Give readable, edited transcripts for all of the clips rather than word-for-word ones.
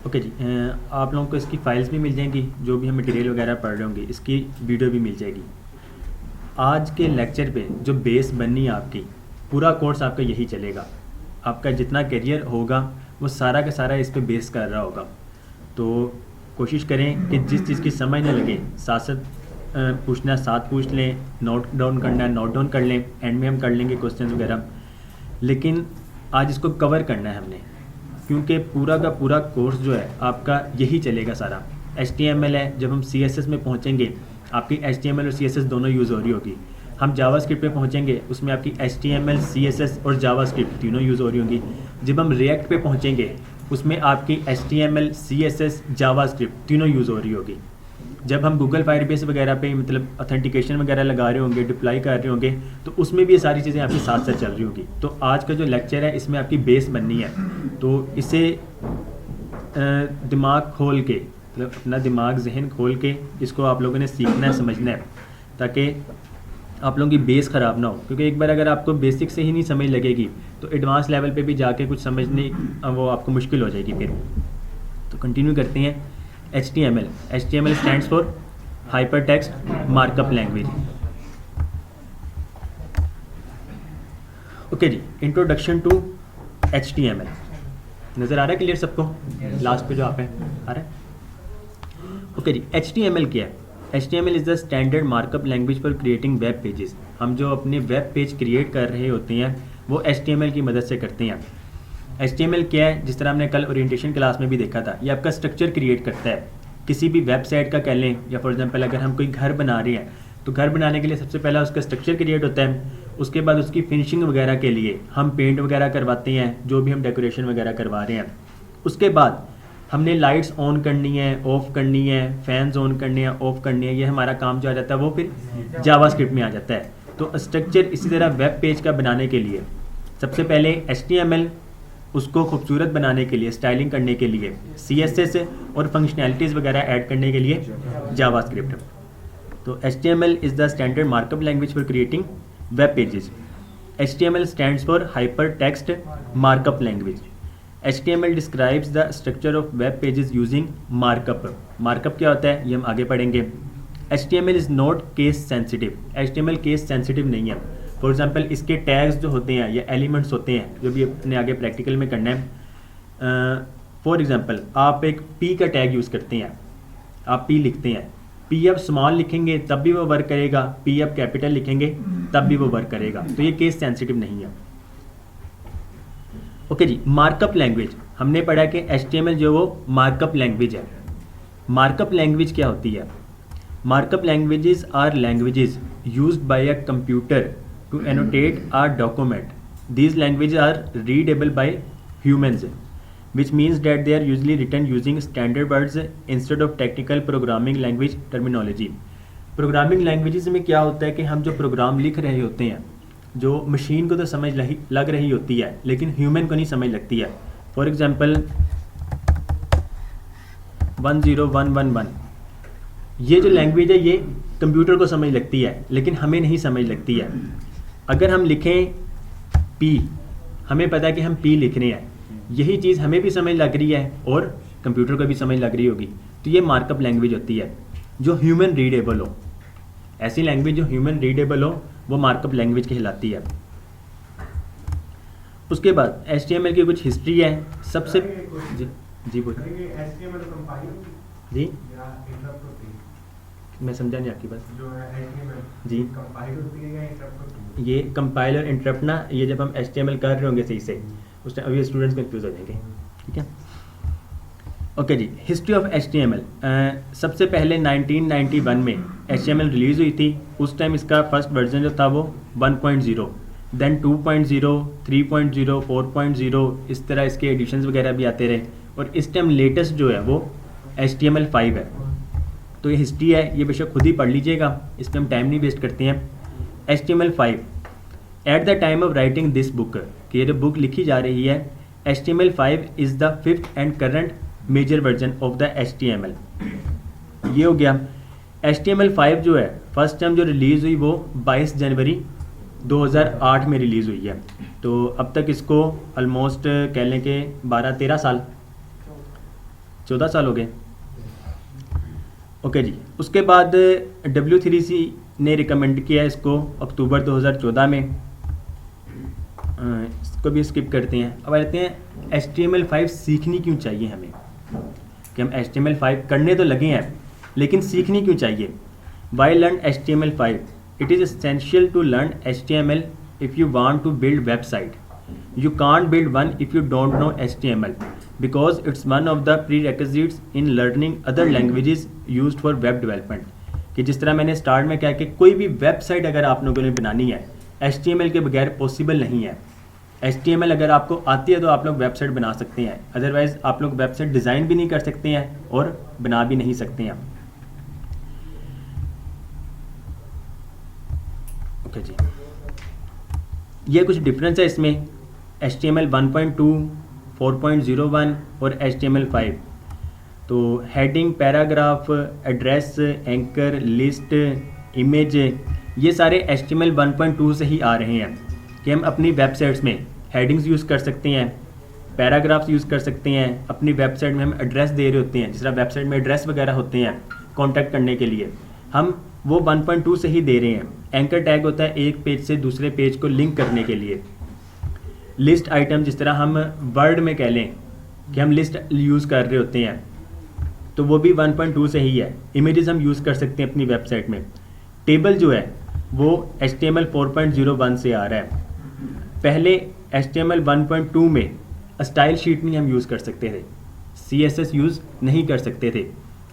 Okay जी, आप लोगों को इसकी फ़ाइल्स भी मिल जाएंगी, जो भी हम मटेरियल वगैरह पढ़ रहे होंगे इसकी वीडियो भी मिल जाएगी। आज के लेक्चर पे जो बेस बननी है आपकी, पूरा कोर्स आपका यही चलेगा। आपका जितना करियर होगा वो सारा का सारा इस पे बेस कर रहा होगा। तो कोशिश करें कि जिस चीज़ की समझ ना लगे साथ साथ पूछना साथ पूछ लें, नोट डाउन करना है नोट डाउन कर लें, एंड में हम कर लेंगे क्वेश्चन वगैरह। लेकिन आज इसको कवर करना है हमने, क्योंकि पूरा का पूरा कोर्स जो है आपका यही चलेगा सारा। HTML है, जब हम CSS में पहुंचेंगे आपकी HTML और CSS दोनों यूज़ हो रही होगी। हम जावास्क्रिप्ट पे पहुंचेंगे, उसमें आपकी HTML CSS और जावास्क्रिप्ट तीनों यूज़ हो रही होंगी। जब हम रिएक्ट पे पहुंचेंगे उसमें आपकी HTML CSS जावास्क्रिप्ट तीनों यूज़ हो रही होगी। जब हम गूगल फायरबेस वगैरह पे मतलब ऑथेंटिकेशन वगैरह लगा रहे होंगे, डिप्लाई कर रहे होंगे, तो उसमें भी ये सारी चीज़ें आपके साथ साथ चल रही होगी। तो आज का जो लेक्चर है इसमें आपकी बेस बननी है, तो इसे दिमाग खोल के, मतलब अपना दिमाग जहन खोल के इसको आप लोगों ने सीखना है, समझना है, ताकि आप लोगों की बेस ख़राब ना हो। क्योंकि एक बार अगर आपको बेसिक से ही नहीं समझ लगेगी तो एडवांस लेवल पे भी जाके कुछ समझने वो आपको मुश्किल हो जाएगी फिर। तो कंटिन्यू करते हैं। HTML stands for hyper text markup language. Okay जी, इंट्रोडक्शन टू HTML। नज़र आ रहा है क्लियर सबको? लास्ट पे जो आप हैं आ रहा है? ओके जी, HTML क्या है? HTML is the standard markup language for creating web pages. हम जो अपने वेब पेज क्रिएट कर रहे होते हैं वो HTML की मदद से करते हैं। HTML क्या है? जिस तरह हमने कल ओरिएंटेशन क्लास में भी देखा था, ये आपका स्ट्रक्चर क्रिएट करता है किसी भी वेबसाइट का कह लें, या फॉर एग्जांपल अगर हम कोई घर बना रहे हैं तो घर बनाने के लिए सबसे पहला उसका स्ट्रक्चर क्रिएट होता है। उसके बाद उसकी फिनिशिंग वगैरह के लिए हम पेंट वगैरह करवाते हैं, जो भी हम डेकोरेशन वगैरह करवा रहे हैं। उसके बाद हमने लाइट्स ऑन करनी है, ऑफ़ करनी है, फैंस ऑन करने हैं, ऑफ़ करनी है, ये हमारा काम जो आ जाता है वो फिर जावास्क्रिप्ट में आ जाता है। तो स्ट्रक्चर इसी तरह वेब पेज का बनाने के लिए सबसे पहले HTML, उसको खूबसूरत बनाने के लिए, स्टाइलिंग करने के लिए CSS और फंक्शनैलिटीज़ वगैरह ऐड करने के लिए जावास्क्रिप्ट। तो HTML is the standard markup language for creating web pages. HTML stands for hyper text markup language. HTML describes the structure of web pages using markup. Markup क्या होता है ये हम आगे पढ़ेंगे। HTML is not case sensitive. HTML case sensitive नहीं है। For example इसके टैग्स जो होते हैं या एलिमेंट्स होते हैं, जो भी अपने आगे प्रैक्टिकल में करना है। फॉर एग्जांपल आप एक P का टैग यूज़ करते हैं, आप P लिखते हैं, P आप स्मॉल लिखेंगे तब भी वो वर्क करेगा, P आप कैपिटल लिखेंगे तब भी वो वर्क करेगा। तो ये केस सेंसिटिव नहीं है। ओके जी, मार्कअप लैंग्वेज हमने पढ़ा कि HTML जो वो मार्कअप लैंग्वेज है। मार्कअप लैंग्वेज क्या होती है? Markup languages are languages used by a computer to annotate a document. These languages are readable by humans, which means that they are usually written using standard words instead of technical programming language terminology. Programming languages में क्या होता है कि हम जो programme लिख रहे होते हैं, जो मशीन को तो समझ लग रही होती है लेकिन ह्यूमन को नहीं समझ लगती है। फॉर एग्जांपल 10111, ये जो लैंग्वेज है ये कंप्यूटर को समझ लगती है लेकिन हमें नहीं समझ लगती है। अगर हम लिखें P, हमें पता है कि हम P लिख रहे हैं, यही चीज़ हमें भी समझ लग रही है और कंप्यूटर को भी समझ लग रही होगी। तो ये मार्कअप लैंग्वेज होती है जो ह्यूमन रीडेबल हो। ऐसी लैंग्वेज जो ह्यूमन रीडेबल हो वो मार्कअप लैंग्वेज कहलाती है। उसके बाद HTML की कुछ हिस्ट्री है। सबसे जी बोलिए जी, मैं समझा नहीं आपकी बात। जो जी, ये कंपाइल और इंटरप्ट ना, ये जब हम HTML कर रहे होंगे सही से उस टाइम अभी स्टूडेंट्स कंफ्यूज हो जाएंगे, ठीक है। ओके जी, हिस्ट्री ऑफ HTML। सबसे पहले 1991 में HTML रिलीज़ हुई थी। उस टाइम इसका फर्स्ट वर्जन जो था वो 1.0, देन 2.0, 3.0, 4.0, इस तरह इसके एडिशंस वगैरह भी आते रहे और इस टाइम लेटेस्ट जो है वो HTML5 है। तो ये हिस्ट्री है, ये बेशक खुद ही पढ़ लीजिएगा, इस पर हम टाइम नहीं वेस्ट करते हैं। HTML5 at the time of writing this book, कि ये जो बुक लिखी जा रही है, HTML5 is the 5th and current measure version of the HTML। ये हो गया। HTML5 जो है फर्स्ट टाइम जो रिलीज़ हुई वो 22 जनवरी 2008 में रिलीज़ हुई है। तो अब तक इसको ऑलमोस्ट कह लें कि 12-13 साल 14 साल हो गए। ओके जी, उसके बाद W3C ने रिकमेंड किया इसको अक्टूबर 2014 में। इसको भी स्किप करते हैं। अब आते हैं HTML5 सीखनी क्यों चाहिए हमें, कि हम HTML5 करने तो लगे हैं लेकिन सीखनी क्यों चाहिए। Why learn HTML5? It is essential to learn HTML if you want to build website. You can't build one if you don't know HTML because it's one of the prerequisites in learning other languages used for web development. कि जिस तरह मैंने start में कहा कि कोई भी website अगर आप लोगों ने बनानी है HTML के बगैर पॉसिबल नहीं है। HTML अगर आपको आती है तो आप लोग वेबसाइट बना सकते हैं, अदरवाइज आप लोग वेबसाइट डिज़ाइन भी नहीं कर सकते हैं और बना भी नहीं सकते हैं। ओके जी, ये कुछ डिफरेंस है इसमें HTML 1.2, 4.01 और HTML5। तो heading, paragraph, address, anchor, list, image, ये सारे HTML 1.2 से ही आ रहे हैं कि हम अपनी वेबसाइट्स में हेडिंग्स यूज़ कर सकते हैं, पैराग्राफ्स यूज़ कर सकते हैं। अपनी वेबसाइट में हम एड्रेस दे रहे होते हैं, जिस तरह वेबसाइट में एड्रेस वगैरह होते हैं कॉन्टैक्ट करने के लिए, हम वो 1.2 से ही दे रहे हैं। एंकर टैग होता है एक पेज से दूसरे पेज को लिंक करने के लिए। लिस्ट आइटम, जिस तरह हम वर्ड में कह लें कि हम लिस्ट यूज़ कर रहे होते हैं, तो वो भी 1.2 से ही है। इमेजेस हम यूज़ कर सकते हैं अपनी वेबसाइट में। टेबल जो है वो HTML 4.01 से आ रहा है। पहले HTML 1.2 में स्टाइल शीट नहीं हम यूज़ कर सकते थे, CSS यूज़ नहीं कर सकते थे,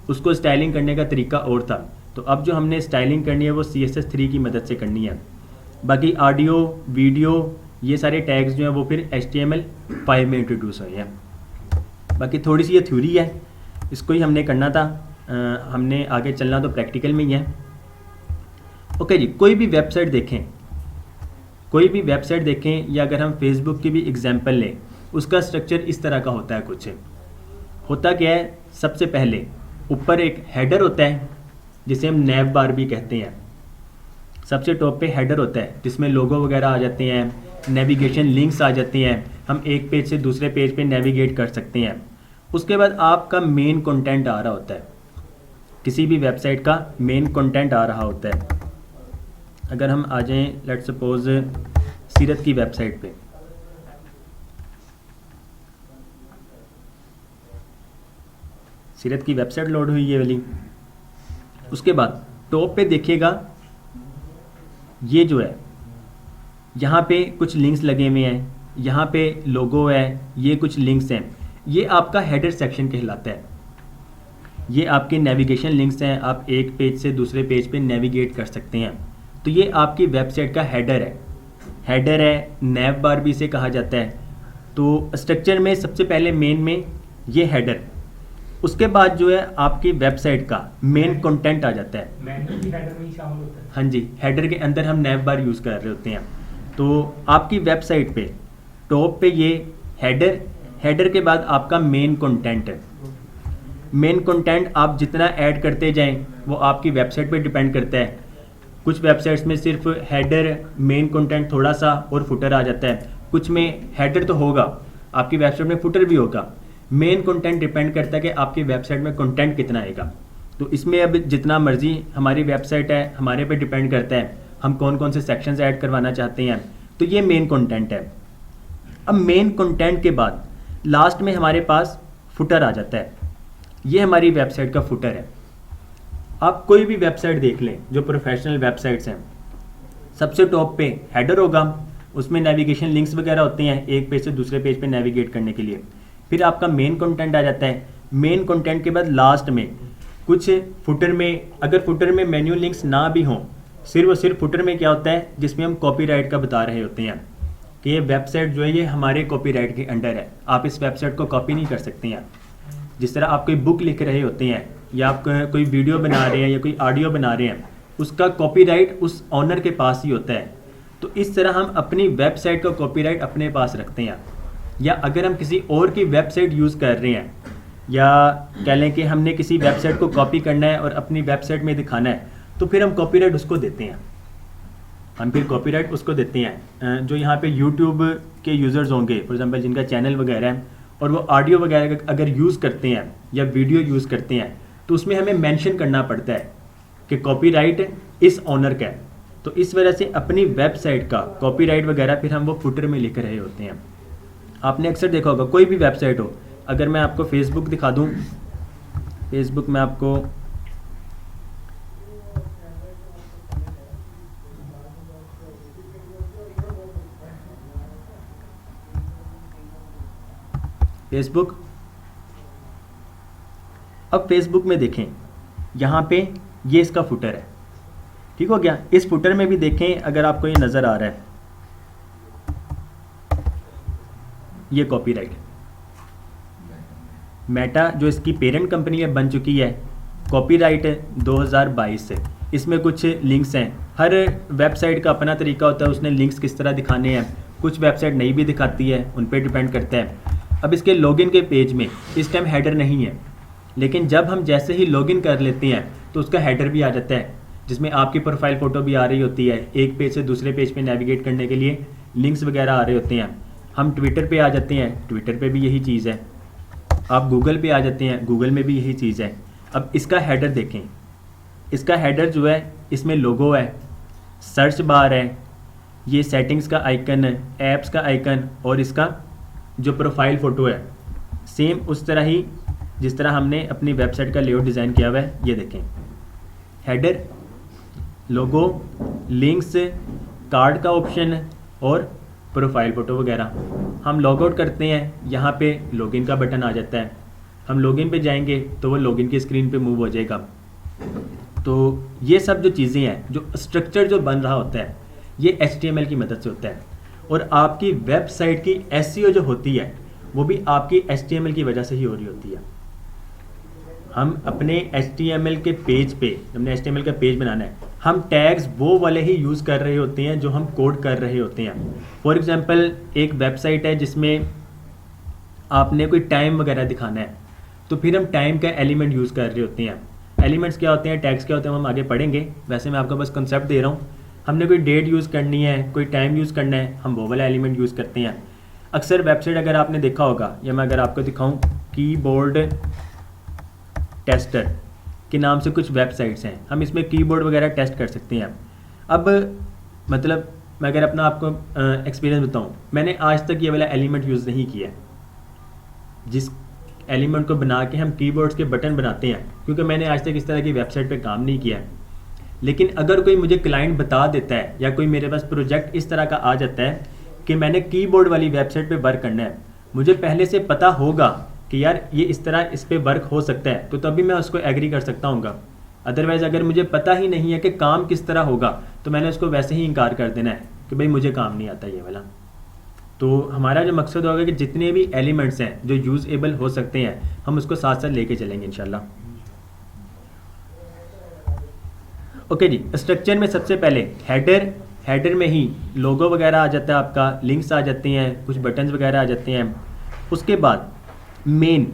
उसको स्टाइलिंग करने का तरीका और था। तो अब जो हमने स्टाइलिंग करनी है वो CSS 3 की मदद से करनी है। बाकी ऑडियो, वीडियो, ये सारे टैग्स जो हैं वो फिर HTML 5 में इंट्रोड्यूस हुए हैं। बाकी थोड़ी सी ये थ्योरी है, इसको ही हमने करना था, हमने आगे चलना तो प्रैक्टिकल में ही है। ओके जी, कोई भी वेबसाइट देखें या अगर हम फेसबुक की भी एग्जांपल लें, उसका स्ट्रक्चर इस तरह का होता है। कुछ होता क्या है, सबसे पहले ऊपर एक हेडर होता है जिसे हम नैव बार भी कहते हैं। सबसे टॉप पे हेडर होता है जिसमें लोगो वगैरह आ जाते हैं, नेविगेशन लिंक्स आ जाते हैं, हम एक पेज से दूसरे पेज पे नेविगेट कर सकते हैं। उसके बाद आपका मेन कंटेंट आ रहा होता है, किसी भी वेबसाइट का मेन कंटेंट आ रहा होता है। अगर हम आ जाएं लेट्स सपोज सीरत की वेबसाइट पे, सीरत की वेबसाइट लोड हुई है वाली। उसके बाद टॉप पे देखिएगा, ये जो है यहाँ पे कुछ लिंक्स लगे हुए हैं, यहाँ पे लोगो है, ये कुछ लिंक्स हैं, ये आपका हेडर सेक्शन कहलाता है। ये आपके नेविगेशन लिंक्स हैं, आप एक पेज से दूसरे पेज पे नेविगेट कर सकते हैं। तो ये आपकी वेबसाइट का हेडर है, नैव बार भी इसे कहा जाता है। तो स्ट्रक्चर में सबसे पहले मेन में ये हेडर, उसके बाद जो है आपकी वेबसाइट का मेन कंटेंट आ जाता है। हेडर में ही शामिल होता है। हाँ जी, हेडर के अंदर हम नैव बार यूज़ कर रहे होते हैं। तो आपकी वेबसाइट पे टॉप पे ये हेडर के बाद आपका मेन कंटेंट है। मेन कंटेंट आप जितना ऐड करते जाएं वो आपकी वेबसाइट पे डिपेंड करता है। कुछ वेबसाइट्स में सिर्फ हेडर, मेन कंटेंट थोड़ा सा और फुटर आ जाता है, कुछ में हेडर तो होगा, आपकी वेबसाइट में फुटर भी होगा। मेन कंटेंट डिपेंड करता है कि आपकी वेबसाइट में कंटेंट कितना आएगा। तो इसमें अब जितना मर्जी हमारी वेबसाइट है, हमारे पे डिपेंड करता है हम कौन कौन से सेक्शंस ऐड करवाना चाहते हैं। तो ये मेन कंटेंट है। अब मेन कंटेंट के बाद लास्ट में हमारे पास फुटर आ जाता है। ये हमारी वेबसाइट का फुटर है। आप कोई भी वेबसाइट देख लें जो प्रोफेशनल वेबसाइट्स हैं, सबसे टॉप पे हेडर होगा, उसमें नेविगेशन लिंक्स वगैरह होते हैं एक पेज से दूसरे पेज पे नेविगेट करने के लिए। फिर आपका मेन कंटेंट आ जाता है। मेन कंटेंट के बाद लास्ट में कुछ फुटर में, अगर फुटर में मेन्यू लिंक्स ना भी हों, सिर्फ और सिर्फ फुटर में क्या होता है जिसमें हम कॉपीराइट का बता रहे होते हैं कि ये वेबसाइट जो है ये हमारे कॉपीराइट के अंडर है, आप इस वेबसाइट को कॉपी नहीं कर सकते हैं। जिस तरह आप कोई बुक लिख रहे होते हैं या आप कोई वीडियो बना रहे हैं या कोई ऑडियो बना रहे हैं, उसका कॉपीराइट उस ऑनर के पास ही होता है। तो इस तरह हम अपनी वेबसाइट का कॉपीराइट अपने पास रखते हैं। या अगर हम किसी और की वेबसाइट यूज़ कर रहे हैं या कह लें कि हमने किसी वेबसाइट को कॉपी करना है और अपनी वेबसाइट में दिखाना है, तो फिर हम कॉपीराइट उसको देते हैं। जो यहाँ पे यूट्यूब के यूज़र्स होंगे फॉर एग्जांपल, जिनका चैनल वगैरह है, और वो ऑडियो वगैरह अगर यूज़ करते हैं या वीडियो यूज़ करते हैं तो उसमें हमें मेंशन करना पड़ता है कि कॉपीराइट इस ऑनर का है। तो इस वजह से अपनी वेबसाइट का कॉपीराइट वगैरह फिर हम वो फुटर में लिख रहे होते हैं। आपने अक्सर देखा होगा कोई भी वेबसाइट हो, अगर मैं आपको फेसबुक दिखा दूं, फेसबुक में आपको फेसबुक, अब फेसबुक में देखें यहाँ पे ये इसका फुटर है, ठीक हो गया। इस फुटर में भी देखें अगर आपको ये नज़र आ रहा है, ये कॉपीराइट मेटा जो इसकी पेरेंट कंपनी है बन चुकी है, कॉपीराइट 2022 से। इसमें कुछ लिंक्स हैं, हर वेबसाइट का अपना तरीका होता है उसने लिंक्स किस तरह दिखाने हैं, कुछ वेबसाइट नहीं भी दिखाती है, उन पे डिपेंड करता है। अब इसके लॉगिन के पेज में इस टाइम हेडर नहीं है, लेकिन जब हम जैसे ही लॉगिन कर लेते हैं तो उसका हेडर भी आ जाता है जिसमें आपकी प्रोफाइल फ़ोटो भी आ रही होती है। एक पेज से दूसरे पेज पे नेविगेट करने के लिए लिंक्स वगैरह आ रहे होते हैं। हम ट्विटर पे आ जाते हैं, ट्विटर पे भी यही चीज़ है। आप गूगल पे आ जाते हैं, गूगल में भी यही चीज़ है। अब इसका हेडर देखें, इसका हेडर जो है इसमें लोगो है, सर्च बार है, ये सेटिंग्स का आइकन है, ऐप्स का आइकन, और इसका जो प्रोफाइल फ़ोटो है सेम उस तरह ही जिस तरह हमने अपनी वेबसाइट का लेआउट डिज़ाइन किया हुआ है। ये देखें हेडर, लोगो, लिंक्स, कार्ड का ऑप्शन और प्रोफाइल फ़ोटो वगैरह। हम लॉग आउट करते हैं, यहाँ पे लॉगिन का बटन आ जाता है। हम लॉगिन पे जाएंगे तो वो लॉगिन की स्क्रीन पे मूव हो जाएगा। तो ये सब जो चीज़ें हैं, जो स्ट्रक्चर जो बन रहा होता है, ये HTML की मदद से होता है। और आपकी वेबसाइट की SEO जो होती है वो भी आपकी HTML की वजह से ही हो रही होती है। हम अपने HTML के पेज पे, हमने HTML का पेज बनाना है, हम टैग्स वो वाले ही यूज़ कर रहे होते हैं जो हम कोड कर रहे होते हैं। फॉर एग्जांपल एक वेबसाइट है जिसमें आपने कोई टाइम वगैरह दिखाना है, तो फिर हम टाइम का एलिमेंट यूज़ कर रहे होते हैं। एलिमेंट्स क्या होते हैं, टैग्स क्या होते हैं, हम आगे पढ़ेंगे। वैसे मैं आपको बस कंसेप्ट दे रहा हूँ। हमने कोई डेट यूज़ करनी है, कोई टाइम यूज़ करना है, हम वो वाला एलिमेंट यूज़ करते हैं। अक्सर वेबसाइट अगर आपने देखा होगा, या मैं अगर आपको दिखाऊं, कीबोर्ड टेस्टर के नाम से कुछ वेबसाइट्स हैं, हम इसमें कीबोर्ड वगैरह टेस्ट कर सकते हैं। अब मतलब मैं अगर अपना आपको एक्सपीरियंस बताऊं, मैंने आज तक ये वाला एलिमेंट यूज़ नहीं किया, जिस एलिमेंट को बना के हम कीबोर्ड्स के बटन बनाते हैं, क्योंकि मैंने आज तक इस तरह की वेबसाइट पे काम नहीं किया। लेकिन अगर कोई मुझे क्लाइंट बता देता है या कोई मेरे पास प्रोजेक्ट इस तरह का आ जाता है कि मैंने कीबोर्ड वाली वेबसाइट पे वर्क करना है, मुझे पहले से पता होगा कि यार ये इस तरह इस पे वर्क हो सकता है, तो तभी मैं उसको एग्री कर सकता हूँ। अदरवाइज़ अगर मुझे पता ही नहीं है कि काम किस तरह होगा, तो मैंने उसको वैसे ही इनकार कर देना है कि भाई मुझे काम नहीं आता ये वाला। तो हमारा जो मकसद होगा कि जितने भी एलिमेंट्स हैं जो यूज़ेबल हो सकते हैं, हम उसको साथ साथ लेके चलेंगे इंशाल्लाह। ओके जी, स्ट्रक्चर में सबसे पहले हेडर में ही लोगो वगैरह आ जाता है आपका, लिंक्स आ जाते हैं, कुछ बटन्स वगैरह आ जाते हैं। उसके बाद मेन,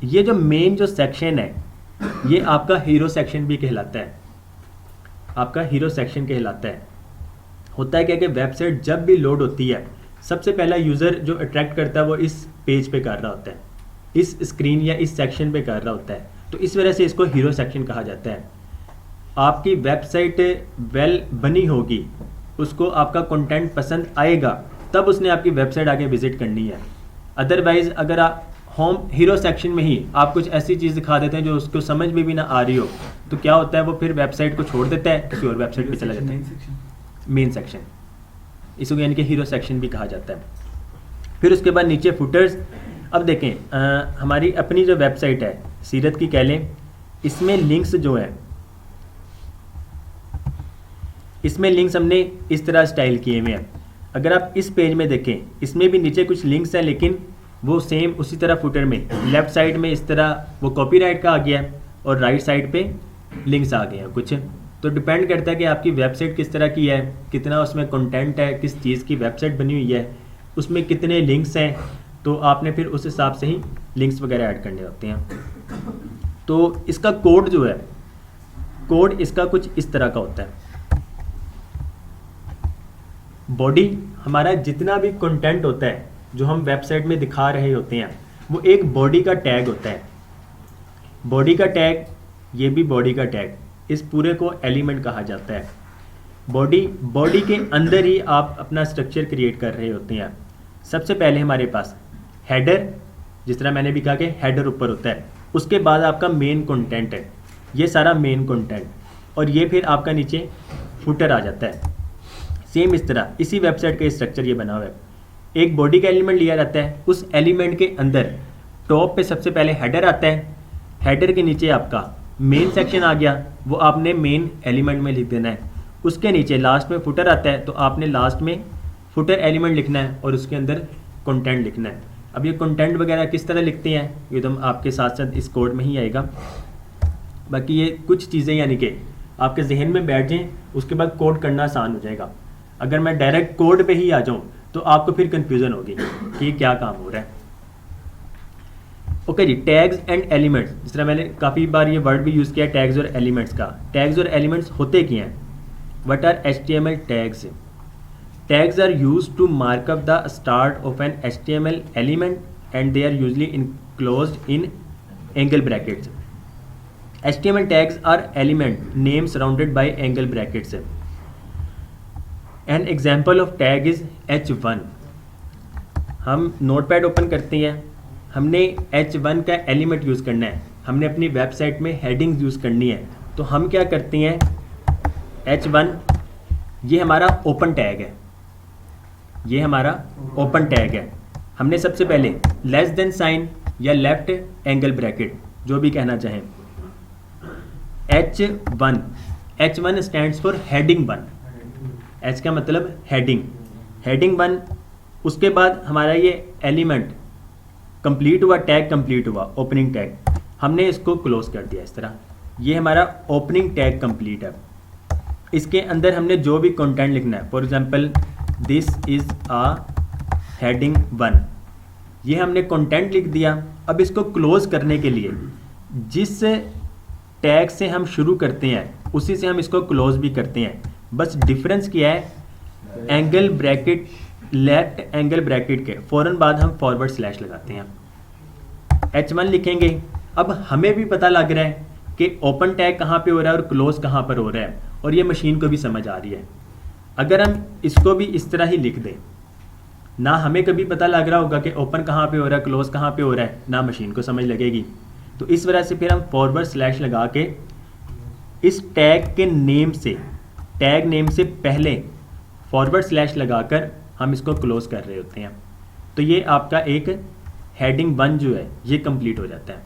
ये जो मेन जो सेक्शन है ये आपका हीरो सेक्शन भी कहलाता है, आपका हीरो सेक्शन कहलाता है। होता है क्या कि वेबसाइट जब भी लोड होती है, सबसे पहला यूज़र जो अट्रैक्ट करता है वो इस पेज पे कर रहा होता है, इस स्क्रीन या इस सेक्शन पे कर रहा होता है। तो इस वजह से इसको हीरो सेक्शन कहा जाता है। आपकी वेबसाइट वेल बनी होगी, उसको आपका कंटेंट पसंद आएगा, तब उसने आपकी वेबसाइट आगे विजिट करनी है। अदरवाइज़ अगर आप होम हीरो सेक्शन में ही आप कुछ ऐसी चीज़ दिखा देते हैं जो उसको समझ में भी ना आ रही हो, तो क्या होता है, वो फिर वेबसाइट को छोड़ देता है, किसी और वेबसाइट पे चला जाता है। मेन सेक्शन, इसको यानी कि हीरो सेक्शन भी कहा जाता है। फिर उसके बाद नीचे फुटर्स। अब देखें हमारी अपनी जो वेबसाइट है सीरत की कह लें, इसमें लिंक्स जो है, इसमें लिंक्स हमने इस तरह स्टाइल किए हुए हैं। अगर आप इस पेज में देखें, इसमें भी नीचे कुछ लिंक्स हैं, लेकिन वो सेम उसी तरह फुटर में लेफ़्ट साइड में इस तरह वो कॉपीराइट का आ गया है और राइट साइड पे लिंक्स आ गए हैं कुछ। तो डिपेंड करता है कि आपकी वेबसाइट किस तरह की है, कितना उसमें कंटेंट है, किस चीज़ की वेबसाइट बनी हुई है, उसमें कितने लिंक्स हैं, तो आपने फिर उस हिसाब से ही लिंक्स वगैरह ऐड करने होते हैं। तो इसका कोड जो है, कोड इसका कुछ इस तरह का होता है। बॉडी, हमारा जितना भी कंटेंट होता है जो हम वेबसाइट में दिखा रहे होते हैं वो एक बॉडी का टैग होता है। बॉडी का टैग, ये भी बॉडी का टैग, इस पूरे को एलिमेंट कहा जाता है। बॉडी के अंदर ही आप अपना स्ट्रक्चर क्रिएट कर रहे होते हैं। सबसे पहले हमारे पास हेडर, जिस तरह मैंने भी कहा कि हेडर ऊपर होता है, उसके बाद आपका मेन कंटेंट है, ये सारा मेन कंटेंट, और ये फिर आपका नीचे फुटर आ जाता है। सेम इस तरह इसी वेबसाइट का स्ट्रक्चर ये बना हुआ है। एक बॉडी का एलिमेंट लिया जाता है, उस एलिमेंट के अंदर टॉप पे सबसे पहले हेडर आता है, हेडर के नीचे आपका मेन सेक्शन आ गया, वो आपने मेन एलिमेंट में लिख देना है। उसके नीचे लास्ट में फुटर आता है, तो आपने लास्ट में फुटर एलिमेंट लिखना है और उसके अंदर कंटेंट लिखना है। अब ये कंटेंट वगैरह किस तरह लिखते हैं ये तो आपके साथ साथ इस कोड में ही आएगा। बाकी ये कुछ चीज़ें यानी कि आपके जहन में बैठ जाएं, उसके बाद कोड करना आसान हो जाएगा। अगर मैं डायरेक्ट कोड पे ही आ जाऊं तो आपको फिर कंफ्यूजन होगी कि ये क्या काम हो रहा है। ओके जी, टैग्स एंड एलिमेंट्स, जिस तरह मैंने काफ़ी बार ये वर्ड भी यूज़ किया टैग्स और एलिमेंट्स का। टैग्स और एलिमेंट्स होते क्या हैं? What are HTML tags? Tags are used to mark up the start of an HTML element and they are usually enclosed in angle brackets. HTML tags are element names surrounded by angle brackets. An example of tag is H1. हम notepad open करते हैं, हमने H1 का element use करना है, हमने अपनी website में हेडिंग्स यूज़ करनी है, तो हम क्या करते हैं, H1 ये हमारा ओपन टैग है, ये हमारा ओपन टैग है। हमने सबसे पहले लेस देन साइन या लेफ्ट एंगल ब्रैकेट जो भी कहना चाहें, H1 stands for heading 1। H का मतलब हेडिंग, हेडिंग 1। उसके बाद हमारा ये एलिमेंट कंप्लीट हुआ, टैग कंप्लीट हुआ, ओपनिंग टैग, हमने इसको क्लोज कर दिया इस तरह। ये हमारा ओपनिंग टैग कंप्लीट है। इसके अंदर हमने जो भी कंटेंट लिखना है, for example this is a heading 1, ये हमने कंटेंट लिख दिया। अब इसको क्लोज करने के लिए जिस टैग से हम शुरू करते हैं उसी से हम इसको क्लोज भी करते हैं, बस डिफरेंस क्या है, angle bracket, left angle bracket के फ़ौरन बाद हम फॉरवर्ड स्लैश लगाते हैं, H1 लिखेंगे। अब हमें भी पता लग रहा है कि ओपन टैग कहाँ पे हो रहा है और क्लोज कहाँ पर हो रहा है, और ये मशीन को भी समझ आ रही है। अगर हम इसको भी इस तरह ही लिख दें, ना हमें कभी पता लग रहा होगा कि ओपन कहाँ पे हो रहा है, क्लोज कहाँ पे हो रहा है, ना मशीन को समझ लगेगी। तो इस वजह से फिर हम फॉरवर्ड स्लैश लगा के इस टैग के नेम से, टैग नेम से पहले फॉरवर्ड स्लैश लगाकर हम इसको क्लोज कर रहे होते हैं। तो ये आपका एक हेडिंग 1 जो है ये कंप्लीट हो जाता है।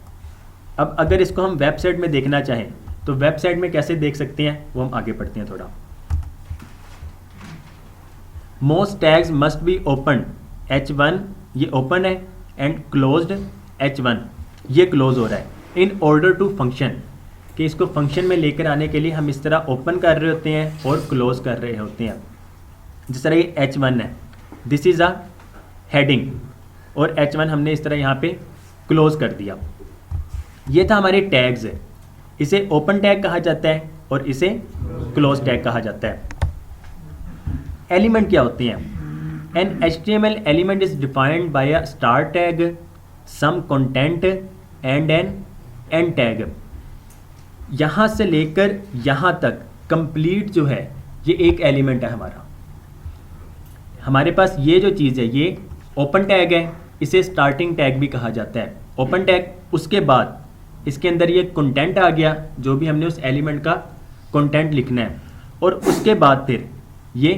अब अगर इसको हम वेबसाइट में देखना चाहें तो वेबसाइट में कैसे देख सकते हैं वो हम आगे पढ़ते हैं थोड़ा। Most tags must be open, H1 ये ओपन है, एंड क्लोज्ड H1 ये क्लोज हो रहा है, इन ऑर्डर टू फंक्शन, कि इसको फंक्शन में लेकर आने के लिए हम इस तरह ओपन कर रहे होते हैं और क्लोज कर रहे होते हैं। जिस तरह ये H1 है, दिस इज़ अ हेडिंग, और H1 हमने इस तरह यहाँ पे क्लोज कर दिया। ये था हमारे टैग्स है, इसे ओपन टैग कहा जाता है और इसे क्लोज टैग कहा जाता है। एलिमेंट क्या होते हैं? An HTML element is defined by a start tag, some content and an end tag. यहाँ से लेकर यहाँ तक कंप्लीट जो है ये एक एलिमेंट है हमारा। हमारे पास ये जो चीज़ है ये ओपन टैग है, इसे स्टार्टिंग टैग भी कहा जाता है। ओपन टैग, उसके बाद इसके अंदर ये कंटेंट आ गया, जो भी हमने उस एलिमेंट का कंटेंट लिखना है, और उसके बाद फिर ये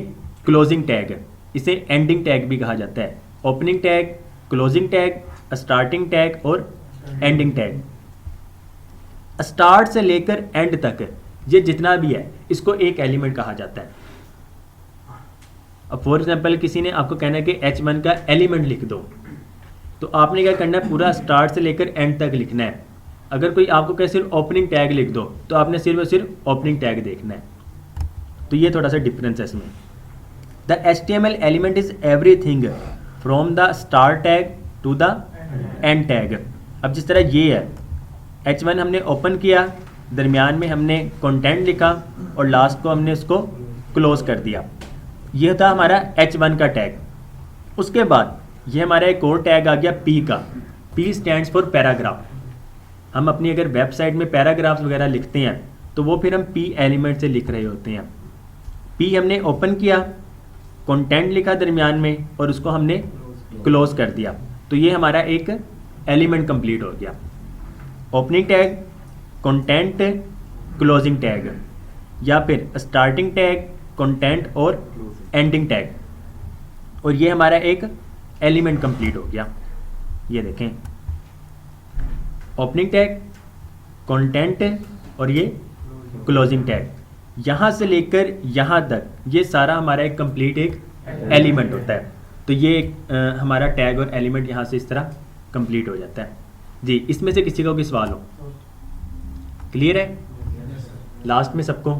क्लोजिंग टैग है, इसे एंडिंग टैग भी कहा जाता है। Opening tag, closing tag, starting tag और एंडिंग टैग। स्टार्ट से लेकर एंड तक ये जितना भी है इसको एक एलिमेंट कहा जाता है। अब फॉर एग्जांपल किसी ने आपको कहना है कि H1 का एलिमेंट लिख दो, तो आपने क्या करना है, पूरा स्टार्ट से लेकर एंड तक लिखना है। अगर कोई आपको कहे सिर्फ ओपनिंग टैग लिख दो, तो आपने सिर्फ और सिर्फ ओपनिंग टैग देखना है। तो ये थोड़ा सा डिफरेंस है इसमें। The HTML element is everything from the start tag to the end tag. अब जिस तरह ये है, H1 हमने ओपन किया, दरमियान में हमने कंटेंट लिखा और लास्ट को हमने इसको क्लोज कर दिया। यह था हमारा H1 का टैग। उसके बाद ये हमारा एक और टैग आ गया पी का। P stands for paragraph. हम अपनी अगर वेबसाइट में पैराग्राफ्स वगैरह लिखते हैं तो वो फिर हम पी एलिमेंट से लिख रहे होते हैं। पी हमने ओपन किया, कंटेंट लिखा दरमियान में और उसको हमने क्लोज कर दिया, तो ये हमारा एक एलिमेंट कंप्लीट हो गया। Opening tag, content, closing tag, या फिर स्टार्टिंग टैग, कंटेंट और एंडिंग टैग, और ये हमारा एक एलिमेंट कंप्लीट हो गया। ये देखें, ओपनिंग टैग, कंटेंट और ये क्लोजिंग टैग, यहाँ से लेकर यहाँ तक ये सारा हमारा एक कंप्लीट एक एलिमेंट होता है। तो ये हमारा टैग और एलिमेंट यहाँ से इस तरह कंप्लीट हो जाता है। जी, इसमें से किसी को कोई सवाल हो? क्लियर है लास्ट में सबको?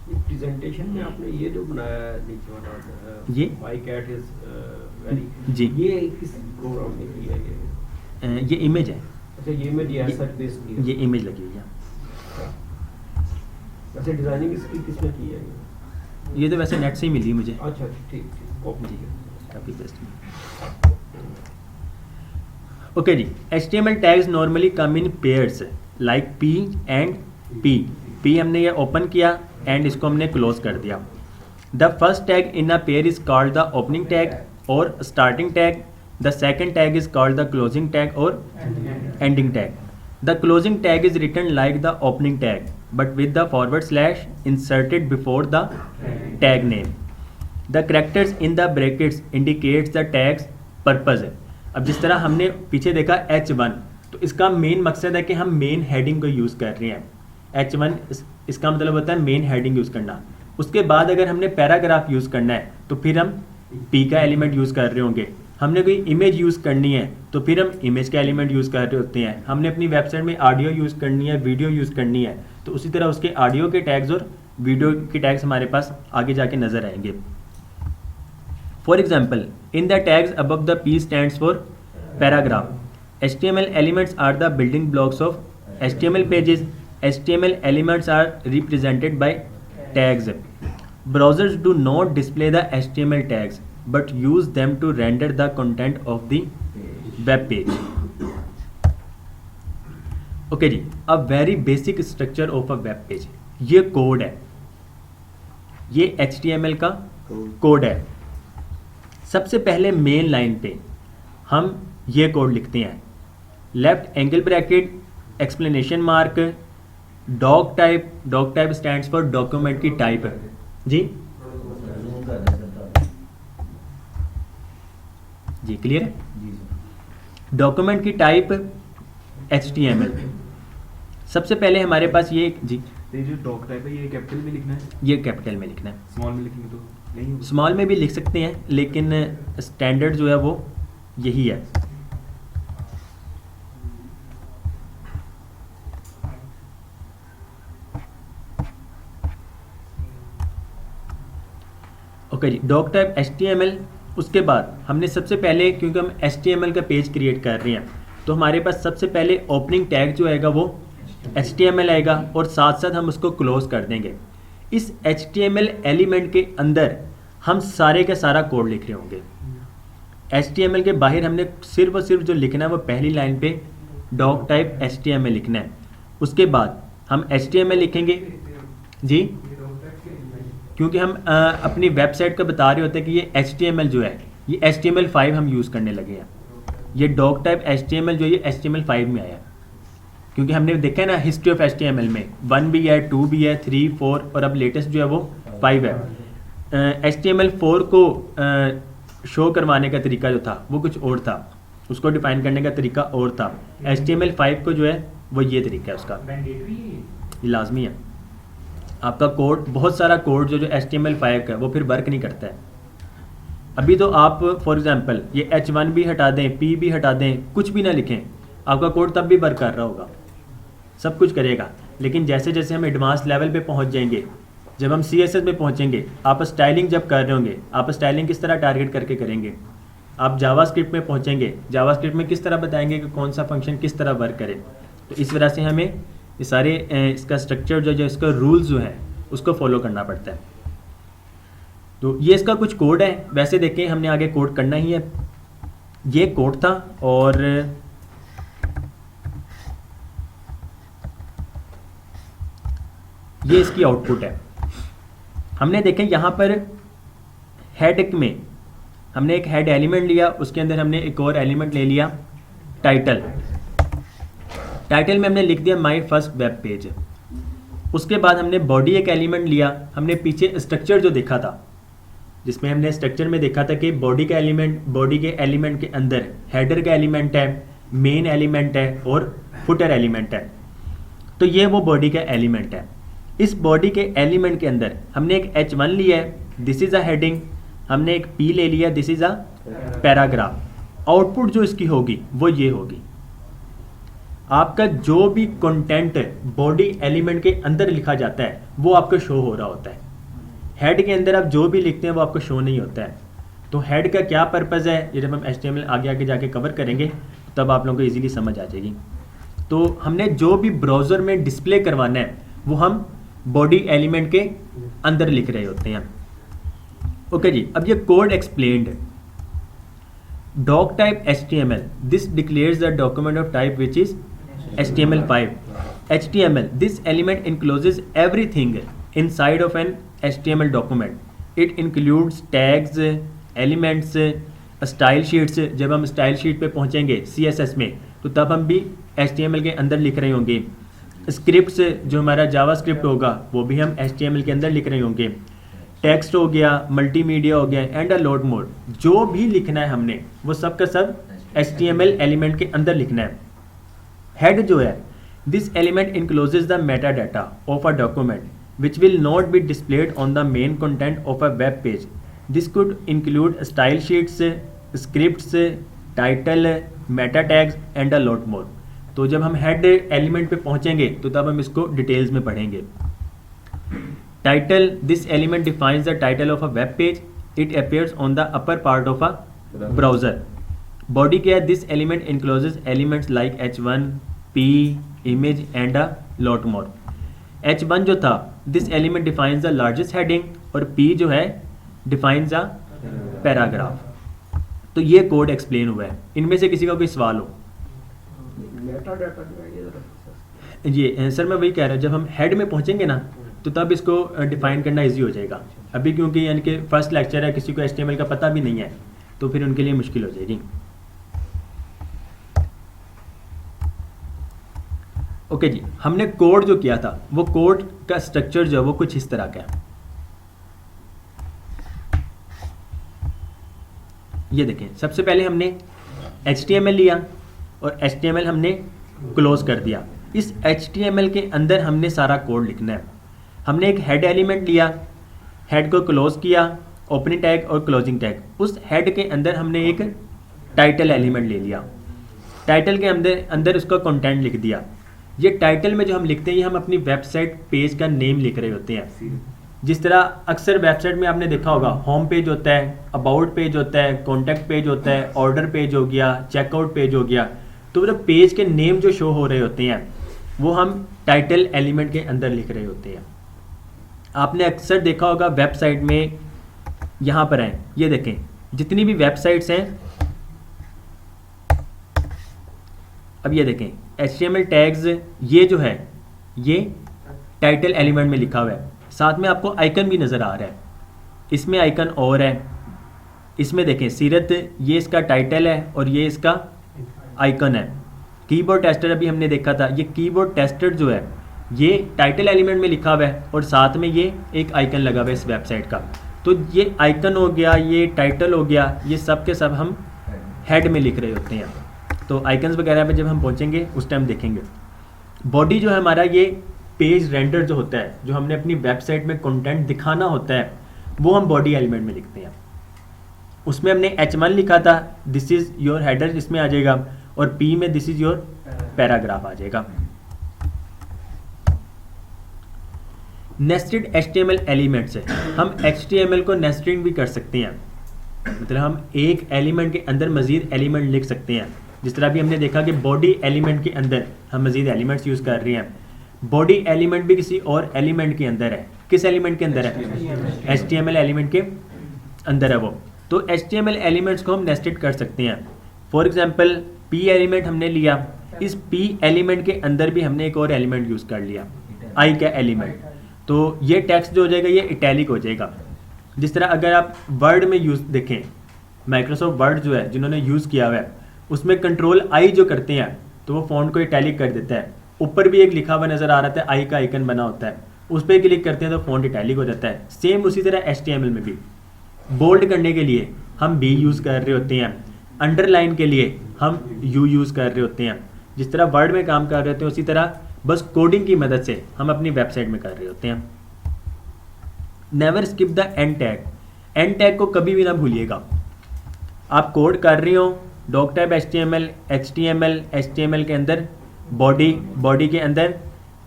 प्रेजेंटेशन में आपने ये जो बनाया नीचे वाला, ये माय कैट इज वेरी, जी, ये किस प्रोग्राम में किया है? ये इमेज है। अच्छा, ये इमेज है सर्च बेस की है। ये इमेज लगी हुई है। अच्छा, डिजाइनिंग इसकी किसने की है? ये तो वैसे नेट से ही मिली मुझे। अच्छा, ठीक ठीक, ओके जी, कॉपी पेस्ट। ओके जी, HTML tags normally come in pairs like P and P। P हमने ये ओपन किया एंड इसको हमने क्लोज कर दिया। The first tag in a pair is called the opening tag और starting tag. The second tag is called the closing tag और ending tag. The closing tag is written like the opening tag but with the forward slash inserted before the tag name. The characters in the brackets indicates the tag's purpose. अब जिस तरह हमने पीछे देखा H1, तो इसका main मकसद है कि हम मेन हेडिंग को यूज़ कर रहे हैं। H1 इसका मतलब होता है मेन हेडिंग यूज़ करना। उसके बाद अगर हमने पैराग्राफ यूज़ करना है तो फिर हम P का एलिमेंट यूज़ कर रहे होंगे। हमने कोई इमेज यूज़ करनी है तो फिर हम इमेज का एलिमेंट यूज़ कर रहे होते हैं। हमने अपनी वेबसाइट में ऑडियो यूज़ करनी है, वीडियो यूज़ करनी है, तो उसी तरह उसके ऑडियो के टैग्स और वीडियो के टैग्स हमारे पास आगे जाके नजर आएंगे। For example, in the tags above the P stands for paragraph. HTML elements are the building blocks of HTML pages. HTML elements are represented by tags. Browsers do not display the HTML tags but use them to render the content of the web page. Okay जी, a very basic structure of a web page. ये code है, ये HTML का code है। सबसे पहले main line पे हम ये कोड लिखते हैं, left angle bracket, explanation mark, doc type stands for document की टाइप जी। जी क्लियर है। डॉक्यूमेंट की टाइप HTML। सबसे पहले हमारे पास ये जी, ये जो डॉक टाइप है ये कैपिटल में लिखना है? ये कैपिटल में लिखना है। स्मॉल में लिखेंगे तो नहीं होगा? स्मॉल में भी लिख सकते हैं लेकिन स्टैंडर्ड जो है वो यही है। ओके जी, डॉक टाइप HTML। उसके बाद हमने सबसे पहले, क्योंकि हम HTML का पेज क्रिएट कर रहे हैं, तो हमारे पास सबसे पहले ओपनिंग टैग जो आएगा वो HTML आएगा और साथ साथ हम उसको क्लोज कर देंगे। इस HTML एलिमेंट के अंदर हम सारे का सारा कोड लिख रहे होंगे। HTML के बाहर हमने सिर्फ और सिर्फ जो लिखना है वो पहली लाइन पे डॉक टाइप HTML लिखना है। उसके बाद हम HTML लिखेंगे जी, क्योंकि हम अपनी वेबसाइट का बता रहे होते हैं कि ये HTML जो है ये HTML5 हम यूज़ करने लगे हैं। ये डॉक टाइप HTML जो ये HTML5 में आया, क्योंकि हमने देखा है ना हिस्ट्री ऑफ HTML में 1 भी है, 2 भी है, 3, 4 और अब लेटेस्ट जो है वो 5 है। HTML4 को शो करवाने का तरीका जो था वो कुछ और था, उसको डिफाइन करने का तरीका और था। HTML5 को जो है वो ये तरीका है उसका, ये लाजमी है। आपका कोड, बहुत सारा कोड जो HTML5 का है वो फिर वर्क नहीं करता है। अभी तो आप फॉर एग्जांपल ये H1 भी हटा दें, P भी हटा दें, कुछ भी ना लिखें, आपका कोड तब भी वर्क कर रहा होगा, सब कुछ करेगा। लेकिन जैसे जैसे हम एडवांस लेवल पे पहुंच जाएंगे, जब हम CSS में पहुंचेंगे, आप स्टाइलिंग जब कर रहे होंगे, आप स्टाइलिंग किस तरह टारगेट करके करेंगे। आप जावास्क्रिप्ट में पहुंचेंगे, जावास्क्रिप्ट में किस तरह बताएंगे कि कौन सा फंक्शन किस तरह वर्क करे। तो इस वजह से हमें ये सारे इसका स्ट्रक्चर जो इसका रूल्स जो है उसको फॉलो करना पड़ता है। तो ये इसका कुछ कोड है। वैसे देखें हमने आगे कोड करना ही है, ये कोड था और ये इसकी आउटपुट है। हमने देखें यहाँ पर हेड में हमने एक हेड एलिमेंट लिया, उसके अंदर हमने एक और एलिमेंट ले लिया टाइटल। टाइटल में हमने लिख दिया माय फर्स्ट वेब पेज। उसके बाद हमने बॉडी एक एलिमेंट लिया। हमने पीछे स्ट्रक्चर जो देखा था, जिसमें हमने स्ट्रक्चर में देखा था कि बॉडी के एलिमेंट के अंदर हेडर का एलिमेंट है, मेन एलिमेंट है और फुटर एलिमेंट है। तो ये वो बॉडी का एलिमेंट है। इस बॉडी के एलिमेंट के अंदर हमने एक H1 लिया है, दिस इज़ अ हेडिंग। हमने एक P ले लिया, this is a paragraph. Output जो इसकी होगी वो ये होगी। आपका जो भी कंटेंट बॉडी एलिमेंट के अंदर लिखा जाता है वो आपको शो हो रहा होता है। हेड के अंदर आप जो भी लिखते हैं वो आपको शो नहीं होता है। तो हेड का क्या पर्पज़ है, ये जब हम HTML आगे जाके कवर करेंगे तब आप लोगों को इजीली समझ आ जाएगी। तो हमने जो भी ब्राउज़र में डिस्प्ले करवाना है वो हम बॉडी एलिमेंट के अंदर लिख रहे होते हैं। ओके जी, अब ये code explained. Doc type HTML, this declares the document of type which is HTML5. HTML, this element encloses everything inside of an HTML document. It includes tags, elements, style sheets. जब हम style sheet पे पहुंचेंगे CSS में तो तब हम भी HTML के अंदर लिख रहे होंगे। स्क्रिप्ट्स, जो हमारा जावास्क्रिप्ट होगा वो भी हम HTML के अंदर लिख रहे होंगे। टेक्स्ट हो गया, मल्टीमीडिया हो गया एंड अ लोड मोड। जो भी लिखना है हमने वो सब का सब HTML एलिमेंट के अंदर लिखना है। हेड जो है, this element encloses the meta data of a document which will not be displayed on the main content of a web page. This could include style sheets, scripts, title, meta tags and a lot more. तो जब हम head element पे पहुंचेंगे तो तब हम इसको details में पढ़ेंगे। Title, this element defines the title of a web page. It appears on the upper part of a browser. Body क्या है, this element encloses elements like H1, P, image and a lot more. H1 जो था, this element defines the largest heading और P जो है defines a paragraph. तो ये code explain हुआ है। इनमें से किसी का कोई सवाल हो? मेटा डाटा जो है ये जरा ये सर मैं वही कह रहा हूँ, जब हम हेड में पहुंचेंगे ना तो तब इसको डिफाइन करना इजी हो जाएगा। अभी क्योंकि यानी कि फर्स्ट लेक्चर है, किसी को HTML का पता भी नहीं है तो फिर उनके लिए मुश्किल हो जाएगी। ओके जी, हमने कोड जो किया था वो कोड का स्ट्रक्चर जो है वो कुछ इस तरह का है। ये देखें, सबसे पहले हमने HTML लिया और HTML हमने क्लोज कर दिया। इस HTML के अंदर हमने सारा कोड लिखना है। हमने एक हेड एलिमेंट लिया, हेड को क्लोज किया, ओपनिंग टैग और क्लोजिंग टैग। उस हेड के अंदर हमने एक टाइटल एलिमेंट ले लिया, टाइटल के अंदर उसका कंटेंट लिख दिया। ये टाइटल में जो हम लिखते हैं ये हम अपनी वेबसाइट पेज का नेम लिख रहे होते हैं। जिस तरह अक्सर वेबसाइट में आपने देखा होगा, होम पेज होता है, अबाउट पेज होता है, कॉन्टैक्ट पेज होता है, ऑर्डर पेज हो गया, चेकआउट पेज हो गया। तो वो पेज के नेम जो शो हो रहे होते हैं वो हम टाइटल एलिमेंट के अंदर लिख रहे होते हैं। आपने अक्सर देखा होगा वेबसाइट में, यहाँ पर हैं, ये देखें जितनी भी वेबसाइट्स हैं, अब ये देखें HTML टैग्स, ये जो है ये टाइटल एलिमेंट में लिखा हुआ है। साथ में आपको आइकन भी नज़र आ रहा है, इसमें आइकन और है। इसमें देखें सीरत, ये इसका टाइटल है और ये इसका आइकन है। कीबोर्ड टेस्टर अभी हमने देखा था, ये कीबोर्ड टेस्टर जो है ये टाइटल एलिमेंट में लिखा हुआ है और साथ में ये एक आइकन लगा हुआ है इस वेबसाइट का। तो ये आइकन हो गया, ये टाइटल हो गया, ये सब के सब हम हेड में लिख रहे होते हैं। तो आइकन्स वगैरह में जब हम पहुंचेंगे उस टाइम देखेंगे। बॉडी जो है हमारा, ये पेज रेंडर जो होता है, जो हमने अपनी वेबसाइट में कंटेंट दिखाना होता है, वो हम बॉडी एलिमेंट में लिखते हैं। उसमें हमने H1 लिखा था, दिस इज़ योर हेडर इसमें आ जाएगा, और P में दिस इज़ योर पैराग्राफ आ जाएगा। नेस्टेड HTML एलिमेंट्स है, हम HTML को नेस्टिंग भी कर सकते हैं। मतलब हम एक एलिमेंट के अंदर मज़ीद एलिमेंट लिख सकते हैं। जिस तरह भी हमने देखा कि बॉडी एलिमेंट के अंदर हम मज़ीद एलिमेंट्स यूज़ कर रहे हैं। बॉडी एलिमेंट भी किसी और एलिमेंट के अंदर है। किस एलिमेंट के अंदर है? HTML एलिमेंट के अंदर है वो। तो HTML एलिमेंट्स को हम नेस्टेड कर सकते हैं। फॉर एग्जांपल P एलिमेंट हमने लिया, इस P एलिमेंट के अंदर भी हमने एक और एलिमेंट यूज़ कर लिया, I का एलिमेंट, तो ये टेक्स्ट जो हो जाएगा ये इटैलिक हो जाएगा। जिस तरह अगर आप वर्ड में यूज़ देखें, माइक्रोसॉफ्ट वर्ड जो है जिन्होंने यूज़ किया हुआ है उसमें कंट्रोल I जो करते हैं तो वो फॉन्ट को इटैलिक कर देता है। ऊपर भी एक लिखा हुआ नज़र आ रहा था, I का आइकन बना होता है, उस पर क्लिक करते हैं तो फॉन्ट इटैलिक हो जाता है। सेम उसी तरह HTML में भी बोल्ड करने के लिए हम B यूज़ कर रहे होते हैं, अंडरलाइन के लिए हम U यूज़ कर रहे होते हैं। जिस तरह वर्ड में काम कर रहे होते हैं उसी तरह बस कोडिंग की मदद से हम अपनी वेबसाइट में कर रहे होते हैं। Never skip the end tag, and tag को कभी भी ना भूलिएगा। आप कोड कर रहे हो, डॉक टाइप HTML के अंदर बॉडी के अंदर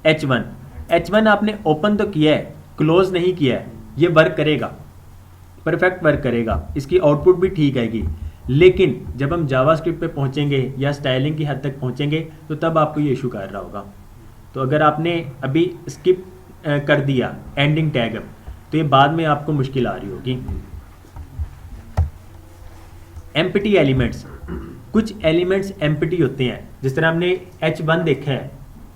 H1 आपने ओपन तो किया है, क्लोज नहीं किया है, ये वर्क करेगा, परफेक्ट वर्क करेगा, इसकी आउटपुट भी ठीक आएगी। लेकिन जब हम जावास्क्रिप्ट पे पहुंचेंगे या स्टाइलिंग की हद तक पहुंचेंगे तो तब आपको ये इशू कर रहा होगा। तो अगर आपने अभी स्किप कर दिया एंडिंग टैग तो ये बाद में आपको मुश्किल आ रही होगी। एम्प्टी एलिमेंट्स, कुछ एलिमेंट्स एम्प्टी होते हैं। जिस तरह हमने H1 देखा है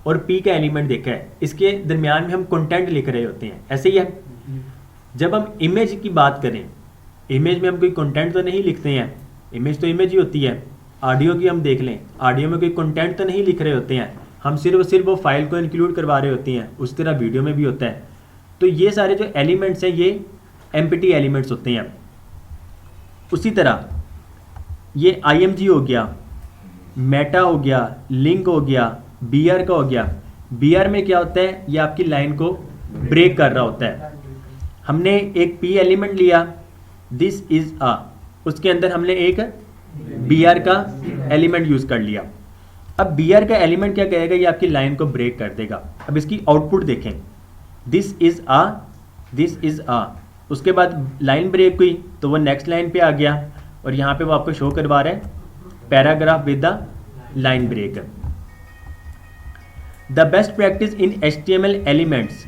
और P का एलिमेंट देखा है, इसके दरमियान में हम कंटेंट लिख रहे होते हैं, ऐसे ही है। जब हम इमेज की बात करें, इमेज में हम कोई कंटेंट तो नहीं लिखते हैं, इमेज तो इमेज ही होती है। ऑडियो की हम देख लें, ऑडियो में कोई कंटेंट तो नहीं लिख रहे होते हैं, हम सिर्फ वो फाइल को इंक्लूड करवा रहे होते हैं। उस तरह वीडियो में भी होता है। तो ये सारे जो एलिमेंट्स हैं ये एम्प्टी एलिमेंट्स होते हैं। उसी तरह ये IMG हो गया, मेटा हो गया, लिंक हो गया, BR का हो गया। BR में क्या होता है, ये आपकी लाइन को ब्रेक कर रहा होता है। हमने एक P एलिमेंट लिया, दिस इज आ, उसके अंदर हमने एक BR का एलिमेंट यूज़ कर लिया। अब BR का एलिमेंट क्या करेगा, ये आपकी लाइन को ब्रेक कर देगा। अब इसकी आउटपुट देखें, दिस इज आ, उसके बाद लाइन ब्रेक हुई तो वो नेक्स्ट लाइन पे आ गया और यहाँ पे वो आपको शो करवा रहा है paragraph with the line break. The best practice in HTML elements,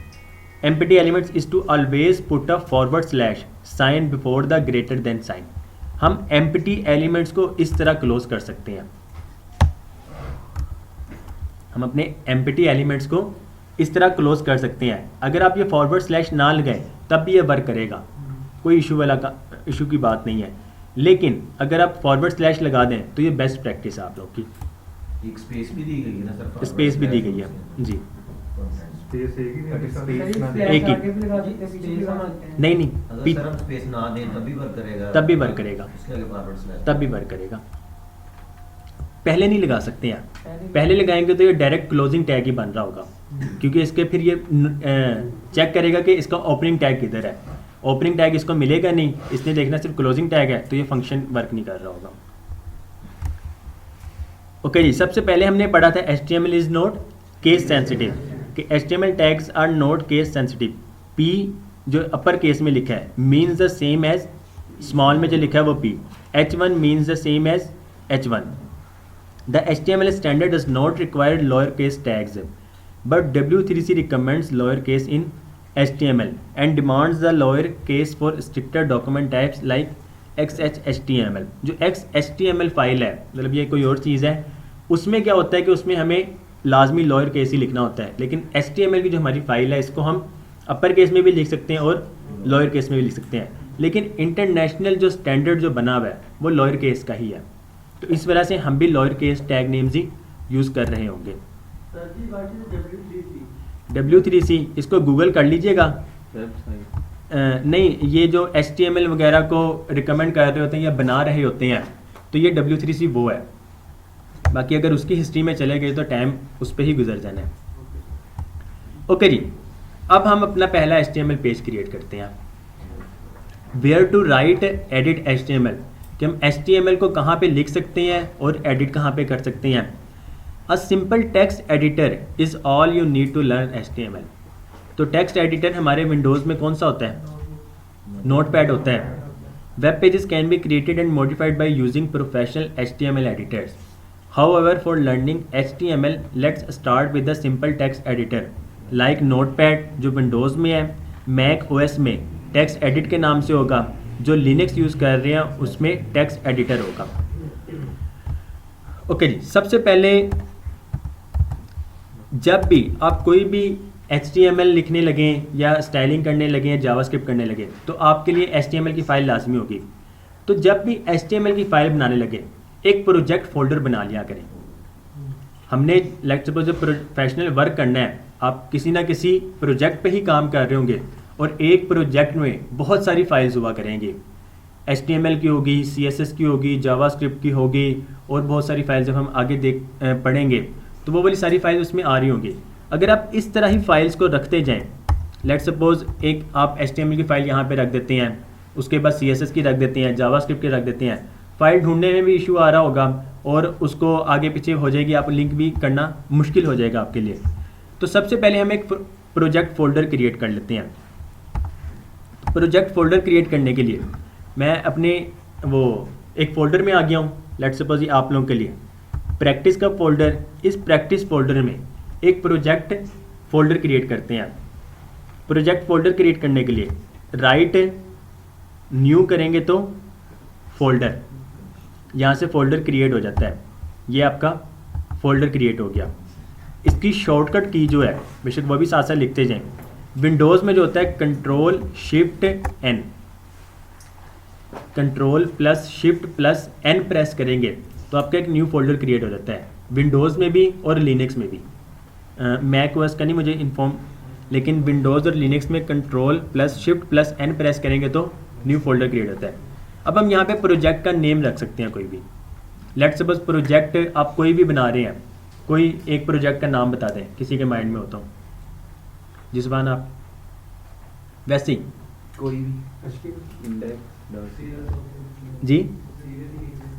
empty elements is to always put a forward slash sign before the greater than sign. हम एम्प्टी एलिमेंट्स को इस तरह क्लोज कर सकते हैं। हम अपने एम्प्टी एलिमेंट्स को इस तरह क्लोज कर सकते हैं। अगर आप ये फॉरवर्ड स्लैश ना लगाएं तब भी ये वर्क करेगा, कोई इशू की बात नहीं है। लेकिन अगर आप फॉरवर्ड स्लैश लगा दें तो ये बेस्ट प्रैक्टिस है आप लोग की। एक स्पेस भी दी गई है ना सर? स्पेस भी दी गई है जी, स्पेस एक एक ही नहीं अगर सर हम स्पेस ना दें तब भी वर्क करेगा? तब भी वर्क करेगा, इसके आगे फॉरवर्ड स्लैश तब भी वर्क करेगा। पहले नहीं लगा सकते हैं, पहले लगाएंगे तो ये डायरेक्ट क्लोजिंग टैग ही बन रहा होगा, क्योंकि इसके फिर ये चेक करेगा कि इसका ओपनिंग टैग किधर है। ओपनिंग टैग इसको मिलेगा नहीं, इसने देखना सिर्फ क्लोजिंग टैग है, तो ये फंक्शन वर्क नहीं कर रहा होगा। ओके जी, सबसे पहले हमने पढ़ा था HTML is not case sensitive, कि HTML tags are not case sensitive. P जो अपर केस में लिखा है means the same as small में जो लिखा है वो P। H1 means the same as H1। The HTML standard does not require lowercase tags, but W3C recommends lowercase in HTML and demands the lowercase for stricter document types like XHTML। जो XHTML file है, मतलब ये कोई और चीज़ है, उसमें क्या होता है कि उसमें हमें लाजमी लोअर केस ही लिखना होता है। लेकिन HTML की जो हमारी फाइल है इसको हम अपर केस में भी लिख सकते हैं और लोअर केस में भी लिख सकते हैं। लेकिन इंटरनेशनल जो स्टैंडर्ड जो बना हुआ है वो लोअर केस का ही है, तो इस वजह से हम भी लोअर केस टैग नेम्स ही यूज़ कर रहे होंगे। W3C इसको गूगल कर लीजिएगा। नहीं, ये जो HTML वगैरह को रिकमेंड कर रहे होते हैं या बना रहे होते हैं, तो ये W3C वो है। बाकी अगर उसकी हिस्ट्री में चले गए तो टाइम उस पर ही गुजर जाना है। ओके जी, अब हम अपना पहला HTML पेज क्रिएट करते हैं। Where to write edit HTML, कि हम HTML को कहाँ पे लिख सकते हैं और एडिट कहाँ पे कर सकते हैं। A simple text editor is all you need to learn HTML। तो टेक्स्ट एडिटर हमारे विंडोज़ में कौन सा होता है? नोटपैड होता है। Web pages can be created and modified by using professional HTML editors. However for learning HTML let's start with the simple text editor like Notepad जो विंडोज़ में है, मैक OS में टेक्स्ट एडिट के नाम से होगा, जो लिनक्स यूज़ कर रहे हैं उसमें टेक्स्ट एडिटर होगा। ओके जी, सबसे पहले जब भी आप कोई भी HTML लिखने लगें या स्टाइलिंग करने लगें या जावास्क्रिप्ट करने लगें तो आपके लिए HTML की फ़ाइल लाजमी होगी। तो जब भी HTML की फ़ाइल बनाने लगे एक प्रोजेक्ट फोल्डर बना लिया करें। हमने लेट्स सपोज प्रोफेशनल वर्क करना है, आप किसी ना किसी प्रोजेक्ट पे ही काम कर रहे होंगे और एक प्रोजेक्ट में बहुत सारी फाइल्स हुआ करेंगी। HTML की होगी, CSS की होगी, जावास्क्रिप्ट की होगी और बहुत सारी फाइल्स जब हम आगे पढ़ेंगे तो वो वाली सारी फाइल्स उसमें आ रही होंगी। अगर आप इस तरह ही फाइल्स को रखते जाएं, लेट्स सपोज एक आप HTML की फ़ाइल यहाँ पे रख देते हैं, उसके बाद CSS की रख देते हैं, जावास्क्रिप्ट की रख देते हैं, फ़ाइल ढूंढने में भी इशू आ रहा होगा और उसको आगे पीछे हो जाएगी, आप लिंक भी करना मुश्किल हो जाएगा आपके लिए। तो सबसे पहले हम एक प्रोजेक्ट फोल्डर क्रिएट कर लेते हैं। प्रोजेक्ट फोल्डर क्रिएट करने के लिए मैं अपने वो एक फ़ोल्डर में आ गया हूँ। लेट्स सपोज ये आप लोगों के लिए प्रैक्टिस का फोल्डर, इस प्रैक्टिस फोल्डर में एक प्रोजेक्ट फोल्डर क्रिएट करते हैं। प्रोजेक्ट फोल्डर क्रिएट करने के लिए राइट न्यू करेंगे तो फोल्डर, यहाँ से फोल्डर क्रिएट हो जाता है। ये आपका फोल्डर क्रिएट हो गया। इसकी शॉर्टकट की जो है बेशक वो भी साथ साथ लिखते जाएं। विंडोज़ में जो होता है control shift N, control plus shift plus N press करेंगे तो आपका एक न्यू फोल्डर क्रिएट हो जाता है, विंडोज़ में भी और लिनक्स में भी। मैक ओएस का नहीं मुझे इन्फॉर्म, लेकिन विंडोज़ और लिनक्स में control plus shift plus N press करेंगे तो न्यू फोल्डर क्रिएट होता है। अब हम यहाँ पे प्रोजेक्ट का नेम रख सकते हैं कोई भी। लेट्स सपोज प्रोजेक्ट आप कोई भी बना रहे हैं, कोई एक प्रोजेक्ट का नाम बता दें, किसी के माइंड में होता हूँ जिस बार आप वैसे ही कोई भी इंडेक्स जी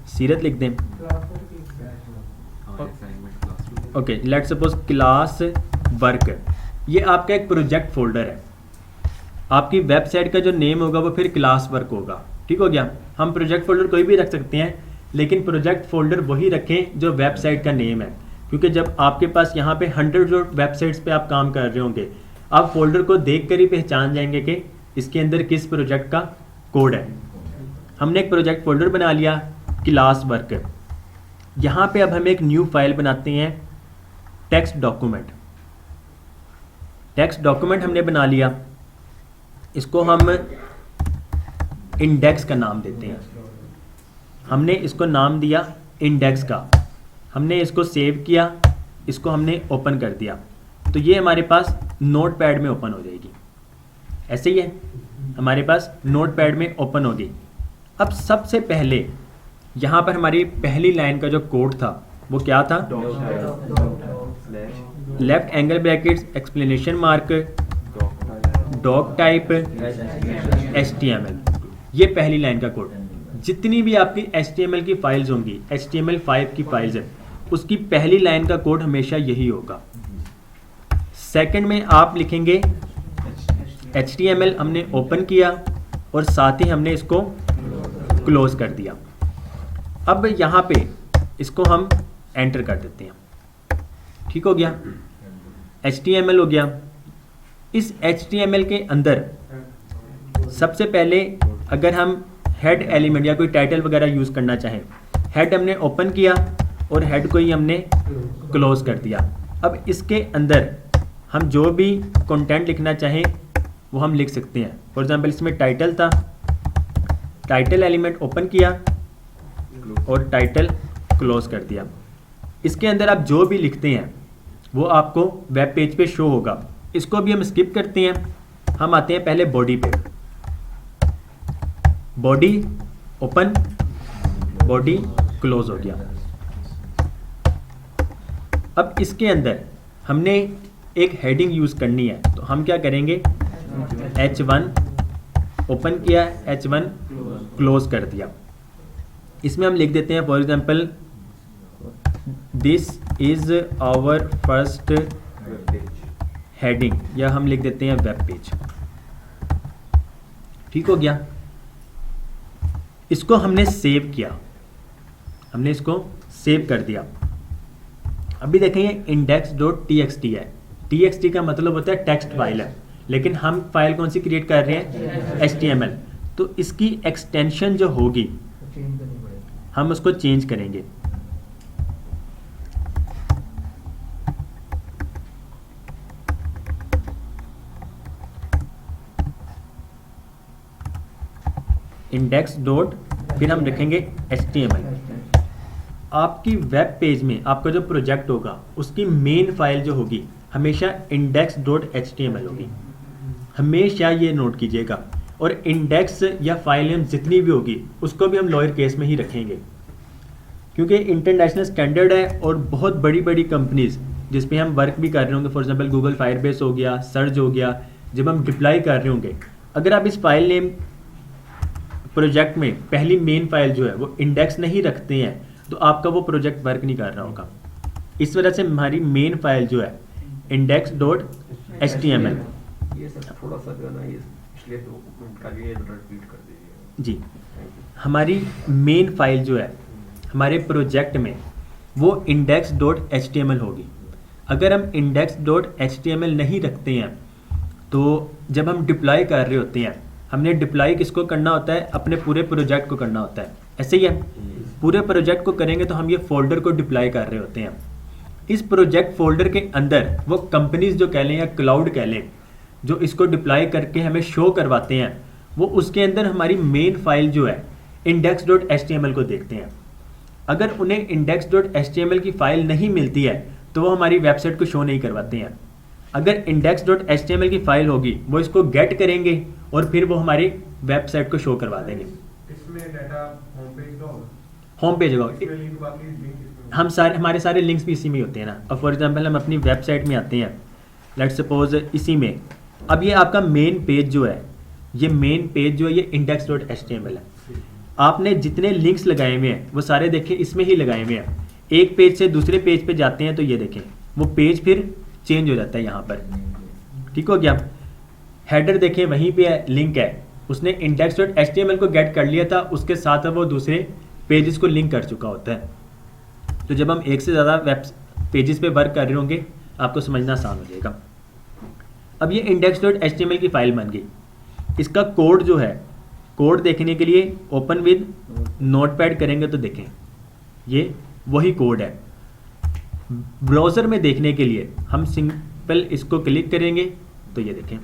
सीरत लिख दें। Okay, let's suppose class work, ये आपका एक प्रोजेक्ट फोल्डर है। आपकी वेबसाइट का जो नेम होगा वो फिर क्लास वर्क होगा। ठीक हो गया। हम प्रोजेक्ट फोल्डर कोई भी रख सकते हैं, लेकिन प्रोजेक्ट फोल्डर वही रखें जो वेबसाइट का नेम है, क्योंकि जब आपके पास यहाँ पे 100 जो वेबसाइट्स पे आप काम कर रहे होंगे, आप फोल्डर को देख कर ही पहचान जाएंगे कि इसके अंदर किस प्रोजेक्ट का कोड है। हमने एक प्रोजेक्ट फोल्डर बना लिया क्लास वर्क। यहाँ पे अब हम एक न्यू फाइल बनाते हैं टेक्स्ट डॉक्यूमेंट। टेक्स्ट डॉक्यूमेंट हमने बना लिया, इसको हम इंडेक्स का नाम देते हैं। हमने इसको नाम दिया इंडेक्स का। हमने इसको सेव किया, इसको हमने ओपन कर दिया, तो ये हमारे पास नोटपैड में ओपन हो जाएगी। ऐसे ही है, हमारे पास नोटपैड में ओपन होगी। अब सबसे पहले यहाँ पर हमारी पहली लाइन का जो कोड था वो क्या था? Left angle brackets explanation mark doc type HTML, ये पहली लाइन का कोड। जितनी भी आपकी HTML की फाइल्स होंगी, HTML5 की फाइल्स है, उसकी पहली लाइन का कोड हमेशा यही होगा। सेकंड में आप लिखेंगे HTML, हमने ओपन किया और साथ ही हमने इसको क्लोज कर दिया। अब यहाँ पे इसको हम एंटर कर देते हैं। ठीक हो गया, HTML हो गया। इस HTML के अंदर सबसे पहले अगर हम हेड एलिमेंट या कोई टाइटल वगैरह यूज़ करना चाहें, हेड हमने ओपन किया और हेड को ही हमने क्लोज कर दिया। अब इसके अंदर हम जो भी कंटेंट लिखना चाहें वो हम लिख सकते हैं। फॉर एग्जांपल इसमें टाइटल था, टाइटल एलिमेंट ओपन किया और टाइटल क्लोज कर दिया। इसके अंदर आप जो भी लिखते हैं वो आपको वेब पेज पे शो होगा। इसको भी हम स्किप करते हैं, हम आते हैं पहले बॉडी पे। बॉडी ओपन, बॉडी क्लोज हो गया। अब इसके अंदर हमने एक हेडिंग यूज़ करनी है, तो हम क्या करेंगे, H1 ओपन किया, H1 क्लोज कर दिया। इसमें हम लिख देते हैं for example this is our first heading, या हम लिख देते हैं वेब पेज। ठीक हो गया। इसको हमने सेव किया, हमने इसको सेव कर दिया। अभी देखें ये index.txt है। txt का मतलब होता है टेक्स्ट फाइल है, लेकिन हम फाइल कौन सी क्रिएट कर रहे हैं? HTML। तो इसकी एक्सटेंशन जो होगी चेंज करनी पड़ेगी। हम उसको चेंज करेंगे। इंडेक्स डॉट फिर हम रखेंगे HTML। आपकी वेब पेज में आपका जो प्रोजेक्ट होगा उसकी मेन फाइल जो होगी हमेशा index.html होगी, हमेशा ये नोट कीजिएगा। और इंडेक्स या फाइल नेम जितनी भी होगी उसको भी हम लोअर केस में ही रखेंगे, क्योंकि इंटरनेशनल स्टैंडर्ड है और बहुत बड़ी बड़ी कंपनीज जिस पे हम वर्क भी कर रहे होंगे, फॉर एग्जांपल गूगल फायरबेस हो गया, सर्च हो गया, जब हम डिप्लाई कर रहे होंगे, अगर आप इस फाइल नेम प्रोजेक्ट में पहली मेन फाइल जो है वो इंडेक्स नहीं रखते हैं तो आपका वो प्रोजेक्ट वर्क नहीं कर रहा होगा। इस वजह से हमारी मेन फाइल जो है index.html। ये सर थोड़ा सा जो है ना, ये पिछले 2 मिनट का ये रिपीट कर दीजिए। जी, थैंक यू। हमारी मेन फाइल जो है हमारे प्रोजेक्ट में वो index.html होगी। अगर हम index.html नहीं रखते हैं तो जब हम डिप्लॉय कर रहे होते हैं, हमने डिप्लॉय किसको करना होता है, अपने पूरे प्रोजेक्ट को करना होता है। ऐसे ही है, पूरे प्रोजेक्ट को करेंगे तो हम ये फोल्डर को डिप्लॉय कर रहे होते हैं। इस प्रोजेक्ट फोल्डर के अंदर वो कंपनीज जो कह लें या क्लाउड कह लें, जो इसको डिप्लॉय करके हमें शो करवाते हैं, वो उसके अंदर हमारी मेन फाइल जो है index.html को देखते हैं। अगर उन्हें index.html की फाइल नहीं मिलती है तो वो हमारी वेबसाइट को शो नहीं करवाते हैं। अगर index.html की फाइल होगी वो इसको गेट करेंगे और फिर वो हमारी वेबसाइट को शो करवा देंगे। इसमें डाटा होम पेज का होगा, होम पेज होगा, इसमें लिंक, बाकी लिंक इसमें हम सारे हमारे सारे लिंक्स भी इसी में ही होते हैं ना। अब फॉर एग्जांपल हम अपनी वेबसाइट में आते हैं, लेट्स सपोज इसी में, अब ये आपका मेन पेज जो है, ये मेन पेज जो है ये index.html है। आपने जितने लिंक्स लगाए हुए हैं वो सारे देखें इसमें ही लगाए हुए हैं। एक पेज से दूसरे पेज पे जाते हैं तो ये देखें वो पेज फिर चेंज हो जाता है यहाँ पर, ठीक हो गया। हेडर देखें वहीं पे है, लिंक है, उसने index.html को गेट कर लिया था, उसके साथ वो दूसरे पेजेस को लिंक कर चुका होता है। तो जब हम एक से ज़्यादा वेब पेजेस पे वर्क कर रहे होंगे आपको समझना आसान हो जाएगा। अब ये index.html की फाइल बन गई। इसका कोड जो है, कोड देखने के लिए ओपन विद नोटपैड करेंगे तो देखें ये वही कोड है। ब्राउज़र में देखने के लिए हम सिंपल इसको क्लिक करेंगे तो ये देखें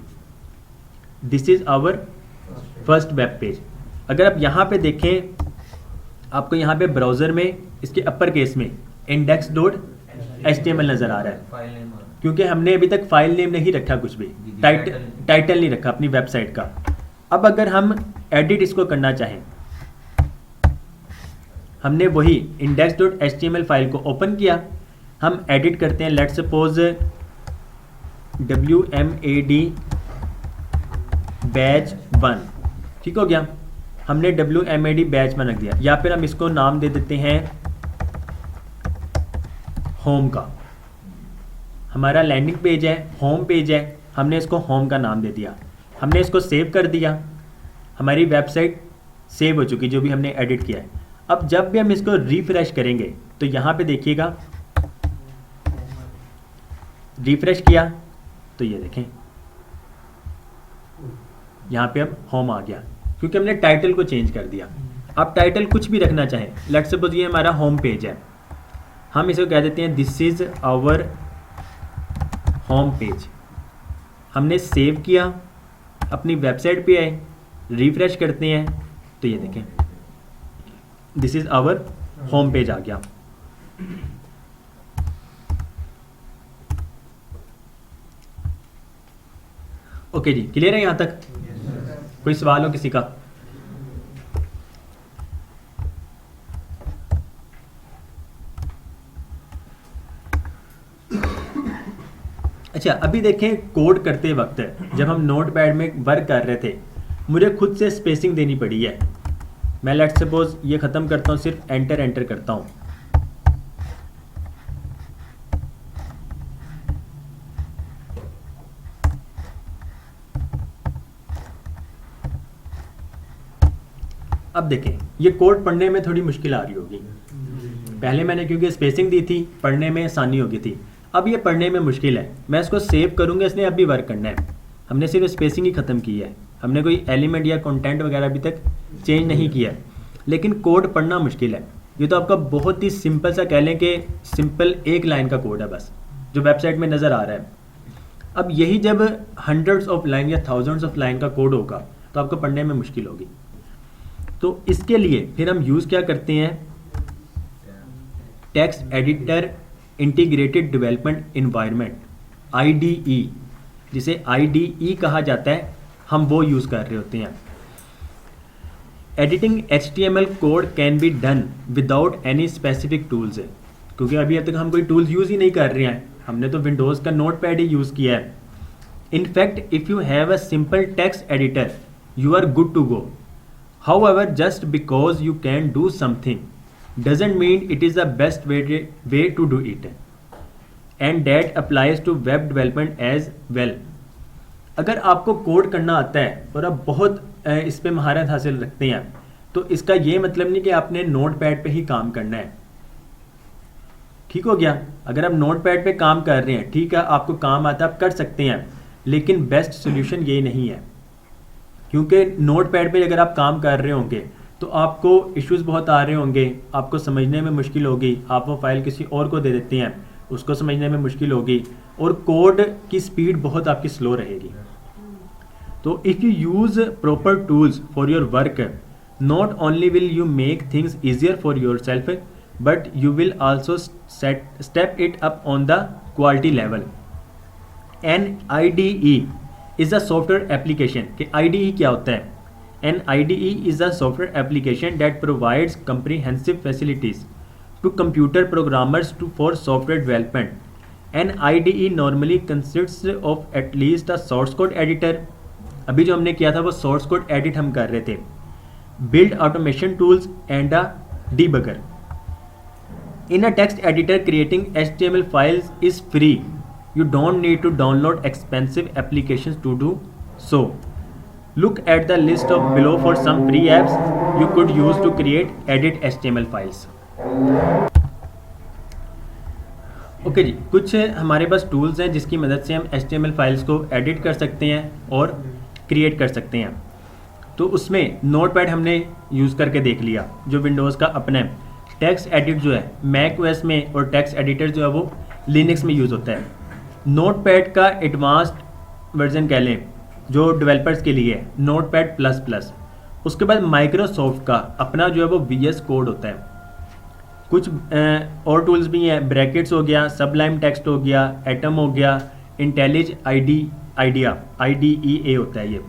this is our first web page. अगर आप यहाँ पे देखें, आपको यहाँ पे ब्राउज़र में इसके अपर केस में index.html नज़र आ रहा है, फाइल नेम क्योंकि हमने अभी तक फाइल नेम नहीं रखा, कुछ भी टाइटल नहीं रखा अपनी वेबसाइट का। अब अगर हम एडिट इसको करना चाहें, हमने वही index.html फाइल को ओपन किया, हम एडिट करते हैं, लेट्स सपोज WMAD बैच 1, ठीक हो गया। हमने WMAD बैच 1 रख दिया, या फिर हम इसको नाम दे देते हैं होम का। हमारा लैंडिंग पेज है, होम पेज है, हमने इसको होम का नाम दे दिया। हमने इसको सेव कर दिया, हमारी वेबसाइट सेव हो चुकी जो भी हमने एडिट किया है। अब जब भी हम इसको रिफ्रेश करेंगे तो यहाँ पे देखिएगा, रिफ्रेश किया तो ये देखें यहाँ पे अब होम आ गया, क्योंकि हमने टाइटल को चेंज कर दिया। आप टाइटल कुछ भी रखना चाहें, लेट्स सपोज ये हमारा होम पेज है, हम इसको कह देते हैं this is our home page. हमने सेव किया, अपनी वेबसाइट पे आए, रिफ्रेश करते हैं तो ये देखें this is our home page आ गया। ओके जी, क्लियर है यहाँ तक? कोई सवाल हो किसी का? अच्छा, अभी देखें कोड करते वक्त जब हम नोटपैड में वर्क कर रहे थे मुझे खुद से स्पेसिंग देनी पड़ी है। मैं लेट्स सपोज ये ख़त्म करता हूँ, सिर्फ एंटर करता हूँ। अब देखें ये कोड पढ़ने में थोड़ी मुश्किल आ रही होगी। पहले मैंने क्योंकि स्पेसिंग दी थी, पढ़ने में आसानी होगी थी, अब ये पढ़ने में मुश्किल है। मैं इसको सेव करूँगा, इसने अब भी वर्क करना है, हमने सिर्फ स्पेसिंग ही ख़त्म की है। हमने कोई एलिमेंट या कंटेंट वगैरह अभी तक चेंज नहीं किया है, लेकिन कोड पढ़ना मुश्किल है। ये तो आपका बहुत ही सिंपल सा कह लें कि सिंपल एक लाइन का कोड है बस, जो वेबसाइट में नज़र आ रहा है। अब यही जब हंड्रेड्स ऑफ लाइन या थाउजेंड्स ऑफ लाइन का कोड होगा तो आपको पढ़ने में मुश्किल होगी। तो इसके लिए फिर हम यूज़ क्या करते हैं, text editor integrated development environment IDE, जिसे IDE कहा जाता है, हम वो यूज़ कर रहे होते हैं। Editing HTML code can be done without any specific tools, क्योंकि अभी तक हम कोई टूल्स यूज़ ही नहीं कर रहे हैं, हमने तो विंडोज़ का नोटपैड ही यूज़ किया है। In fact if you have a simple text editor you are good to go. However just because you can do something doesn't mean it is the best way to do it, and that applies to web development as well। अगर आपको code करना आता है और आप बहुत इस पे महारत हासिल रखते हैं तो इसका ये मतलब नहीं कि आपने नोटपैड पे ही काम करना है। ठीक हो गया, अगर आप नोटपैड पे काम कर रहे हैं, ठीक है, आपको काम आता है, आप कर सकते हैं, लेकिन बेस्ट सोल्यूशन ये नहीं है, क्योंकि नोटपैड पे अगर आप काम कर रहे होंगे तो आपको इश्यूज बहुत आ रहे होंगे, आपको समझने में मुश्किल होगी, आप वो फाइल किसी और को दे देते हैं, उसको समझने में मुश्किल होगी, और कोड की स्पीड बहुत आपकी स्लो रहेगी। तो if you use proper tools for your work, not only will you make things easier for your self, but you will also step it up on the quality level. An IDE is a software application. कि IDE क्या होता है? An IDE is a software application that provides comprehensive facilities to computer programmers for software development. An IDE normally consists of at least a source code editor. अभी जो हमने किया था वो source code edit हम कर रहे थे, build automation tools and a debugger. In a text editor, creating HTML files is free. You don't need to download expensive applications to do so. Look at the list of below for some free apps you could use to create edit HTML files. Okay जी, कुछ हमारे पास tools हैं जिसकी मदद से हम HTML files को edit कर सकते हैं और क्रिएट कर सकते हैं। तो उसमें नोटपैड हमने यूज़ करके देख लिया, जो विंडोज़ का अपना है। टेक्स्ट एडिट जो है मैक OS में, और टेक्स्ट एडिटर जो है वो लिनक्स में यूज़ होता है। नोटपैड का एडवांस्ड वर्जन कह लें जो डेवलपर्स के लिए है, नोटपैड ++। उसके बाद माइक्रोसॉफ्ट का अपना जो है वो VS कोड होता है। कुछ और टूल्स भी हैं, ब्रैकेट्स हो गया, सबलाइम टेक्स्ट हो गया, एटम हो गया, इंटेलिज IDEA होता है ये।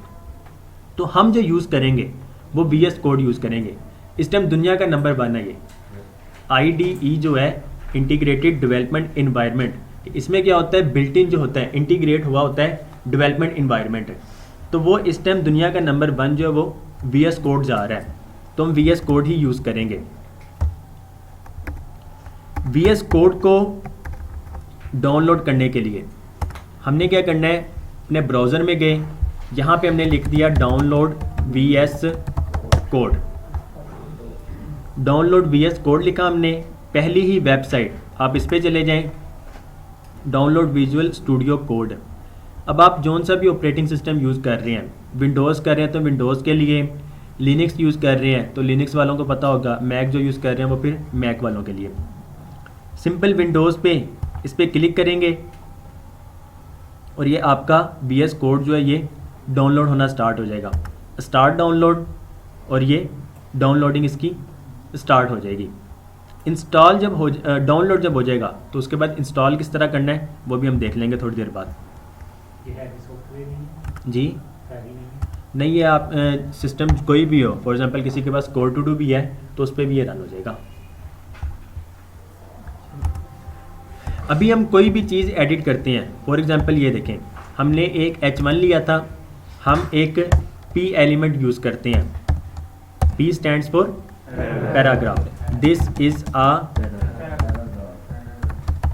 तो हम जो यूज़ करेंगे वो VS कोड यूज़ करेंगे। इस टाइम दुनिया का नंबर 1 है ये IDE जो है, इंटीग्रेटेड डेवलपमेंट इन्वायरमेंट। इसमें क्या होता है, बिल्ट इन जो होता है, इंटीग्रेट हुआ होता है डेवलपमेंट इन्वायरमेंट है। तो वो इस टाइम दुनिया का नंबर 1 जो है वो VS कोड जा रहा है, तो हम VS कोड ही यूज़ करेंगे। VS कोड को डाउनलोड करने के लिए हमने क्या करना है, अपने ब्राउज़र में गए, यहाँ पे हमने लिख दिया download VS code. Download VS code लिखा हमने, पहली ही वेबसाइट आप इस पे चले जाएं, डाउनलोड विजुअल स्टूडियो कोड। अब आप जौन सा भी ऑपरेटिंग सिस्टम यूज़ कर रहे हैं, विंडोज़ कर रहे हैं तो विंडोज़ के लिए, लिनक्स यूज़ कर रहे हैं तो लिनक्स वालों को पता होगा, मैक जो यूज़ कर रहे हैं वो फिर मैक वालों के लिए। सिंपल विंडोज़ पे इस पर क्लिक करेंगे और ये आपका VS कोड जो है ये डाउनलोड होना स्टार्ट हो जाएगा। स्टार्ट डाउनलोड, और ये डाउनलोडिंग इसकी स्टार्ट हो जाएगी। इंस्टॉल जब हो डाउनलोड जब हो जाएगा तो उसके बाद इंस्टॉल किस तरह करना है वो भी हम देख लेंगे थोड़ी देर बाद। ये हैवी सॉफ्टवेयर नहीं जी हैवी नहीं, ये आप सिस्टम कोई भी हो, फॉर एग्जांपल किसी के पास कोर टू डू भी है तो उस पर भी ये रन हो जाएगा। अभी हम कोई भी चीज़ एडिट करते हैं, फॉर एग्जांपल ये देखें, हमने एक H1 लिया था, हम एक P एलिमेंट यूज़ करते हैं। P stands for paragraph, this is a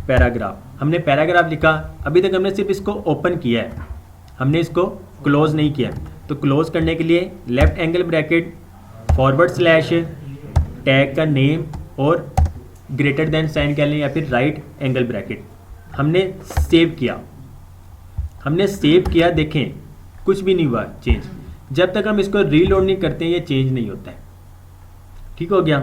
paragraph. हमने पैराग्राफ लिखा, अभी तक हमने सिर्फ इसको ओपन किया है, हमने इसको क्लोज नहीं किया। तो क्लोज करने के लिए लेफ्ट एंगल ब्रैकेट / टैग का नेम और ग्रेटर देन साइन कह लें या फिर राइट एंगल ब्रैकेट। हमने सेव किया, देखें कुछ भी नहीं हुआ चेंज। जब तक हम इसको रीलोड नहीं करते ये चेंज नहीं होता है। ठीक हो गया।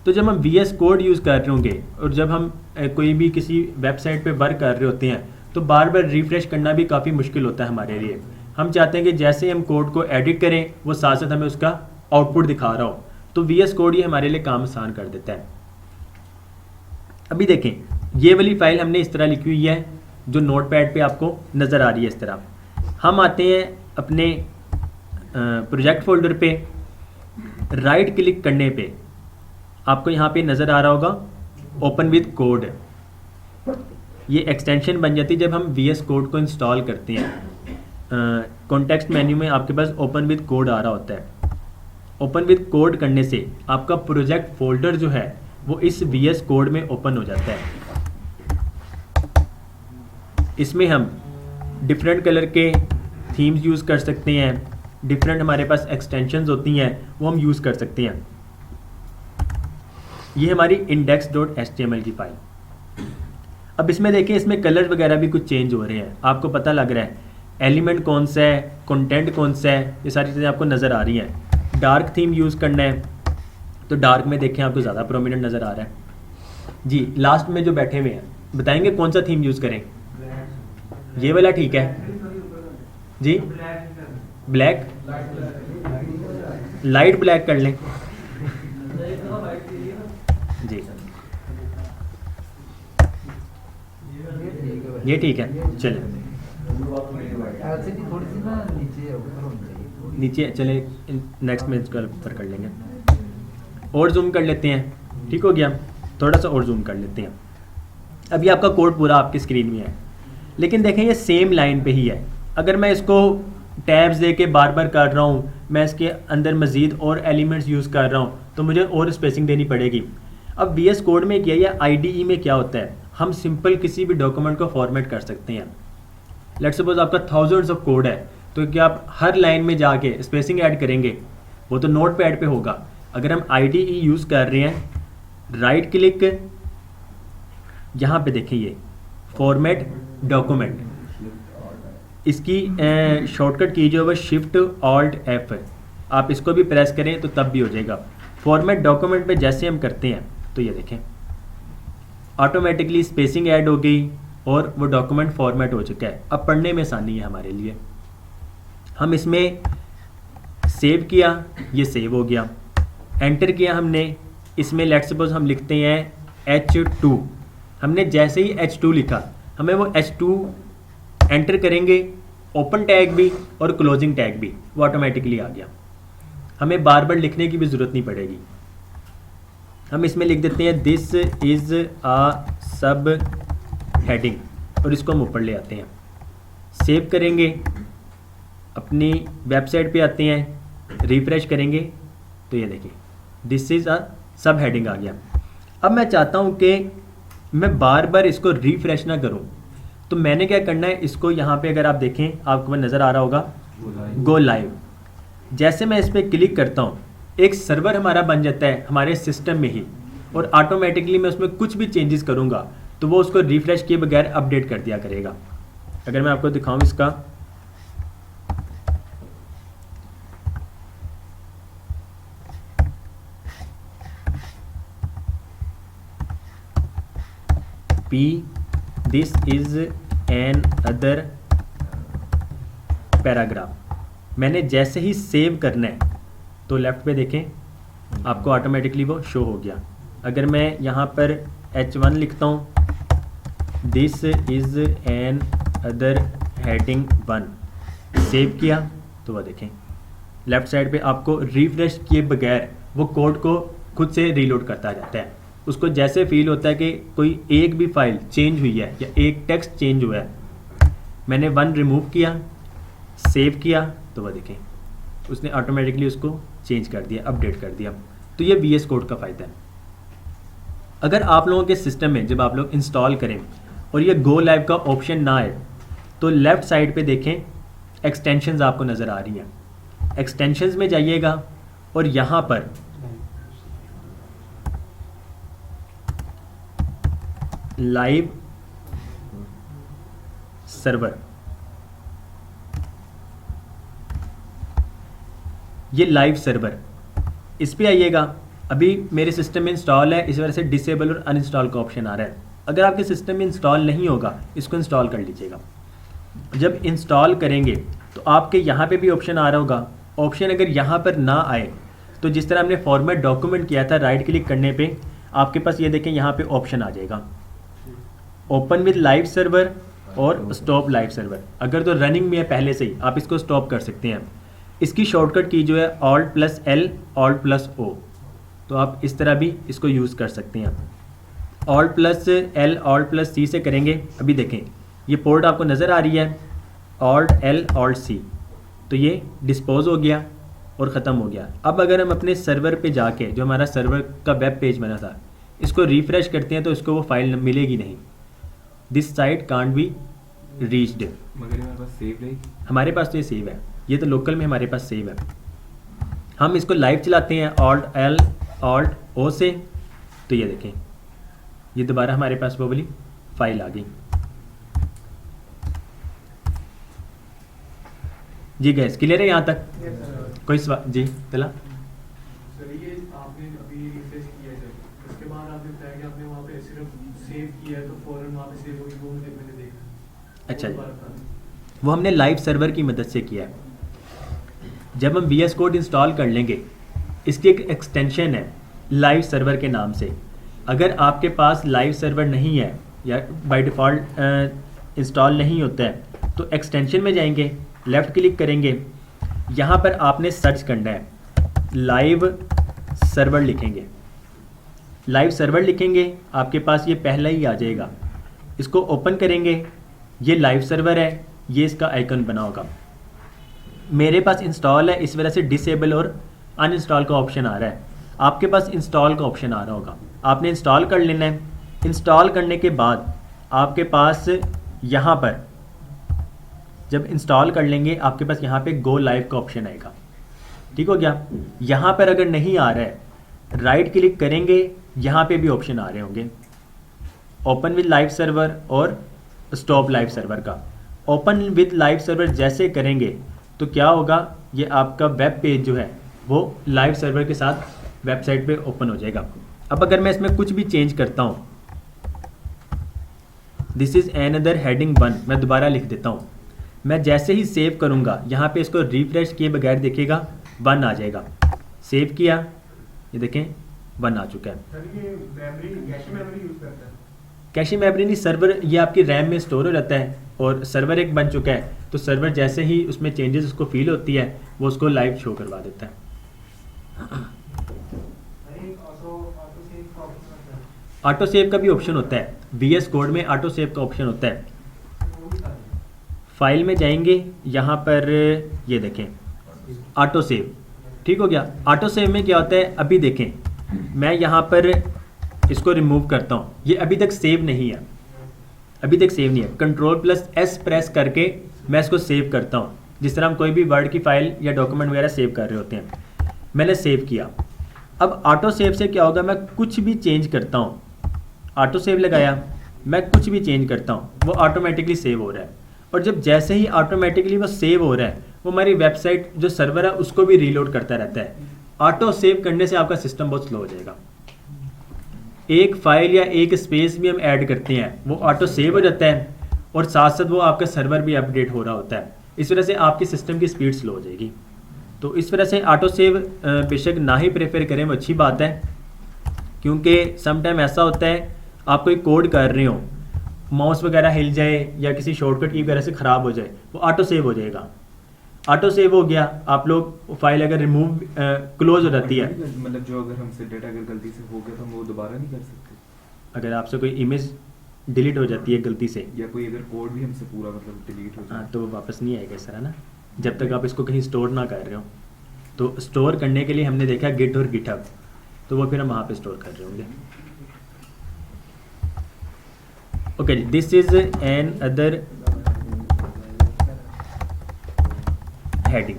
तो जब हम VS कोड यूज़ कर रहे होंगे और जब हम कोई भी किसी वेबसाइट पे वर्क कर रहे होते हैं तो बार बार रिफ़्रेश करना भी काफ़ी मुश्किल होता है हमारे लिए। हम चाहते हैं कि जैसे हम कोड को एडिट करें वो साथ साथ हमें उसका आउटपुट दिखा रहा हो, तो VS कोड ये हमारे लिए काम आसान कर देता है। अभी देखें, ये वाली फाइल हमने इस तरह लिखी हुई है जो नोटपैड पे आपको नज़र आ रही है। इस तरह हम आते हैं अपने प्रोजेक्ट फोल्डर पे, राइट क्लिक करने पे आपको यहाँ पे नज़र आ रहा होगा ओपन विद कोड। ये एक्सटेंशन बन जाती है जब हम VS कोड को इंस्टॉल करते हैं। कॉन्टेक्स्ट मेन्यू में आपके पास ओपन विद कोड आ रहा होता है। ओपन विद कोड करने से आपका प्रोजेक्ट फोल्डर जो है वो इस VS कोड में ओपन हो जाता है। इसमें हम डिफरेंट कलर के थीम्स यूज़ कर सकते हैं, डिफरेंट हमारे पास एक्सटेंशंस होती हैं वो हम यूज़ कर सकते हैं। ये हमारी index.html की फाइल। अब इसमें देखें, इसमें कलर वगैरह भी कुछ चेंज हो रहे हैं, आपको पता लग रहा है एलिमेंट कौन सा है, कंटेंट कौन सा है, ये सारी चीज़ें आपको नज़र आ रही हैं। डार्क थीम यूज़ करना है तो डार्क में देखें आपको ज़्यादा प्रोमिनेंट नज़र आ रहा है। जी लास्ट में जो बैठे हुए हैं बताएंगे कौन सा थीम यूज़ करें? ये वाला ठीक है जी, ब्लैक, लाइट ब्लैक कर लें जी, ये ठीक है। चले नीचे चले, नेक्स्ट में इसको ऊपर कर लेंगे और जूम कर लेते हैं। ठीक हो गया, थोड़ा सा और जूम कर लेते हैं। अभी आपका कोड पूरा आपकी स्क्रीन में है, लेकिन देखें ये सेम लाइन पे ही है। अगर मैं इसको टैब्स दे के बार बार कर रहा हूँ, मैं इसके अंदर मज़ीद और एलिमेंट्स यूज़ कर रहा हूँ तो मुझे और स्पेसिंग देनी पड़ेगी। अब VS कोड में क्या या IDE में क्या होता है, हम सिंपल किसी भी डॉक्यूमेंट को फॉर्मेट कर सकते हैं। लेट्स सपोज आपका थाउजेंड्स ऑफ कोड है, तो क्या आप हर लाइन में जाके स्पेसिंग ऐड करेंगे? वो तो नोट पैड पर होगा। अगर हम IDE यूज़ कर रहे हैं, राइट क्लिक, यहाँ पे देखें ये फॉर्मेट डॉक्यूमेंट, इसकी शॉर्टकट की जो है Shift Alt F, आप इसको भी प्रेस करें तो तब भी हो जाएगा। फॉर्मेट डॉक्यूमेंट पे जैसे हम करते हैं तो ये देखें ऑटोमेटिकली स्पेसिंग ऐड हो गई और वो डॉक्यूमेंट फॉर्मेट हो चुका है। अब पढ़ने में आसानी है हमारे लिए। हम इसमें सेव किया, ये सेव हो गया, एंटर किया हमने, इसमें लेट्स सपोज हम लिखते हैं H2, हमने जैसे ही H2 लिखा हमें वो H2 एंटर करेंगे, ओपन टैग भी और क्लोजिंग टैग भी वो ऑटोमेटिकली आ गया। हमें बार बार लिखने की भी ज़रूरत नहीं पड़ेगी। हम इसमें लिख देते हैं दिस इज़ आ सब हेडिंग और इसको हम ऊपर ले आते हैं, सेव करेंगे, अपनी वेबसाइट पे आते हैं, रिफ्रेश करेंगे तो ये देखिए दिस इज़ आ सब हेडिंग आ गया। अब मैं चाहता हूँ कि मैं बार बार इसको रिफ्रेश ना करूँ, तो मैंने क्या करना है, इसको यहाँ पे अगर आप देखें आपको नज़र आ रहा होगा गो लाइव। जैसे मैं इस पर क्लिक करता हूँ एक सर्वर हमारा बन जाता है हमारे सिस्टम में ही, और ऑटोमेटिकली मैं उसमें कुछ भी चेंजेस करूँगा तो वो उसको रिफ्रेश किए बगैर अपडेट कर दिया करेगा। अगर मैं आपको दिखाऊँ इसका, this is an other paragraph, मैंने जैसे ही सेव करना है तो लेफ्ट पे देखें आपको ऑटोमेटिकली वो शो हो गया। अगर मैं यहाँ पर H1 लिखता हूँ, this is an other heading 1, save किया तो वह देखें लेफ्ट साइड पे आपको रिफ्रेश किए बगैर वो कोड को खुद से रीलोड करता जाता है। उसको जैसे फील होता है कि कोई एक भी फाइल चेंज हुई है या एक टेक्स्ट चेंज हुआ है, मैंने 1 रिमूव किया, सेव किया तो वह देखें उसने ऑटोमेटिकली उसको चेंज कर दिया, अपडेट कर दिया। तो ये VS कोड का फ़ायदा है। अगर आप लोगों के सिस्टम में जब आप लोग इंस्टॉल करें और ये गो लाइव का ऑप्शन ना आए तो लेफ़्ट साइड पे देखें एक्सटेंशंस आपको नज़र आ रही हैं। एक्सटेंशंस में जाइएगा और यहाँ पर लाइव सर्वर, ये लाइव सर्वर, इस पे आइएगा। अभी मेरे सिस्टम में इंस्टॉल है, इस वजह से डिसेबल और अनइंस्टॉल का ऑप्शन आ रहा है। अगर आपके सिस्टम में इंस्टॉल नहीं होगा, इसको इंस्टॉल कर लीजिएगा। जब इंस्टॉल करेंगे तो आपके यहाँ पे भी ऑप्शन आ रहा होगा। ऑप्शन अगर यहाँ पर ना आए तो जिस तरह हमने फॉर्मेट डॉक्यूमेंट किया था, राइट क्लिक करने पे आपके पास ये देखें यहाँ पे ऑप्शन आ जाएगा, ओपन विद लाइव सर्वर और स्टॉप लाइव सर्वर। अगर तो रनिंग में है पहले से ही, आप इसको स्टॉप कर सकते हैं। इसकी शॉर्टकट की जो है Alt+L Alt+O, तो आप इस तरह भी इसको यूज़ कर सकते हैं। Alt+L Alt+C से करेंगे। अभी देखें ये पोर्ट आपको नज़र आ रही है, Alt+L Alt+C, तो ये डिस्पोज हो गया और ख़त्म हो गया। अब अगर हम अपने सर्वर पे जाके, जो हमारा सर्वर का वेब पेज बना था, इसको रिफ़्रेश करते हैं तो इसको वो फाइल मिलेगी नहीं। This site can't be reached. मगर हमारे पास सेव रहेगी, हमारे पास तो ये सेव है, ये तो लोकल में हमारे पास सेव है। हम इसको लाइव चलाते हैं Alt+L Alt+O से, तो ये देखें ये दोबारा हमारे पास वो वाली फाइल आ गई। जी गैस क्लियर है यहाँ तक? कोई सवाल? जी तला सर ये आपने अभी रिफ्रेश किया है, उसके बाद आपने बताया कि आपने वहाँ पे सिर्फ सेव किया है तो फौरन वहाँ पे सेव होगी, वो मैंने देखा। अच्छा जी, वो हमने लाइव सर्वर की मदद से किया है। जब हम VS कोड इंस्टॉल कर लेंगे, इसकी एक एक्सटेंशन है लाइव सर्वर के नाम से। अगर आपके पास लाइव सर्वर नहीं है या बाय डिफ़ॉल्ट इंस्टॉल नहीं होता है, तो एक्सटेंशन में जाएंगे, लेफ़्ट क्लिक करेंगे, यहाँ पर आपने सर्च करना है लाइव सर्वर लिखेंगे। लाइव सर्वर लिखेंगे, आपके पास ये पहला ही आ जाएगा। इसको ओपन करेंगे, ये लाइव सर्वर है, ये इसका आइकन बना होगा। मेरे पास इंस्टॉल है, इस वजह से डिसेबल और अनइंस्टॉल का ऑप्शन आ रहा है। आपके पास इंस्टॉल का ऑप्शन आ रहा होगा, आपने इंस्टॉल कर लेना है। इंस्टॉल करने के बाद आपके पास यहाँ पर जब इंस्टॉल कर लेंगे, आपके पास यहाँ पे गो लाइव का ऑप्शन आएगा। ठीक हो गया? यहाँ पर अगर नहीं आ रहा है, राइट क्लिक करेंगे, यहाँ पे भी ऑप्शन आ रहे होंगे, ओपन विद लाइव सर्वर और स्टॉप लाइव सर्वर का। ओपन विद लाइव सर्वर जैसे करेंगे तो क्या होगा, ये आपका वेब पेज जो है वो लाइव सर्वर के साथ वेबसाइट पे ओपन हो जाएगा। अब अगर मैं इसमें कुछ भी चेंज करता हूँ, दिस इज़ अनदर हेडिंग 1, मैं दोबारा लिख देता हूँ। मैं जैसे ही सेव करूँगा, यहाँ पे इसको रिफ्रेश किए बगैर देखिएगा 1 आ जाएगा। सेव किया, ये देखें 1 आ चुका है। सर ये मेमोरी कैश मेमोरी यूज़ करता है? कैश मेमोरी नहीं, सर्वर ये आपकी रैम में स्टोर हो जाता है और सर्वर एक बन चुका है, तो सर्वर जैसे ही उसमें चेंजेस उसको फील होती है, वो उसको लाइव शो करवा देता है। ऑटो सेव का भी ऑप्शन होता है, VS कोड में ऑटो सेव का ऑप्शन होता है। फाइल में जाएंगे, यहाँ पर ये देखें ऑटो सेव, ठीक हो गया। ऑटो सेव में क्या होता है, अभी देखें मैं यहाँ पर इसको रिमूव करता हूँ, ये अभी तक सेव नहीं है, अभी तक सेव नहीं है। Ctrl+S प्रेस करके मैं इसको सेव करता हूँ, जिस तरह हम कोई भी वर्ड की फाइल या डॉक्यूमेंट वगैरह सेव कर रहे होते हैं। मैंने सेव किया। अब ऑटो सेव से क्या होगा, मैं कुछ भी चेंज करता हूँ, ऑटो सेव लगाया, मैं कुछ भी चेंज करता हूँ, वो ऑटोमेटिकली सेव हो रहा है। और जब जैसे ही ऑटोमेटिकली वो सेव हो रहा है, वो हमारी वेबसाइट जो सर्वर है उसको भी रीलोड करता रहता है। ऑटो सेव करने से आपका सिस्टम बहुत स्लो हो जाएगा। एक फाइल या एक स्पेस भी हम ऐड करते हैं, वो ऑटो सेव हो जाता है और साथ साथ वो आपका सर्वर भी अपडेट हो रहा होता है। इस वजह से आपकी सिस्टम की स्पीड स्लो हो जाएगी। तो इस वजह से ऑटो सेव बेशक ना ही प्रेफर करें, वो अच्छी बात है, क्योंकि समटाइम ऐसा होता है आप कोई कोड कर रहे हो, माउस वगैरह हिल जाए या किसी शॉर्टकट की वगैरह से ख़राब हो जाए, वो ऑटो सेव हो जाएगा। ऑटो सेव हो गया, आप लोग फाइल अगर रिमूव क्लोज हो जाती है, मतलब जो अगर हमसे डेटा अगर गलती से हो गया तो हम वो दोबारा नहीं कर सकते? अगर आपसे कोई इमेज डिलीट हो जाती है गलती से, या कोई अगर कोड भी हमसे पूरा मतलब डिलीट हो हाँ, जाए, तो वो वापस नहीं आएगा सर, है ना, जब तक आप इसको कहीं स्टोर ना कर रहे हो। तो स्टोर करने के लिए हमने देखा गिट और गिटहब, तो वो फिर हम वहाँ पे स्टोर कर रहे होंगे। Okay, this is an other heading,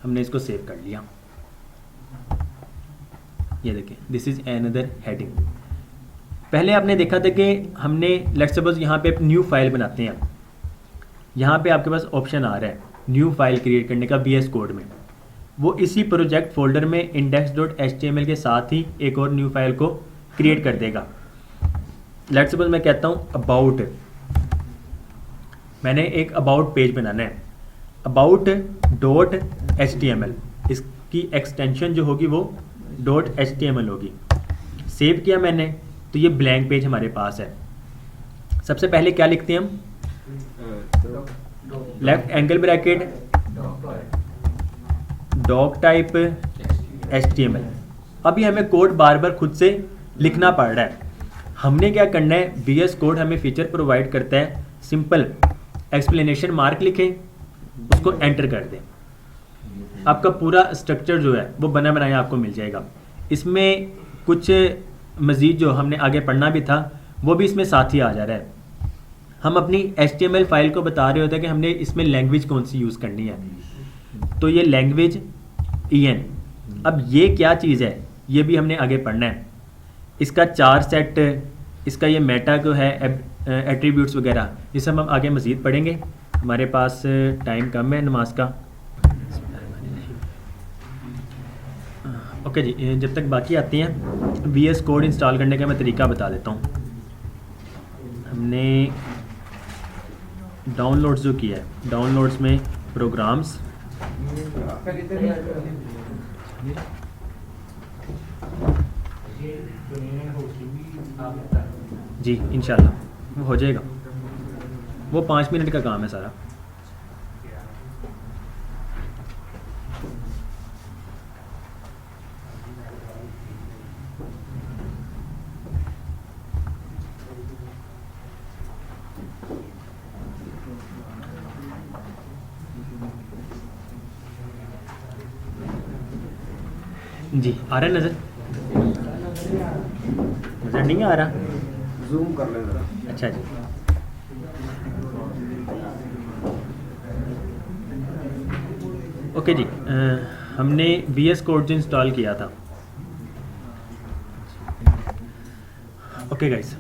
हमने इसको सेव कर लिया। ये देखिए, this is an other heading. पहले आपने देखा था कि हमने लेट्स सपोज यहाँ पे न्यू फाइल बनाते हैं, यहाँ पे आपके पास ऑप्शन आ रहा है न्यू फाइल क्रिएट करने का VS कोड में। वो इसी प्रोजेक्ट फोल्डर में index.html के साथ ही एक और न्यू फाइल को क्रिएट कर देगा। लेट्स सपोज मैं कहता हूँ अबाउट, मैंने एक अबाउट पेज बनाना है, about.html, इसकी एक्सटेंशन जो होगी वो .html होगी। सेव किया मैंने तो ये ब्लैंक पेज हमारे पास है। सबसे पहले क्या लिखते हैं हम, left angle bracket doc type HTML। अभी हमें कोड बार बार खुद से लिखना पड़ रहा है। हमने क्या करना है, VS कोड हमें फीचर प्रोवाइड करता है, सिंपल एक्सप्लेनेशन मार्क लिखें, उसको एंटर कर दें, आपका पूरा स्ट्रक्चर जो है वो बना बनाया आपको मिल जाएगा। इसमें कुछ मज़ीद जो हमने आगे पढ़ना भी था वो भी इसमें साथ ही आ जा रहा है। हम अपनी HTML फाइल को बता रहे होते हैं कि हमने इसमें लैंग्वेज कौन सी यूज़ करनी है, तो ये लैंग्वेज EN। अब ये क्या चीज़ है ये भी हमने आगे पढ़ना है। इसका 4 सेट, इसका ये मेटा जो है एट्रीब्यूट्स वगैरह, ये सब हम आगे मज़ीद पढ़ेंगे। हमारे पास टाइम कम है नमाज का। ओके जी, जब तक बाकी आती हैं VS कोड इंस्टॉल करने का मैं तरीका बता देता हूँ। हमने डाउनलोड्स जो किया है, डाउनलोड्स में प्रोग्राम्स, जी इंशाल्लाह वो हो जाएगा, वो 5 मिनट का काम है सारा। जी आ रहा है नज़र नहीं आ रहा? जूम कर ले जरा। अच्छा जी, ओके जी, हमने VS कोड जो इंस्टॉल किया था। ओके गाइस,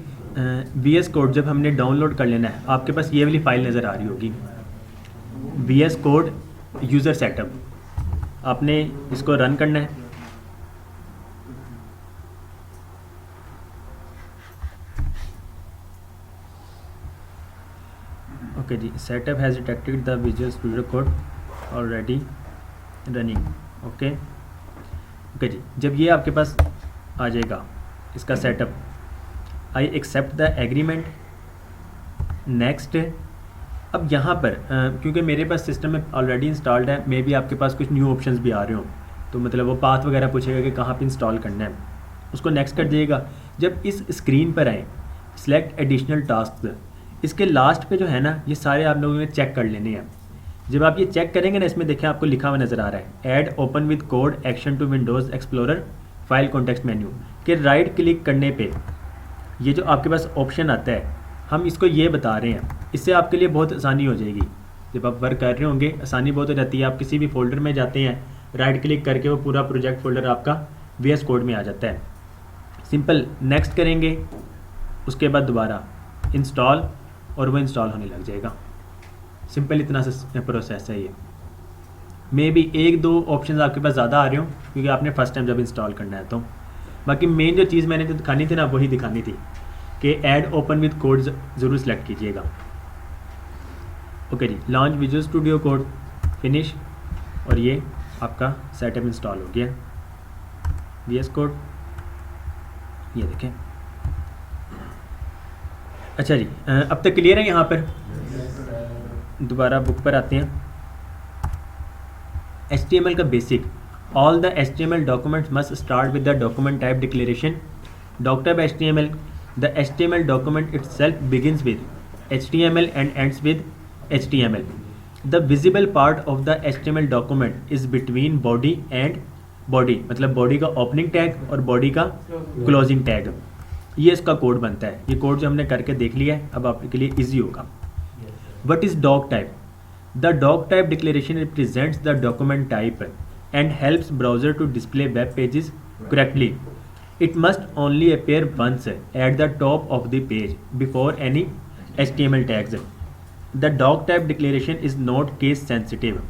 VS कोड जब हमने डाउनलोड कर लेना है, आपके पास ये वाली फाइल नज़र आ रही होगी, VS कोड यूज़र सेटअप। आपने इसको रन करना है। ओके जी, setup has detected the visual studio code already running. Okay okay जी, जब ये आपके पास आ जाएगा इसका setup, I accept the agreement, next. अब यहाँ पर क्योंकि मेरे पास सिस्टम में ऑलरेडी इंस्टॉल्ड है, मे बी आपके पास कुछ न्यू ऑप्शंस भी आ रहे हो, तो मतलब वो पाथ वगैरह पूछेगा कि कहाँ पे इंस्टॉल करना है, उसको नेक्स्ट कर दिएगा। जब इस स्क्रीन पर आए सिलेक्ट एडिशनल टास्क, इसके लास्ट पे जो है ना ये सारे आप लोगों ने चेक कर लेने हैं। जब आप ये चेक करेंगे ना, इसमें देखें आपको लिखा हुआ नज़र आ रहा है add open with code action to Windows Explorer file context menu, के राइट क्लिक करने पे ये जो आपके पास ऑप्शन आता है, हम इसको ये बता रहे हैं, इससे आपके लिए बहुत आसानी हो जाएगी। जब आप वर्क कर रहे होंगे आसानी बहुत हो जाती है। आप किसी भी फोल्डर में जाते हैं, राइट क्लिक करके वो पूरा प्रोजेक्ट फोल्डर आपका VS कोड में आ जाता है। सिंपल नेक्स्ट करेंगे, उसके बाद दोबारा इंस्टॉल, और वो इंस्टॉल होने लग जाएगा। सिंपल इतना सा प्रोसेस है ये। मे बी 1-2 ऑप्शन आपके पास ज़्यादा आ रहे हो क्योंकि आपने फर्स्ट टाइम जब इंस्टॉल करना है, तो बाकी मेन जो चीज़ मैंने जो दिखानी थी ना वही दिखानी थी कि ऐड ओपन विद कोड ज़रूर सेलेक्ट कीजिएगा। ओके जी, launch visual studio code, finish, और ये आपका सेटअप इंस्टॉल हो गया VS कोड, ये देखें। अच्छा जी, अब तक क्लियर है यहाँ पर? दोबारा बुक पर आते हैं। HTML का basic, all the HTML documents must start with the document type declaration. Doc type HTML, the HTML document itself begins with HTML and ends with HTML। The visible part of the HTML document is between body and body, मतलब body का opening tag और body का closing tag, ये इसका code बनता है। ये code जो हमने करके देख लिया है, अब आपके लिए इजी होगा। What is doc type? The doc type declaration represents the document type and helps browser to display web pages correctly. It must only appear once at the top of the page before any HTML tags. The doc type declaration is not case sensitive.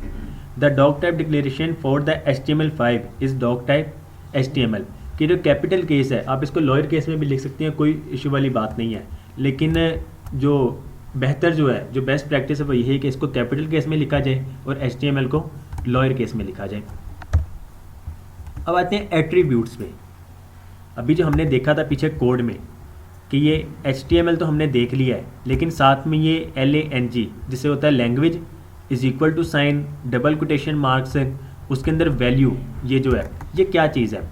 The dog type declaration for the HTML5 is dog type HTML। कि जो capital case है आप इसको lawyer case में भी लिख सकते हैं, कोई इशू वाली बात नहीं है, लेकिन जो बेहतर जो है, जो बेस्ट प्रैक्टिस है वो यही है कि इसको कैपिटल केस में लिखा जाए और HTML को लॉयर केस में लिखा जाए। अब आते हैं एट्रीब्यूट्स पे। अभी जो हमने देखा था पीछे कोड में कि ये HTML तो हमने देख लिया है, लेकिन साथ में ये LANG जिसे होता है language is equal to sign double quotation marks, उसके अंदर वैल्यू, ये जो है ये क्या चीज़ है,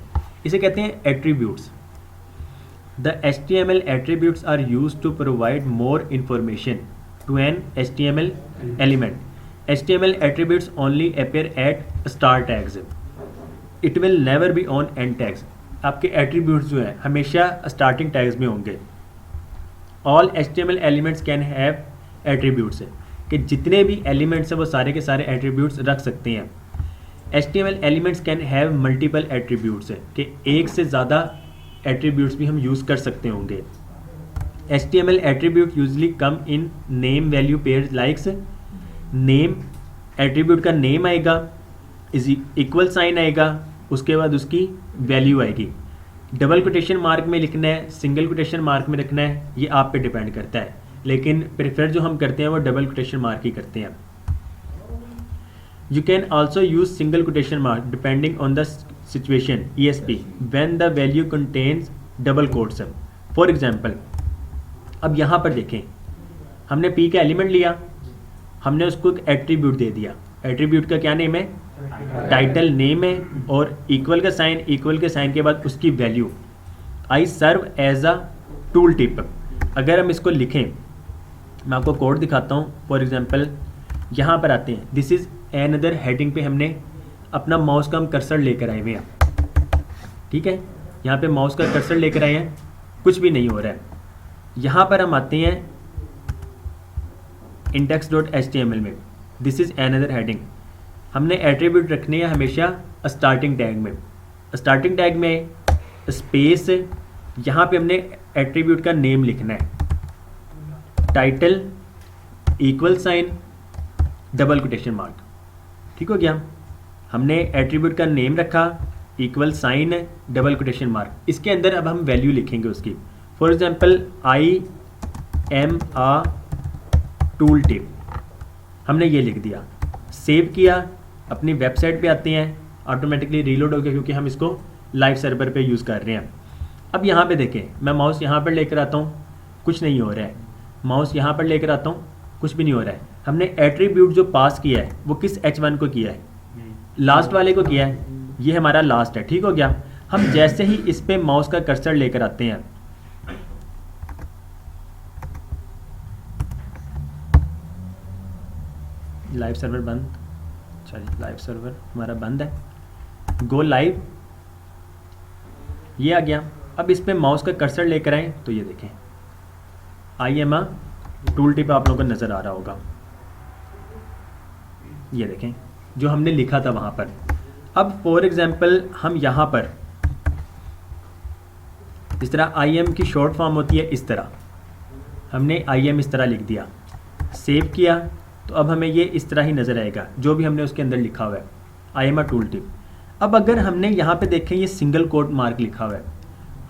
इसे कहते हैं attributes. The HTML attributes are used to provide more information to an HTML element. HTML attributes only appear at star tags. It will never be on end tags. आपके attributes जो हैं हमेशा starting tags में होंगे। All HTML elements can have attributes, कि जितने भी elements हैं वो सारे के सारे attributes रख सकते हैं। HTML elements can have multiple attributes, कि एक से ज़्यादा एट्रीब्यूट्स भी हम यूज़ कर सकते होंगे। HTML attribute usually come in name value pairs likes. Name attribute का नेम आएगा, इज इक्वल साइन आएगा, उसके बाद उसकी वैल्यू आएगी। डबल कोटेशन मार्क में लिखना है, सिंगल कोटेशन मार्क में रखना है, ये आप पे डिपेंड करता है, लेकिन प्रेफर जो हम करते हैं वो डबल कोटेशन मार्क ही करते हैं। You can also use single quotation mark depending on the situation ESP when the value contains double quotes. For example, अब यहाँ पर देखें, हमने P का एलिमेंट लिया, हमने उसको एक एट्रीब्यूट दे दिया। एट्रीब्यूट का क्या नेम है? टाइटल नेम है, और इक्वल का साइन, इक्वल के साइन के बाद उसकी value. I serve as a tool tip. अगर हम इसको लिखें, मैं आपको कोड दिखाता हूँ। फॉर एग्जाम्पल यहाँ पर आते हैं, दिस इज़ एनदर हेडिंग पे हमने अपना माउस का हम कर्सर लेकर आए हुए हैं, ठीक है। यहाँ पे माउस का कर्सर लेकर आए हैं, कुछ भी नहीं हो रहा है। यहाँ पर हम आते हैं index.html में, दिस इज़ एनदर हेडिंग। हमने एट्रीब्यूट रखने हैं हमेशा स्टार्टिंग टैग में। स्टार्टिंग टैग में स्पेस, यहाँ पे हमने एट्रीब्यूट का नेम लिखना है, title equal sign double quotation mark, ठीक हो गया। हमने एट्रीब्यूट का नेम रखा, equal sign double quotation mark, इसके अंदर अब हम वैल्यू लिखेंगे उसकी। For example I am a tool tip, हमने ये लिख दिया, सेव किया, अपनी वेबसाइट पे आते हैं, ऑटोमेटिकली रीलोड हो गया क्योंकि हम इसको लाइव सर्वर पे यूज़ कर रहे हैं। अब यहाँ पे देखें, मैं माउस यहाँ पर लेकर आता हूँ, कुछ नहीं हो रहा है। माउस यहाँ पर लेकर आता हूँ, कुछ भी नहीं हो रहा है। हमने एट्रीब्यूट जो पास किया है वो किस H1 को किया है? लास्ट वाले को किया है, ये हमारा लास्ट है, ठीक हो गया। हम जैसे ही इस पे माउस का कर्सर लेकर आते हैं, लाइव सर्वर बंद, चलिए लाइव सर्वर हमारा बंद है, गो लाइव, ये आ गया। अब इस पे माउस का कर्सर लेकर आए तो ये देखें, I am a tool tip आप लोगों को नज़र आ रहा होगा, ये देखें जो हमने लिखा था वहाँ पर। अब फॉर एग्जांपल हम यहाँ पर इस तरह आई एम की शॉर्ट फॉर्म होती है, इस तरह हमने आई एम इस तरह लिख दिया, सेव किया, तो अब हमें ये इस तरह ही नज़र आएगा जो भी हमने उसके अंदर लिखा हुआ है, I am a tool tip. अब अगर हमने यहाँ पे देखें ये सिंगल कोट मार्क लिखा हुआ है,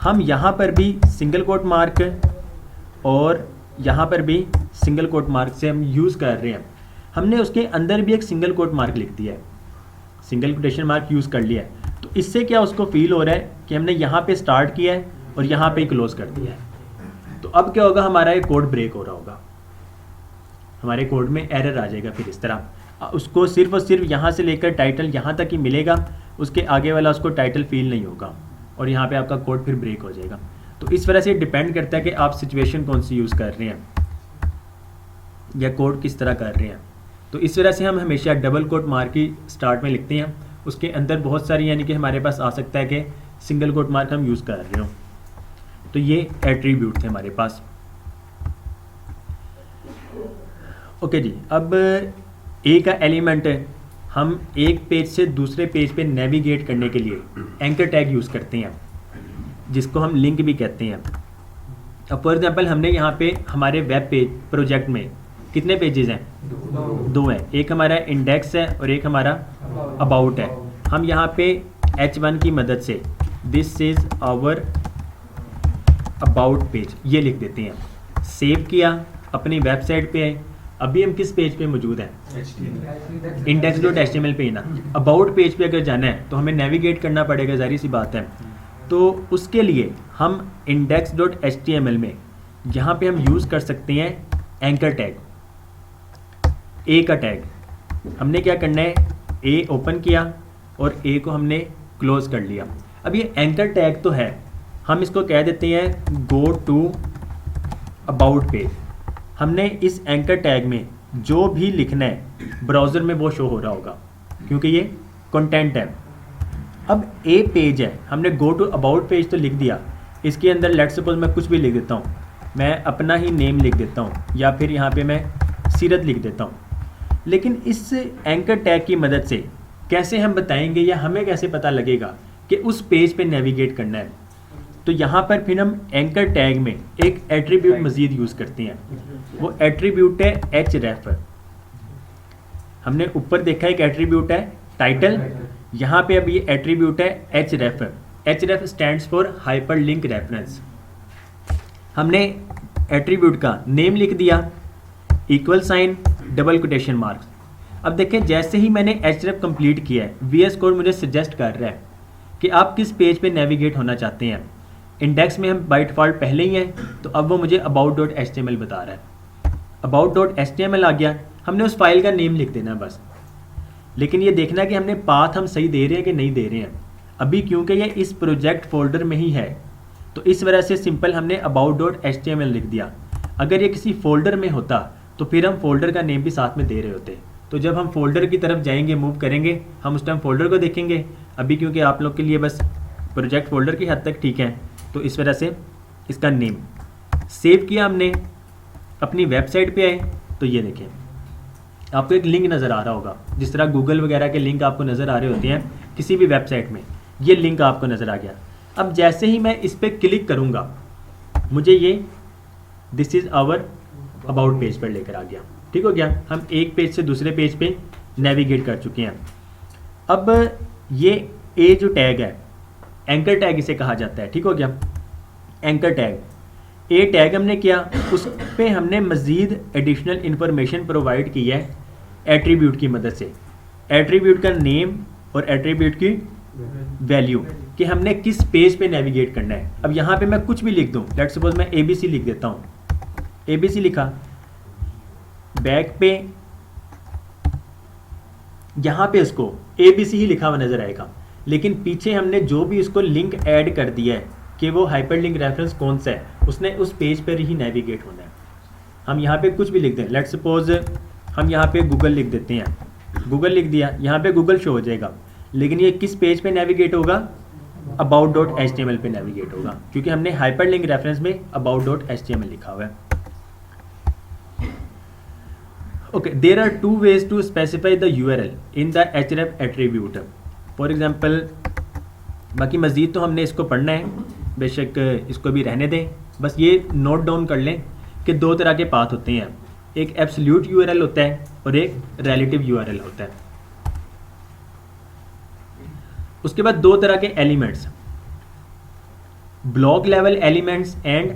हम यहाँ पर भी सिंगल कोट मार्क और यहाँ पर भी सिंगल कोट मार्क से हम यूज़ कर रहे हैं। हमने उसके अंदर भी एक सिंगल कोट मार्क लिख दिया है, सिंगल कोटेशन मार्क यूज़ कर लिया है। तो इससे क्या उसको फील हो रहा है कि हमने यहाँ पे स्टार्ट किया है और यहाँ पे क्लोज कर दिया है। तो अब क्या होगा, हमारा ये कोड ब्रेक हो रहा होगा, हमारे कोड में एरर आ जाएगा। फिर इस तरह उसको सिर्फ और सिर्फ यहाँ से लेकर टाइटल यहाँ तक ही मिलेगा, उसके आगे वाला उसको टाइटल फील नहीं होगा और यहाँ पे आपका कोड फिर ब्रेक हो जाएगा। तो इस वजह से डिपेंड करता है कि आप सिचुएशन कौन सी यूज़ कर रहे हैं या कोड किस तरह कर रहे हैं। तो इस वजह से हम हमेशा डबल कोट मार्क ही स्टार्ट में लिखते हैं। उसके अंदर बहुत सारी यानी कि हमारे पास आ सकता है कि सिंगल कोट मार्क हम यूज़ कर रहे हो। तो ये एट्रीब्यूट थे हमारे पास। ओके जी, अब ए का एलिमेंट हम एक पेज से दूसरे पेज पे नेविगेट करने के लिए एंकर टैग यूज़ करते हैं, जिसको हम लिंक भी कहते हैं। अब फॉर एग्जांपल हमने यहाँ पे हमारे वेब पेज प्रोजेक्ट में कितने पेजेस हैं? दो हैं, एक हमारा इंडेक्स है और एक हमारा अबाउट है। हम यहाँ पे H1 की मदद से this is our about page ये लिख देते हैं। सेव किया, अपनी वेबसाइट पे आए, अभी हम किस पेज पे मौजूद हैं? index.html पे ही ना। अबाउट पेज पे अगर जाना है तो हमें नेविगेट करना पड़ेगा, जाहिर सी बात है। तो उसके लिए हम index.html में यहाँ पे हम यूज़ कर सकते हैं एंकर टैग, ए का टैग। हमने क्या करना है, ए ओपन किया और ए को हमने क्लोज कर लिया। अब ये एंकर टैग तो है, हम इसको कह देते हैं गो टू अबाउट पेज। हमने इस एंकर टैग में जो भी लिखना है ब्राउज़र में वो शो हो रहा होगा, क्योंकि ये कंटेंट है। अब ए पेज है, हमने गो टू अबाउट पेज तो लिख दिया, इसके अंदर लेट्स सपोज मैं कुछ भी लिख देता हूँ, मैं अपना ही नेम लिख देता हूँ या फिर यहाँ पे मैं सीरत लिख देता हूँ। लेकिन इस एंकर टैग की मदद से कैसे हम बताएंगे या हमें कैसे पता लगेगा कि उस पेज पे नेविगेट करना है? तो यहाँ पर फिर हम एंकर टैग में एक एट्रीब्यूट मज़ीद यूज़ करते हैं, वो एट्रीब्यूट है href। हमने ऊपर देखा एक एट्रीब्यूट है टाइटल, यहाँ पे अब ये एट्रीब्यूट है href। href stands for hyperlink reference. हमने एट्रीब्यूट का नेम लिख दिया, equal sign, double quotation marks. अब देखें जैसे ही मैंने href कंप्लीट किया है, VS कोड मुझे सजेस्ट कर रहा है कि आप किस पेज पे नेविगेट होना चाहते हैं। इंडेक्स में हम बाय डिफ़ॉल्ट पहले ही हैं, तो अब वो मुझे about.html बता रहा है। about.html आ गया, हमने उस फाइल का नेम लिख देना बस। लेकिन ये देखना कि हमने पाथ हम सही दे रहे हैं कि नहीं दे रहे हैं। अभी क्योंकि ये इस प्रोजेक्ट फोल्डर में ही है, तो इस वजह से सिंपल हमने about.html लिख दिया। अगर ये किसी फोल्डर में होता तो फिर हम फोल्डर का नेम भी साथ में दे रहे होते। तो जब हम फोल्डर की तरफ जाएंगे, मूव करेंगे, हम उस टाइम फोल्डर को देखेंगे। अभी क्योंकि आप लोग के लिए बस प्रोजेक्ट फोल्डर की हद तक ठीक है, तो इस वजह से इसका नेम सेव किया हमने, अपनी वेबसाइट पे आए तो ये देखें आपको एक लिंक नज़र आ रहा होगा, जिस तरह गूगल वगैरह के लिंक आपको नज़र आ रहे होते हैं किसी भी वेबसाइट में, ये लिंक आपको नज़र आ गया। अब जैसे ही मैं इस पर क्लिक करूँगा, मुझे ये this is our about page पर लेकर आ गया। ठीक हो गया, हम एक पेज से दूसरे पेज पे नेविगेट कर चुके हैं। अब ये ए जो टैग है, एंकर टैग इसे कहा जाता है। ठीक हो गया, एंकर टैग ए टैग हमने किया, उस पे हमने मज़ीद एडिशनल इंफॉर्मेशन प्रोवाइड की है एट्रीब्यूट की मदद से। एट्रीब्यूट का नेम और एट्रीब्यूट की वैल्यू कि हमने किस पेज पे नेविगेट करना है। अब यहाँ पे मैं कुछ भी लिख दूँ, लेट्स सपोज मैं ABC लिख देता हूँ, ABC लिखा, बैक पे यहाँ पे उसको ABC ही लिखा हुआ नज़र आएगा, लेकिन पीछे हमने जो भी उसको लिंक ऐड कर दिया है कि वो हाइपरलिंक रेफरेंस कौन सा है, उसने उस पेज पर ही नेविगेट होना है। हम यहाँ पे कुछ भी लिख दें, लेट्स सपोज हम यहाँ पे गूगल लिख देते हैं, गूगल लिख दिया, यहाँ पे गूगल शो हो जाएगा, लेकिन ये किस पेज पे नेविगेट होगा? about.html पे नेविगेट होगा, क्योंकि हमने हाइपरलिंक रेफरेंस में about.html लिखा हुआ है। Okay, there are two ways to specify the URL in the href attribute. For example, बाकी मज़ीद तो हमने इसको पढ़ना है, बेशक इसको भी रहने दें, बस ये नोट डाउन कर लें कि दो तरह के पाथ होते हैं, एक एब्सोल्यूट URL होता है और एक रिलेटिव URL होता है। उसके बाद दो तरह के elements, block level elements and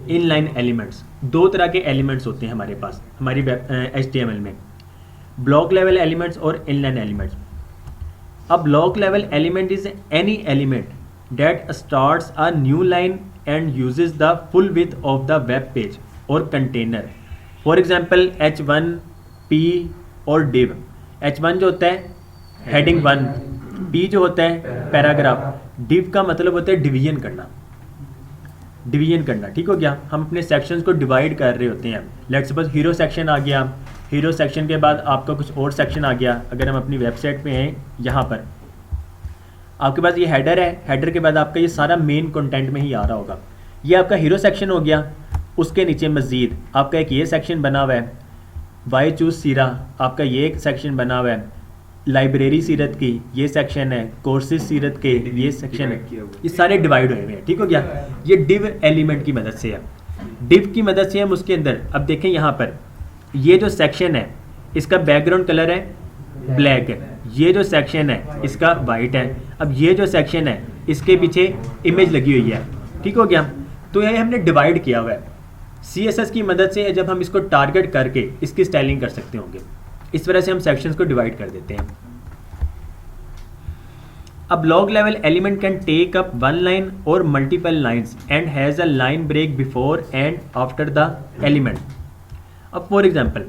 inline elements, दो तरह के एलिमेंट्स होते हैं हमारे पास हमारी HTML में, ब्लॉक लेवल एलिमेंट्स और इनलाइन एलिमेंट्स। अब block level element is any element that starts a new line and uses the full width of the web page और container. For example H1, P और div। H1 जो होता है heading 1, P जो होता है paragraph, div का मतलब होता है डिवीजन करना, डिवीजन करना। ठीक हो गया, हम अपने सेक्शंस को डिवाइड कर रहे होते हैं। लेट्स सपोज हीरो सेक्शन आ गया, हीरो सेक्शन के बाद आपका कुछ और सेक्शन आ गया। अगर हम अपनी वेबसाइट पे हैं, यहाँ पर आपके पास ये हेडर है, हेडर के बाद आपका ये सारा मेन कंटेंट में ही आ रहा होगा। ये आपका हीरो सेक्शन हो गया, उसके नीचे मज़ीद आपका एक ये सेक्शन बना हुआ है, वाई चूज सीरा, आपका ये एक सेक्शन बना हुआ है, लाइब्रेरी सीरत की ये सेक्शन है, कोर्सेज सीरत के ये सेक्शन है, ये सारे डिवाइड हुए हैं। ठीक हो गया, ये डिव एलिमेंट की मदद से है। डिव की मदद से हम उसके अंदर, अब देखें यहाँ पर ये जो सेक्शन है इसका बैकग्राउंड कलर है ब्लैक है, ये जो सेक्शन है इसका वाइट है, अब ये जो सेक्शन है इसके पीछे इमेज लगी हुई है, ठीक हो गया। तो ये हमने डिवाइड किया हुआ है CSS की मदद से। जब हम इसको टारगेट करके इसकी स्टाइलिंग कर सकते होंगे, इस तरह से हम सेक्शंस को डिवाइड कर देते हैं। A block level element can take up one line or multiple lines and has a line break before and after the element. अब फॉर एग्जाम्पल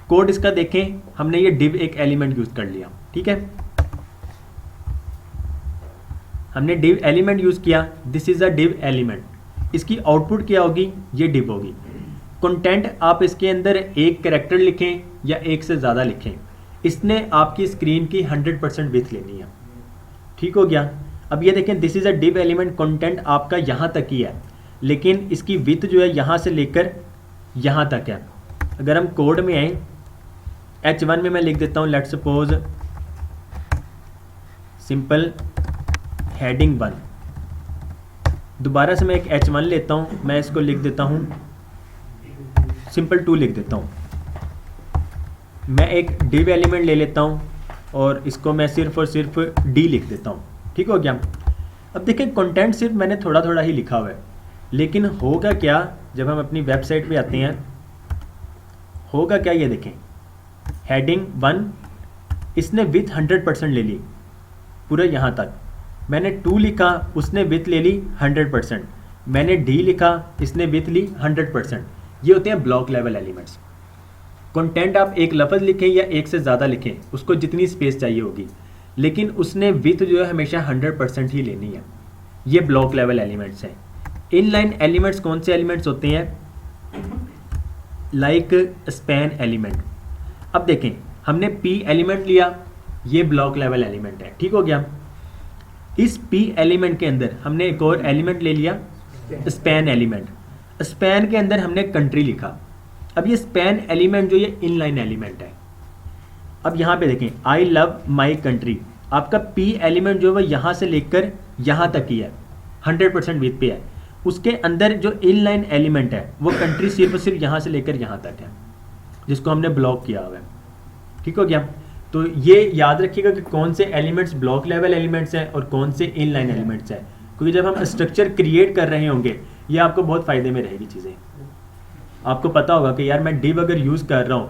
कोड इसका देखें, हमने ये div एक एलिमेंट यूज कर लिया, ठीक है, हमने div एलिमेंट यूज किया, this is a div element. इसकी आउटपुट क्या होगी, ये div होगी। कंटेंट आप इसके अंदर एक कैरेक्टर लिखें या एक से ज़्यादा लिखें, इसने आपकी स्क्रीन की 100% विड्थ लेनी है, ठीक हो गया। अब ये देखें, this is a div element, content आपका यहाँ तक ही है, लेकिन इसकी विड्थ जो है यहाँ से लेकर यहाँ तक है। अगर हम कोड में आए, H1 में मैं लिख देता हूँ, लेट सपोज सिंपल हेडिंग 1। दोबारा से मैं एक H1 लेता हूँ, मैं इसको लिख देता हूँ सिंपल 2 लिख देता हूँ। मैं एक div एलिमेंट ले लेता हूँ और इसको मैं सिर्फ और सिर्फ D लिख देता हूँ, ठीक हो गया। अब देखिए कंटेंट सिर्फ मैंने थोड़ा थोड़ा ही लिखा हुआ है, लेकिन होगा क्या जब हम अपनी वेबसाइट पे आते हैं, होगा क्या, ये देखें हेडिंग 1 इसने विथ 100% ले ली पूरा यहाँ तक, मैंने 2 लिखा उसने विथ ले ली 100%, मैंने D लिखा इसने विथ ली 100%। ये होते हैं ब्लॉक लेवल एलिमेंट्स। कंटेंट आप एक लफ्ज़ लिखें या एक से ज़्यादा लिखें, उसको जितनी स्पेस चाहिए होगी, लेकिन उसने विथ जो है हमेशा 100% ही लेनी है। ये ब्लॉक लेवल एलिमेंट्स हैं। इनलाइन एलिमेंट्स कौन से एलिमेंट्स होते हैं, लाइक स्पैन एलिमेंट। अब देखें, हमने P एलिमेंट लिया, ये ब्लॉक लेवल एलिमेंट है, ठीक हो गया। इस P एलिमेंट के अंदर हमने एक और एलिमेंट ले लिया, स्पैन एलिमेंट। स्पैन के अंदर हमने कंट्री लिखा। अब ये स्पैन एलिमेंट जो ये इनलाइन एलिमेंट है। अब यहाँ पे देखें, आई लव माई कंट्री, आपका P एलिमेंट जो है यहाँ से लेकर यहाँ तक ही है, 100% विथ पे है। उसके अंदर जो इनलाइन एलिमेंट है वो कंट्री सिर्फ और सिर्फ यहाँ से लेकर यहाँ तक है, जिसको हमने ब्लॉक किया हुआ है, ठीक हो गया। तो ये याद रखिएगा कि कौन से एलिमेंट्स ब्लॉक लेवल एलिमेंट्स हैं और कौन से इनलाइन एलिमेंट्स हैं, क्योंकि जब हम स्ट्रक्चर क्रिएट कर रहे होंगे ये आपको बहुत फ़ायदे में रहेगी चीज़ें। आपको पता होगा कि यार मैं div अगर यूज़ कर रहा हूँ,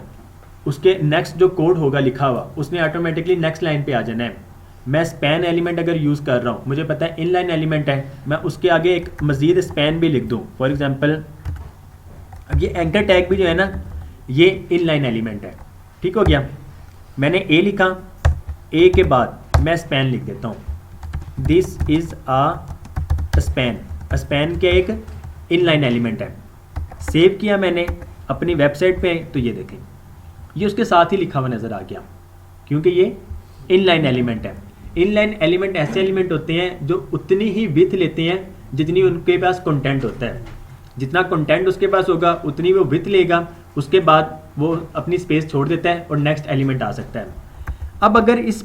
उसके नेक्स्ट जो कोड होगा लिखा हुआ उसने ऑटोमेटिकली नेक्स्ट लाइन पे आ जाना है। मैं स्पैन एलिमेंट अगर यूज़ कर रहा हूँ, मुझे पता है इनलाइन एलिमेंट है, मैं उसके आगे एक मज़ीद स्पैन भी लिख दूँ। फॉर एग्जांपल अब ये एंकर टैग भी जो है ना, ये इनलाइन एलिमेंट है, ठीक हो गया। मैंने A लिखा, A के बाद मैं स्पैन लिख देता हूँ, this is a span. Span क्या एक इनलाइन एलिमेंट है। सेव किया मैंने अपनी वेबसाइट पे, तो ये देखें ये उसके साथ ही लिखा हुआ नज़र आ गया, क्योंकि ये इनलाइन एलिमेंट है। इनलाइन एलिमेंट ऐसे एलिमेंट होते हैं जो उतनी ही विड्थ लेते हैं जितनी उनके पास कंटेंट होता है। जितना कंटेंट उसके पास होगा उतनी वो विड्थ लेगा, उसके बाद वो अपनी स्पेस छोड़ देता है और नेक्स्ट एलिमेंट आ सकता है। अब अगर इस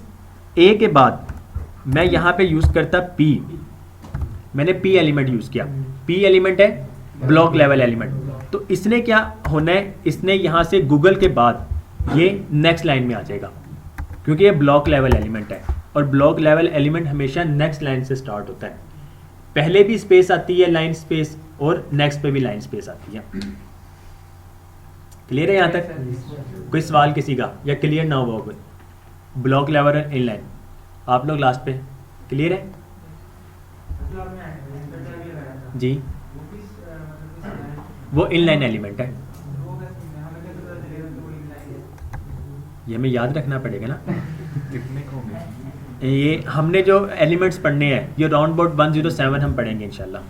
A के बाद मैं यहाँ पे यूज़ करता P, मैंने P एलिमेंट यूज़ किया, P एलिमेंट है ब्लॉक लेवल एलिमेंट, तो इसने क्या होना है, इसने यहाँ से गूगल के बाद ये नेक्स्ट लाइन में आ जाएगा, क्योंकि ये ब्लॉक लेवल एलिमेंट है और ब्लॉक लेवल एलिमेंट हमेशा नेक्स्ट लाइन से स्टार्ट होता है। पहले भी स्पेस आती है लाइन स्पेस और नेक्स्ट पे भी लाइन स्पेस आती है। क्लियर है यहाँ तक? कोई सवाल किसी का या क्लियर ना हुआ कोई? ब्लॉक लेवल और इनलाइन आप लोग लास्ट पे क्लियर है जी? वो इनलाइन एलिमेंट है, ये हमें याद रखना पड़ेगा ना। ये हमने जो एलिमेंट्स पढ़ने हैं ये राउंड अबाउट 107 हम पढ़ेंगे इंशाल्लाह।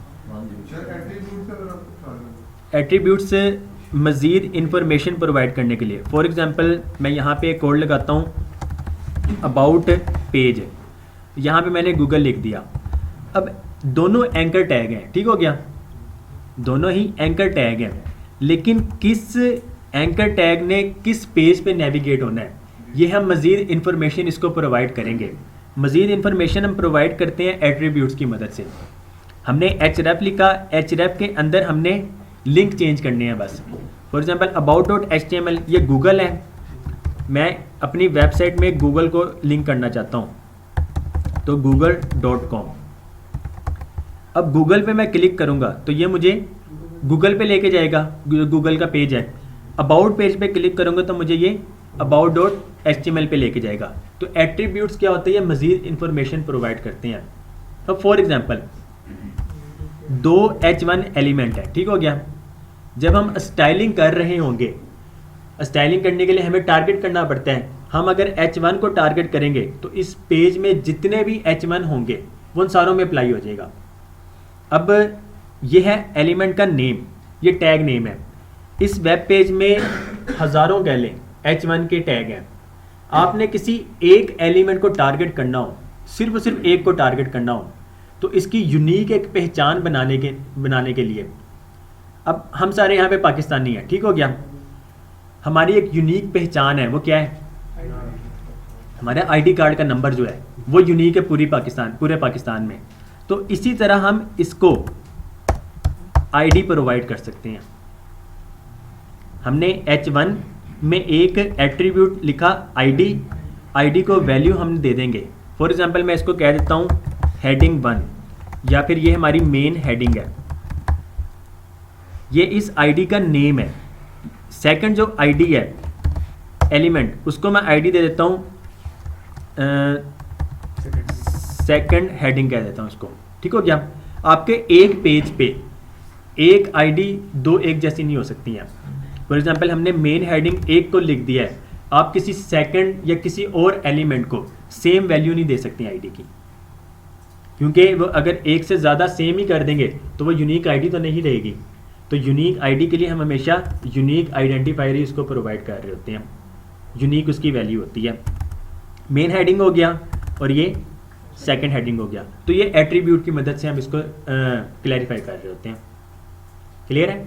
एट्रीब्यूट्स से मज़ीद इंफॉर्मेशन प्रोवाइड करने के लिए, फॉर एग्जांपल मैं यहाँ पे एक कोड लगाता हूँ अबाउट पेज, यहाँ पे मैंने गूगल लिख दिया। अब दोनों एंकर टैग हैं, ठीक हो गया, दोनों ही एंकर टैग हैं, लेकिन किस एंकर टैग ने किस पेज पे नेविगेट होना है ये हम मज़ीद इंफॉर्मेशन इसको प्रोवाइड करेंगे। मज़ीद इंफॉर्मेशन हम प्रोवाइड करते हैं एट्रीब्यूट्स की मदद से। हमने href लिखा, href के अंदर हमने लिंक चेंज करने हैं बस। फॉर एग्जांपल about.html ये गूगल है, मैं अपनी वेबसाइट में गूगल को लिंक करना चाहता हूँ तो google.com। अब गूगल पे मैं क्लिक करूँगा तो ये मुझे गूगल पे लेके जाएगा, गूगल का पेज है। अबाउट पेज पे क्लिक करूँगा तो मुझे ये about.html पे लेके जाएगा। तो एट्रीब्यूट्स क्या होते हैं, ये मज़ीद इंफॉर्मेशन प्रोवाइड करते हैं। अब फॉर एग्जांपल 2 H1 एलिमेंट है, ठीक हो गया। जब हम स्टाइलिंग कर रहे होंगे, स्टाइलिंग करने के लिए हमें टारगेट करना पड़ता है। हम अगर H1 को टारगेट करेंगे तो इस पेज में जितने भी H1 होंगे वो उन सारों में अप्लाई हो जाएगा। अब ये है एलिमेंट का नेम, ये टैग नेम है। इस वेब पेज में हज़ारों कह लें H1 के टैग हैं। आपने किसी एक एलिमेंट को टारगेट करना हो, सिर्फ एक को टारगेट करना हो, तो इसकी यूनिक एक पहचान बनाने के लिए, अब हम सारे यहाँ पे पाकिस्तानी हैं, ठीक हो गया। हमारी एक यूनिक पहचान है, वो क्या है, हमारा आईडी कार्ड का नंबर जो है वो यूनिक है पूरे पाकिस्तान में। तो इसी तरह हम इसको आईडी प्रोवाइड कर सकते हैं। हमने H1 में एक एट्रीब्यूट लिखा आईडी को वैल्यू हम दे देंगे। फॉर एग्जांपल मैं इसको कह देता हूँ हेडिंग 1, या फिर ये हमारी मेन हेडिंग है, ये इस आईडी का नेम है। सेकंड जो आईडी है एलिमेंट, उसको मैं आईडी दे देता हूँ सेकंड हेडिंग कह देता हूँ इसको, ठीक हो गया। आपके एक पेज पे एक आईडी दो एक जैसी नहीं हो सकती हैं। फॉर एग्जांपल हमने मेन हेडिंग 1 को लिख दिया है, आप किसी सेकंड या किसी और एलिमेंट को सेम वैल्यू नहीं दे सकती आईडी की, क्योंकि वो अगर एक से ज़्यादा सेम ही कर देंगे तो वो यूनिक आईडी तो नहीं रहेगी। तो यूनिक आईडी के लिए हम हमेशा यूनिक आइडेंटिफायर इसको प्रोवाइड कर रहे होते हैं, यूनिक उसकी वैल्यू होती है। मेन हेडिंग हो गया और ये सेकंड हेडिंग हो गया। तो ये एट्रीब्यूट की मदद से हम इसको क्लैरिफाई कर रहे होते हैं। क्लियर है?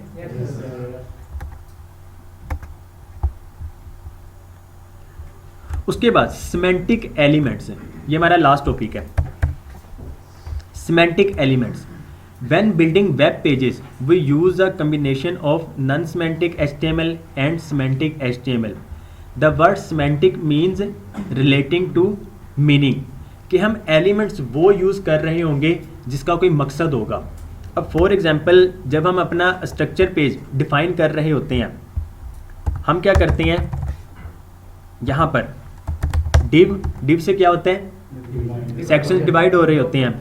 उसके बाद सिमेंटिक एलिमेंट्स, ये हमारा लास्ट टॉपिक है। Semantic elements, when building web pages we use a combination of non-semantic HTML and semantic HTML. The word semantic means relating to meaning, कि हम एलिमेंट्स वो यूज़ कर रहे होंगे जिसका कोई मकसद होगा। अब फॉर एग्जांपल जब हम अपना स्ट्रक्चर पेज डिफाइन कर रहे होते हैं, हम क्या करते हैं, यहाँ पर डिव से क्या होता है, सेक्शंस डिवाइड हो रहे होते हैं।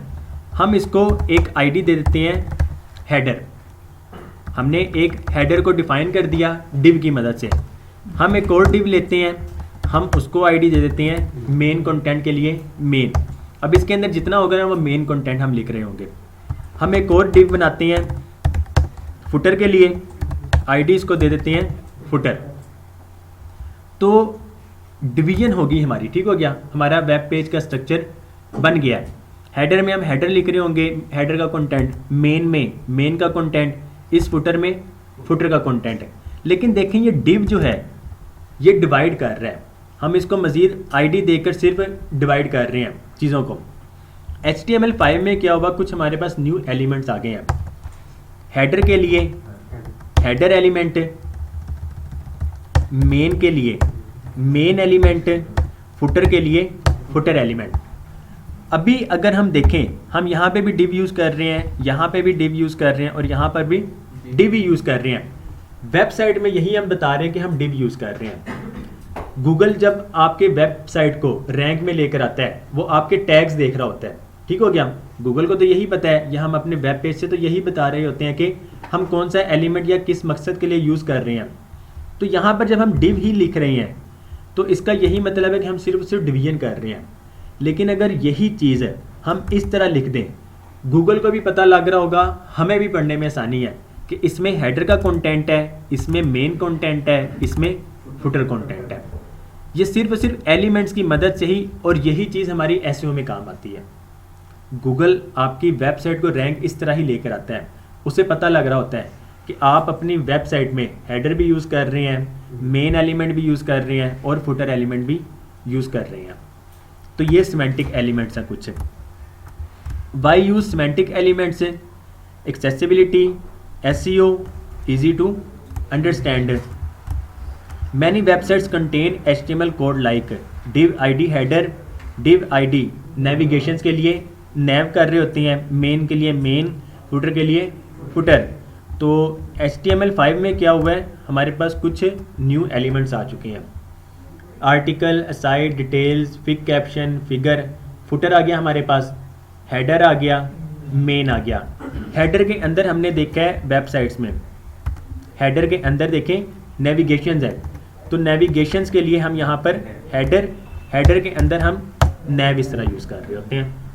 हम इसको एक आईडी दे देते हैं हेडर। हमने एक हेडर को डिफाइन कर दिया डिव की मदद से। हम एक और डिव लेते हैं, हम उसको आईडी दे देते हैं मेन कंटेंट के लिए मेन। अब इसके अंदर जितना होगा ना वो मेन कंटेंट हम लिख रहे होंगे। हम एक और डिव बनाते हैं फुटर के लिए, आईडी इसको दे देते हैं फुटर। तो डिवीजन होगी हमारी, ठीक हो गया। हमारा वेब पेज का स्ट्रक्चर बन गया है। हेडर में हम हेडर लिख रहे होंगे, हेडर का कंटेंट, मेन में मेन का कंटेंट, इस फुटर में फुटर का कंटेंट है। लेकिन देखें ये डिव जो है ये डिवाइड कर रहा है, हम इसको मज़ीद आईडी देकर सिर्फ डिवाइड कर रहे हैं चीज़ों को। HTML5 में क्या हुआ, कुछ हमारे पास न्यू एलिमेंट्स आ गए हैं। हेडर के लिए हेडर एलिमेंट, मेन के लिए मेन एलिमेंट, फुटर के लिए फुटर एलिमेंट। अभी अगर हम देखें, हम यहाँ पे भी डिव यूज़ कर रहे हैं, यहाँ पे भी डिव यूज़ कर रहे हैं और यहाँ पर भी डिव यूज़ कर रहे हैं। वेबसाइट में यही हम बता रहे हैं कि हम डिव यूज़ कर रहे हैं। गूगल जब आपके वेबसाइट को रैंक में लेकर आता है वो आपके टैग्स देख रहा होता है, ठीक हो गया। गूगल को तो यही पता है, या हम अपने वेब पेज से तो यही बता रहे होते हैं कि हम कौन सा एलिमेंट या किस मकसद के लिए यूज़ कर रहे हैं। तो यहाँ पर जब हम डिव ही लिख रहे हैं तो इसका यही मतलब है कि हम सिर्फ डिवीजन कर रहे हैं। लेकिन अगर यही चीज़ है हम इस तरह लिख दें, गूगल को भी पता लग रहा होगा, हमें भी पढ़ने में आसानी है कि इसमें हेडर का कंटेंट है, इसमें मेन कंटेंट है, इसमें फुटर कंटेंट है। ये सिर्फ एलिमेंट्स की मदद से ही, और यही चीज़ हमारी SEO में काम आती है। गूगल आपकी वेबसाइट को रैंक इस तरह ही लेकर आता है, उसे पता लग रहा होता है कि आप अपनी वेबसाइट में हेडर भी यूज़ कर रहे हैं, मेन एलिमेंट भी यूज़ कर रहे हैं और फुटर एलिमेंट भी यूज़ कर रहे हैं। तो ये सिमेंटिक एलिमेंट्स हैं कुछ। Why use semantic elements, accessibility, SEO, easy to understand many websites contain HTML code like div id header, div id navigations के लिए नेव कर रहे होती हैं, मेन के लिए मेन, फुटर के लिए फुटर। तो HTML5 में क्या हुआ है, हमारे पास कुछ न्यू एलिमेंट्स आ चुके हैं। Article, aside, details, figcaption, figure, footer आ गया हमारे पास, हेडर आ गया, मेन आ गया। हेडर के अंदर हमने देखा है वेबसाइट्स में, हेडर के अंदर देखें नेविगेशंस है, तो नेविगेशंस के लिए हम यहाँ पर हेडर के अंदर हम नेव इस तरह यूज़ कर रहे होते हैं।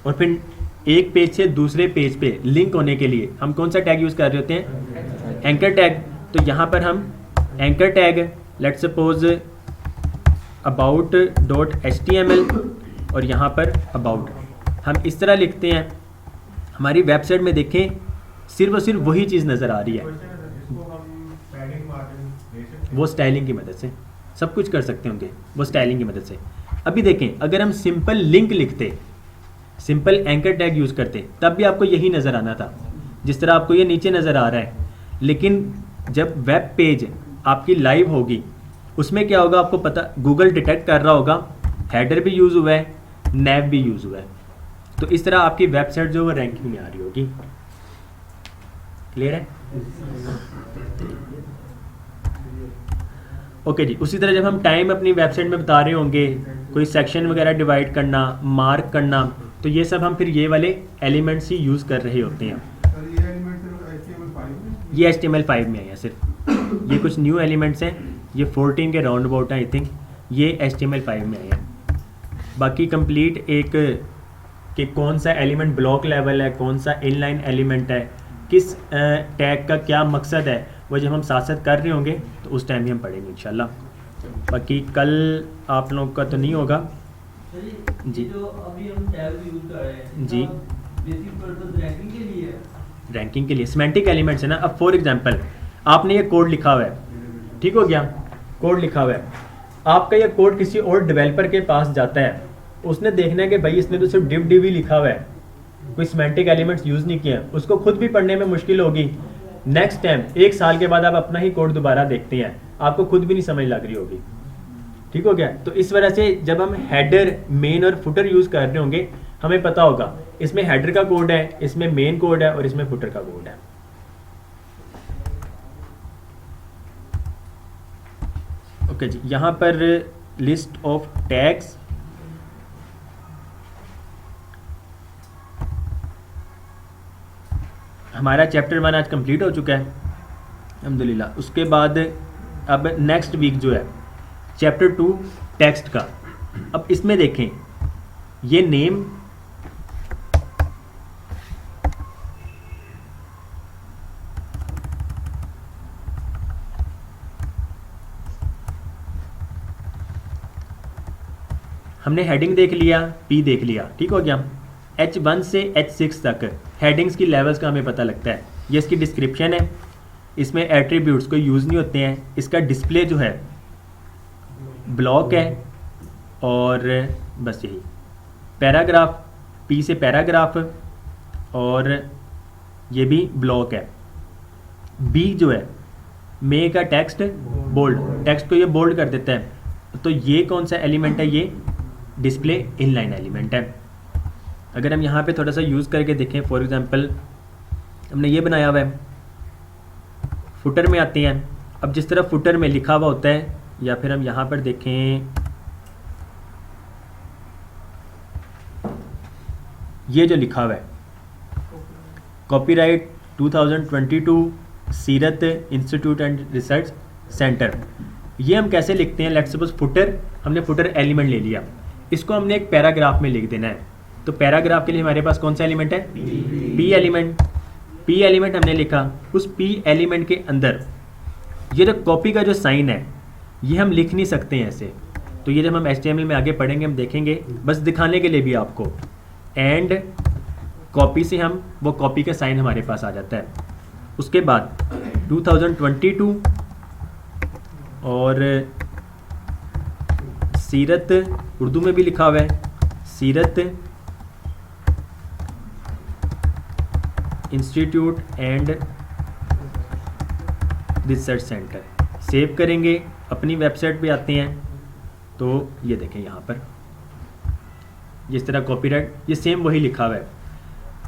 और फिर एक पेज से दूसरे पेज पे लिंक होने के लिए हम कौन सा टैग यूज़ कर रहे होते हैं, एंकर टैग। तो यहाँ पर हम anchor tag let's suppose about.html और यहाँ पर about हम इस तरह लिखते हैं। हमारी वेबसाइट में देखें सिर्फ और सिर्फ वही चीज़ नज़र आ रही है। वो स्टाइलिंग की मदद से सब कुछ कर सकते होंगे, वो स्टाइलिंग की मदद से। अभी देखें अगर हम सिंपल लिंक लिखते, सिंपल एंकर टैग यूज़ करते, तब भी आपको यही नज़र आना था जिस तरह आपको ये नीचे नज़र आ रहा है। लेकिन जब वेब पेज आपकी लाइव होगी उसमें क्या होगा आपको पता, गूगल डिटेक्ट कर रहा होगा हेडर भी यूज़ हुआ है, नेव भी यूज़ हुआ है। तो इस तरह आपकी वेबसाइट जो वो रैंकिंग में आ रही होगी। क्लियर है? ओके जी। उसी तरह जब हम टाइम अपनी वेबसाइट में बता रहे होंगे, कोई सेक्शन वगैरह डिवाइड करना, मार्क करना, तो ये सब हम फिर ये वाले एलिमेंट्स ही यूज़ कर रहे होते हैं। ये HTML5 में है सिर्फ, ये कुछ न्यू एलिमेंट्स हैं, ये 14 के राउंड अबाउट हैं आई थिंक, ये HTML5 में है। बाकी कंप्लीट एक कि कौन सा एलिमेंट ब्लॉक लेवल है, कौन सा इनलाइन एलिमेंट है, किस टैग का क्या मकसद है, वो जब हम साथ साथ कर रहे होंगे तो उस टाइम ही हम पढ़ेंगे इंशाल्लाह। बाकी कल आप लोगों का तो नहीं होगा जी। जो अभी हम टैग यूज कर रहे हैं जी, बेसिक पर्पस रैंकिंग के लिए है। रैंकिंग के लिए सिमेंटिक एलिमेंट्स है ना। अब फॉर एग्जांपल आपने ये कोड लिखा हुआ है, ठीक हो गया, कोड लिखा हुआ है, आपका ये कोड किसी और डेवलपर के पास जाता है, उसने देखना है कि भाई इसने तो सिर्फ div ही लिखा हुआ है, कोई सिमेंटिक एलिमेंट्स यूज़ नहीं किया, उसको खुद भी पढ़ने में मुश्किल होगी। नेक्स्ट टाइम 1 साल के बाद आप अपना ही कोड दोबारा देखते हैं, आपको खुद भी नहीं समझ लग रही होगी। ठीक हो गया? तो इस वजह से जब हम हेडर, मेन और फुटर यूज़ कर रहे होंगे हमें पता होगा इसमें हेडर का कोड है, इसमें मेन कोड है और इसमें फुटर का कोड है। ओके जी, यहाँ पर लिस्ट ऑफ टैग्स, हमारा चैप्टर 1 आज कंप्लीट हो चुका है अल्हम्दुलिल्लाह। उसके बाद अब नेक्स्ट वीक जो है चैप्टर 2 टेक्स्ट का। अब इसमें देखें ये नेम, हमने हेडिंग देख लिया, पी देख लिया, ठीक हो गया। H1 से H6 तक हेडिंग्स की लेवल्स का हमें पता लगता है। ये इसकी डिस्क्रिप्शन है, इसमें एट्रीब्यूट्स कोई यूज़ नहीं होते हैं, इसका डिस्प्ले जो है ब्लॉक है और बस यही। पैराग्राफ, पी से पैराग्राफ और ये भी ब्लॉक है। बी जो है मे का टेक्स्ट बोल्ड, टेक्स्ट को ये बोल्ड कर देता है। तो ये कौन सा एलिमेंट है? ये डिस्प्ले इनलाइन एलिमेंट है। अगर हम यहाँ पे थोड़ा सा यूज़ करके देखें, फॉर एग्जांपल हमने ये बनाया हुआ है, फुटर में आते हैं। अब जिस तरह फुटर में लिखा हुआ होता है, या फिर हम यहाँ पर देखें, ये जो लिखा हुआ है कॉपीराइट 2022 सीरत इंस्टीट्यूट एंड रिसर्च सेंटर, ये हम कैसे लिखते हैं? लेट्स सपोज फुटर, हमने फुटर एलिमेंट ले लिया, इसको हमने एक पैराग्राफ में लिख देना है। तो पैराग्राफ के लिए हमारे पास कौन सा एलिमेंट है? P element. पी एलिमेंट हमने लिखा, उस पी एलिमेंट के अंदर ये जो कॉपी का जो साइन है ये हम लिख नहीं सकते हैं ऐसे। तो ये जब हम HTML में आगे पढ़ेंगे हम देखेंगे, बस दिखाने के लिए भी आपको। एंड कॉपी से हम वो कॉपी का साइन हमारे पास आ जाता है। उसके बाद 2022 और सीरत, उर्दू में भी लिखा हुआ है सीरत institute and this search centre. Save करेंगे, अपनी वेबसाइट पे आते हैं तो ये देखें यहाँ पर जिस तरह कॉपीराइट ये सेम वही लिखा हुआ है।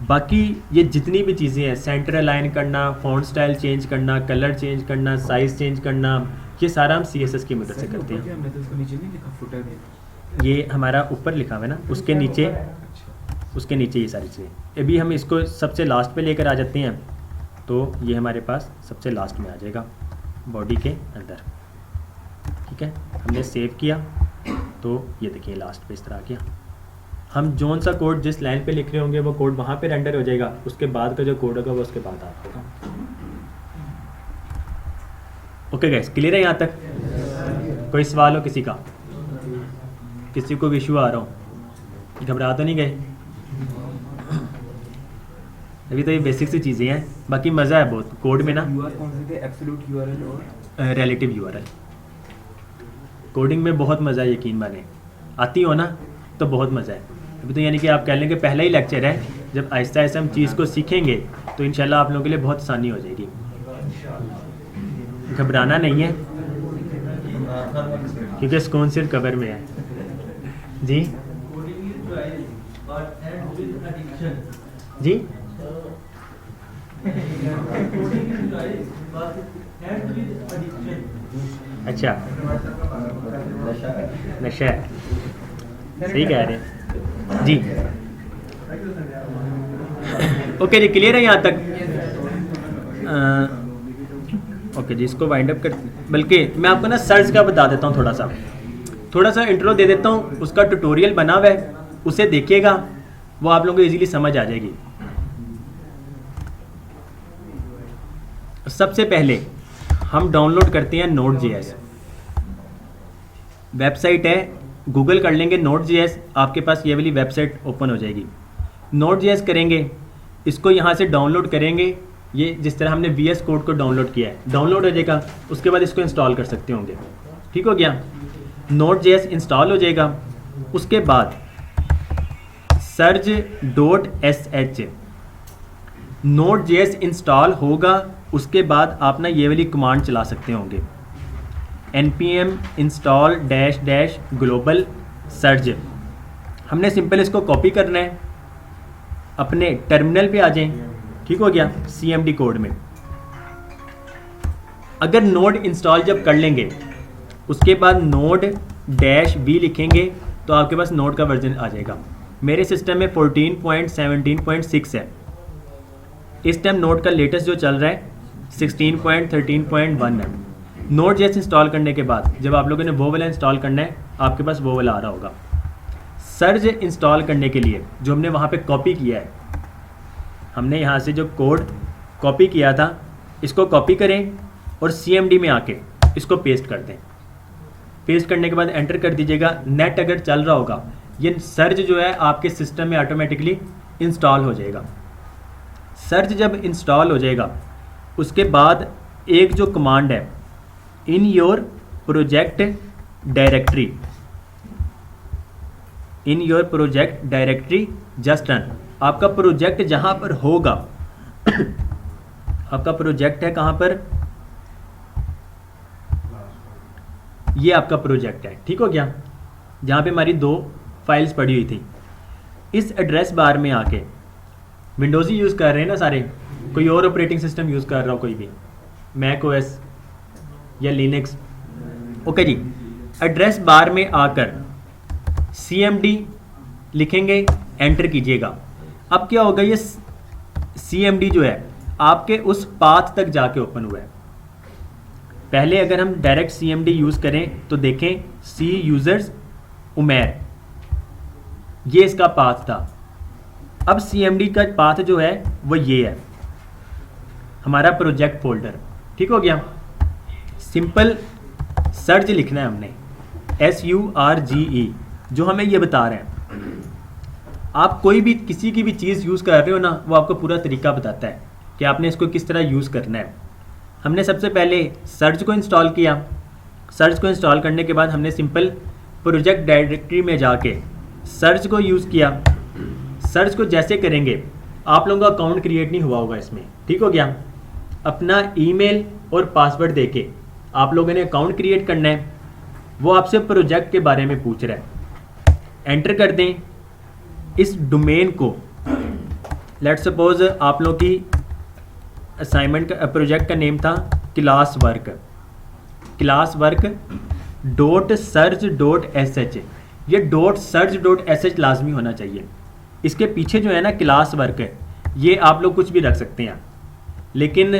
बाकी ये जितनी भी चीज़ें हैं, सेंटर अलाइन करना, फॉन्ट स्टाइल चेंज करना, कलर चेंज करना, साइज़ चेंज करना, ये सारा हम CSS की मदद से करते हैं। हमने तो उसको नीचे नहीं लिखा फुटर में। ये हमारा ऊपर लिखा हुआ है ना, उसके नीचे ये सारी चीज़ें। अभी हम इसको सबसे लास्ट पे लेकर आ जाते हैं तो ये हमारे पास सबसे लास्ट में आ जाएगा बॉडी के अंदर। ठीक है, हमने सेव किया तो ये देखिए लास्ट पे इस तरह आ गया। हम जोन सा कोड जिस लाइन पे लिख रहे होंगे वो कोड वहाँ पे रेंडर हो जाएगा, उसके बाद का जो कोड होगा वो उसके बाद आ होगा। ओके गाइस, क्लियर है यहाँ तक? कोई सवाल हो किसी का? किसी को इशू आ रहा हो? घबरा तो नहीं गए? अभी तो ये बेसिक सी चीज़ें हैं, बाकी मज़ा है बहुत कोड में ना। कौन से थे? एब्सोल्यूट यूआरएल और रिलेटिव यूआरएल। कोडिंग में बहुत मज़ा है, यकीन माने। आती हो ना तो बहुत मज़ा है। अभी तो यानी कि आप कह लें कि पहला ही लेक्चर है, जब आहिस्ता आहिस्ता हम चीज़ को सीखेंगे तो इंशाल्लाह आप लोगों के लिए बहुत आसानी हो जाएगी। घबराना नहीं है क्योंकि सुकून सिर्फ कबर में है। जी Coding is choice, but ends with addiction. Ji Coding is choice, but ends with addiction. अच्छा, नशा है, सही कह रहे हैं जी। ओके जी, क्लियर है यहाँ तक? ओके जी, इसको वाइंड अप कर, बल्कि मैं आपको ना सर्च का बता देता हूँ, थोड़ा सा इंट्रो दे देता हूँ। उसका ट्यूटोरियल बना हुआ है, उसे देखिएगा, वो आप लोगों को इजीली समझ आ जाएगी। सबसे पहले हम डाउनलोड करते हैं Node.js। वेबसाइट है, गूगल कर लेंगे Node.js, आपके पास ये वाली वेबसाइट ओपन हो जाएगी। Node.js करेंगे, इसको यहाँ से डाउनलोड करेंगे। ये जिस तरह हमने VS कोड को डाउनलोड किया है, डाउनलोड हो जाएगा। उसके बाद इसको इंस्टॉल कर सकते होंगे। ठीक हो गया, Node.js इंस्टॉल हो जाएगा। उसके बाद surge.sh Node.js इंस्टॉल होगा। उसके बाद आप ना ये वाली कमांड चला सकते होंगे, npm install -- surge। हमने सिंपल इसको कॉपी करना है, अपने टर्मिनल पे आ जाएं। ठीक हो गया, CMD कोड में। अगर नोड इंस्टॉल जब कर लेंगे उसके बाद node-v लिखेंगे तो आपके पास नोड का वर्जन आ जाएगा। मेरे सिस्टम में 14.17.6 है इस टाइम। नोड का लेटेस्ट जो चल रहा है 16.13.1 है। Node.js इंस्टॉल करने के बाद जब आप लोगों ने वो वाला इंस्टॉल करना है, आपके पास वो वाला आ रहा होगा। सर्ज इंस्टॉल करने के लिए जो हमने वहाँ पे कॉपी किया है, हमने यहाँ से जो कोड कॉपी किया था, इसको कॉपी करें और CMD में आके इसको पेस्ट कर दें। पेस्ट करने के बाद एंटर कर दीजिएगा। नेट अगर चल रहा होगा, ये सर्ज जो है आपके सिस्टम में ऑटोमेटिकली इंस्टॉल हो जाएगा। सर्ज जब इंस्टॉल हो जाएगा उसके बाद एक जो कमांड है, in your project directory just run. आपका प्रोजेक्ट जहाँ पर होगा आपका प्रोजेक्ट है कहाँ पर, ये आपका प्रोजेक्ट है। ठीक हो गया, जहाँ पे हमारी 2 फाइल्स पड़ी हुई थी। इस एड्रेस बार में आके, विंडोज़ ही यूज़ कर रहे हैं ना सारे, कोई और ऑपरेटिंग सिस्टम यूज़ कर रहा हो, कोई भी मैक OS या लिनक्स। ओके जी, एड्रेस बार में आकर CMD लिखेंगे, एंटर कीजिएगा। अब क्या होगा, ये CMD जो है आपके उस पाथ तक जाके ओपन हुआ है। पहले अगर हम डायरेक्ट CMD यूज़ करें तो देखें C यूज़र्स उमेर, ये इसका पाथ था। अब CMD का पाथ जो है वो ये है, हमारा प्रोजेक्ट फोल्डर। ठीक हो गया, सिंपल सर्च लिखना है हमने, SURGE, जो हमें ये बता रहे हैं। आप कोई भी किसी की भी चीज़ यूज़ कर रहे हो ना, वो आपको पूरा तरीका बताता है कि आपने इसको किस तरह यूज़ करना है। हमने सबसे पहले सर्च को इंस्टॉल किया। सर्च को इंस्टॉल करने के बाद हमने सिंपल प्रोजेक्ट डायरेक्टरी में जाके सर्च को यूज़ किया। सर्च को जैसे करेंगे, आप लोगों का अकाउंट क्रिएट नहीं हुआ होगा इसमें। ठीक हो गया, अपना ईमेल और पासवर्ड देके आप लोगों ने अकाउंट क्रिएट करना है। वो आपसे प्रोजेक्ट के बारे में पूछ रहा है, एंटर कर दें इस डोमेन को। लेट्स सपोज आप लोग की असाइनमेंट का प्रोजेक्ट का नेम था क्लास वर्क .search.sh। ये .search.sh लाजमी होना चाहिए। इसके पीछे जो है ना क्लास वर्क है, ये आप लोग कुछ भी रख सकते हैं, लेकिन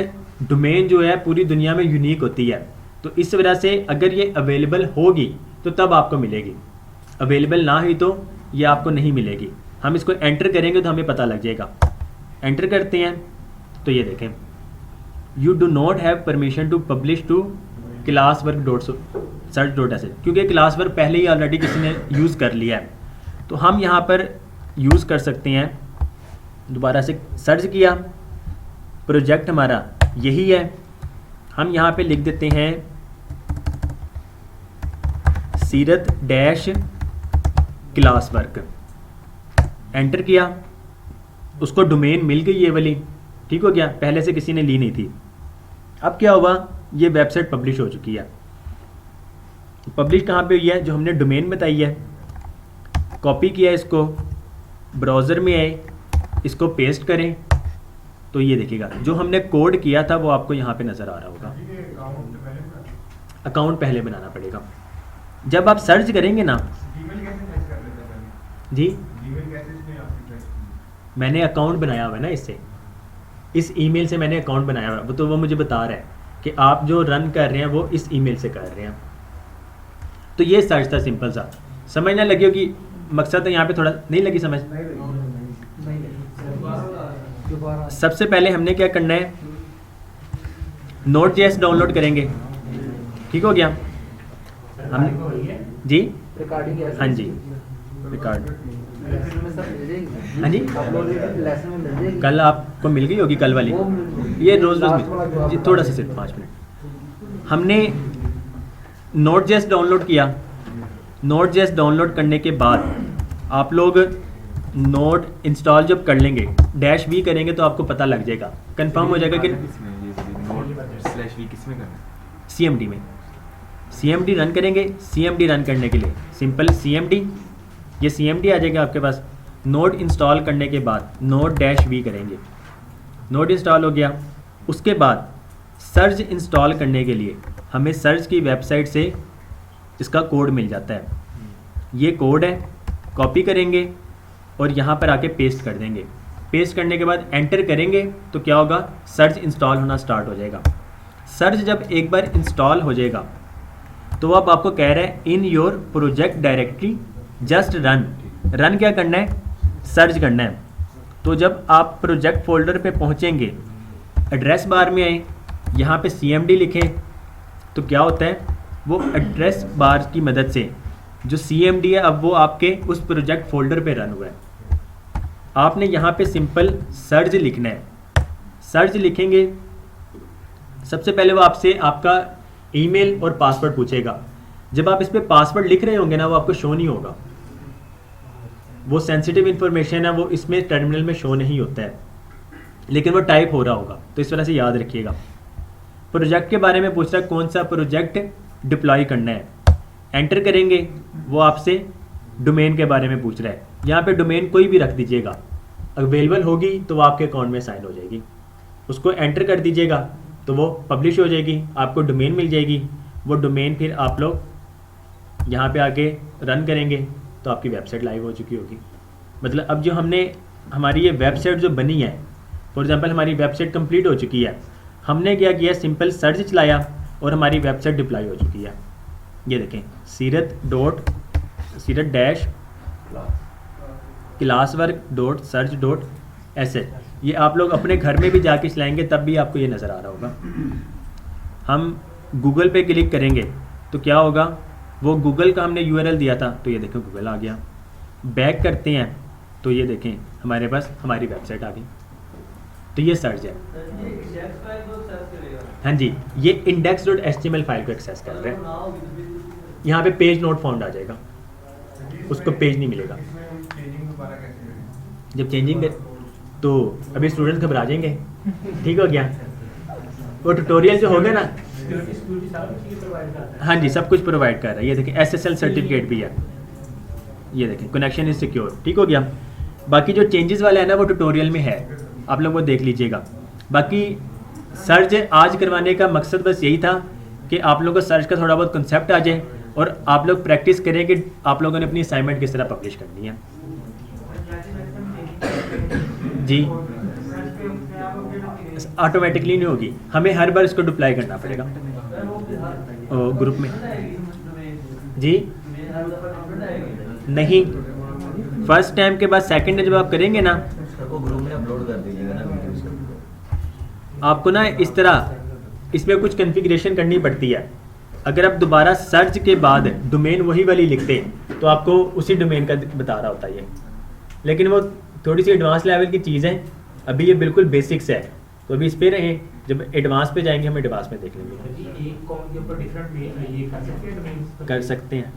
डोमेन जो है पूरी दुनिया में यूनिक होती है। तो इस वजह से अगर ये अवेलेबल होगी तो तब आपको मिलेगी, अवेलेबल ना हुई तो ये आपको नहीं मिलेगी। हम इसको एंटर करेंगे तो हमें पता लग जाएगा। एंटर करते हैं तो ये देखें, you do not have permission to publish to classwork.search.sh, क्योंकि क्लास वर्क पहले ही ऑलरेडी किसी ने यूज़ कर लिया है। तो हम यहाँ पर यूज़ कर सकते हैं, दोबारा से सर्च किया, प्रोजेक्ट हमारा यही है। हम यहाँ पे लिख देते हैं सीरत डैश क्लास वर्क, एंटर किया, उसको डोमेन मिल गई ये वाली, ठीक हो गया, पहले से किसी ने ली नहीं थी। अब क्या हुआ, ये वेबसाइट पब्लिश हो चुकी है। पब्लिश कहाँ पे हुई है, जो हमने डोमेन बताई है, कॉपी किया, इसको ब्राउज़र में आए, इसको पेस्ट करें तो ये देखिएगा जो हमने कोड किया था वो आपको यहाँ पे नज़र आ रहा होगा। अकाउंट पहले बनाना पड़ेगा। जब आप सर्च करेंगे ना जी, मैंने अकाउंट बनाया हुआ है ना, इससे इस ईमेल से मैंने अकाउंट बनाया हुआ है, तो वो मुझे बता रहा है कि आप जो रन कर रहे हैं वो इस ईमेल से कर रहे हैं। तो ये सर्च था, सिंपल सा, समझ ना लगी होगी, मकसद है यहाँ पे थोड़ा नहीं लगी समझ। सबसे पहले हमने क्या करना है, Node.js डाउनलोड करेंगे, ठीक हो गया। हम जी हाँ जी रिकॉर्ड हाँ जी कल आपको मिल गई होगी, कल वाली, ये रोज़ जी, थोड़ा सा सिर्फ 5 मिनट। हमने Node.js डाउनलोड किया। Node.js डाउनलोड करने के बाद आप लोग नोड इंस्टॉल जब कर लेंगे, -v करेंगे तो आपको पता लग जाएगा, कंफर्म हो जाएगा कि CMD में CMD रन करेंगे। CMD रन करने के लिए सिंपल CMD, ये CMD आ जाएगा आपके पास। नोड इंस्टॉल करने के बाद Node-v करेंगे, नोड इंस्टॉल हो गया। उसके बाद सर्च इंस्टॉल करने के लिए हमें सर्च की वेबसाइट से इसका कोड मिल जाता है। ये कोड है, कॉपी करेंगे और यहाँ पर आके पेस्ट कर देंगे। पेस्ट करने के बाद एंटर करेंगे तो क्या होगा, सर्च इंस्टॉल होना स्टार्ट हो जाएगा। सर्च जब एक बार इंस्टॉल हो जाएगा तो अब आपको कह रहा है in your project directory just run क्या करना है, सर्च करना है। तो जब आप प्रोजेक्ट फोल्डर पे पहुँचेंगे, एड्रेस बार में आए, यहाँ पे CMD लिखें तो क्या होता है, वो एड्रेस बार की मदद से जो CMD है अब वो आपके उस प्रोजेक्ट फोल्डर पे रन हुआ है। आपने यहाँ पे सिंपल सर्च लिखना है। सर्च लिखेंगे, सबसे पहले वो आपसे आपका ईमेल और पासवर्ड पूछेगा। जब आप इस पर पासवर्ड लिख रहे होंगे ना, वो आपको शो नहीं होगा, वो सेंसिटिव इन्फॉर्मेशन है, वो इसमें टर्मिनल में शो नहीं होता है, लेकिन वो टाइप हो रहा होगा। तो इस तरह से याद रखिएगा। प्रोजेक्ट के बारे में पूछ रहा है, कौन सा प्रोजेक्ट डिप्लॉय करना है, एंटर करेंगे, वो आपसे डोमेन के बारे में पूछ रहा है। यहाँ पे डोमेन कोई भी रख दीजिएगा, अवेलेबल होगी तो वो आपके अकाउंट में साइन हो जाएगी। उसको एंटर कर दीजिएगा तो वो पब्लिश हो जाएगी, आपको डोमेन मिल जाएगी। वो डोमेन फिर आप लोग यहाँ पे आके रन करेंगे तो आपकी वेबसाइट लाइव हो चुकी होगी। मतलब अब जो हमारी ये वेबसाइट जो बनी है, फॉर एग्जांपल हमारी वेबसाइट कंप्लीट हो चुकी है, हमने क्या किया, सिंपल सर्च चलाया और हमारी वेबसाइट डिप्लॉय हो चुकी है। ये देखें, सीरत डैश classwork.search.sh। ये आप लोग अपने घर में भी जाके चलाएंगे तब भी आपको ये नज़र आ रहा होगा। हम गूगल पे क्लिक करेंगे तो क्या होगा, वो गूगल का हमने URL दिया था, तो ये देखें गूगल आ गया। बैक करते हैं तो ये देखें हमारे पास हमारी वेबसाइट आ गई। तो ये सर्च है। हाँ जी, ये index.html फाइल को एक्सेस कर रहे हैं। यहाँ पे पेज नोट फाउंड आ जाएगा, उसको पेज नहीं मिलेगा। जब चेंजिंग तो अभी स्टूडेंट्स घबरा जाएंगे, ठीक हो गया। वो ट्यूटोरियल जो होगा ना, सिक्योरिटी सारी चीजें प्रोवाइड करता है। हाँ जी सब कुछ प्रोवाइड कर रहा है। ये देखें SSL सर्टिफिकेट भी है, ये देखें कनेक्शन इज सिक्योर, ठीक हो गया। बाकी जो चेंजेस वाला है ना वो ट्यूटोरियल में है, आप लोग वो देख लीजिएगा। बाकी सर्च आज करवाने का मकसद बस यही था कि आप लोगों को सर्च का थोड़ा बहुत कंसेप्ट आ जाए और आप लोग प्रैक्टिस करें कि आप लोगों ने अपनी असाइनमेंट किस तरह पब्लिश करनी है। जी ऑटोमेटिकली नहीं होगी, हमें हर बार इसको डिप्लाई करना पड़ेगा ग्रुप में। जी नहीं, फर्स्ट टाइम के बाद सेकंड जब आप करेंगे ना, सर वो ग्रुप में अपलोड कर दीजिएगा ना वीडियोस को। आपको ना इस तरह इसमें कुछ कॉन्फ़िगरेशन करनी पड़ती है। अगर आप दोबारा सर्च के बाद डोमेन वही वाली लिखते हैं तो आपको उसी डोमेन का बता रहा होता है ये, लेकिन वो थोड़ी सी एडवांस लेवल की चीज़ है, अभी ये बिल्कुल बेसिक्स है, तो अभी इस पे रहें, जब एडवांस पे जाएंगे हम एडवांस में देख लेंगे। एक कॉम के ऊपर डिफरेंट ये कर सकते हैं domains? कर सकते हैं।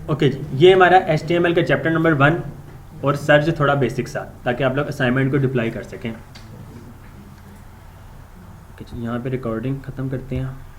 ओके जी, ये हमारा HTML का चैप्टर नंबर 1 और सर्च थोड़ा बेसिक सा, ताकि आप लोग असाइनमेंट को डिप्लाई कर सकें। ओके जी, यहाँ पे रिकॉर्डिंग ख़त्म करते हैं।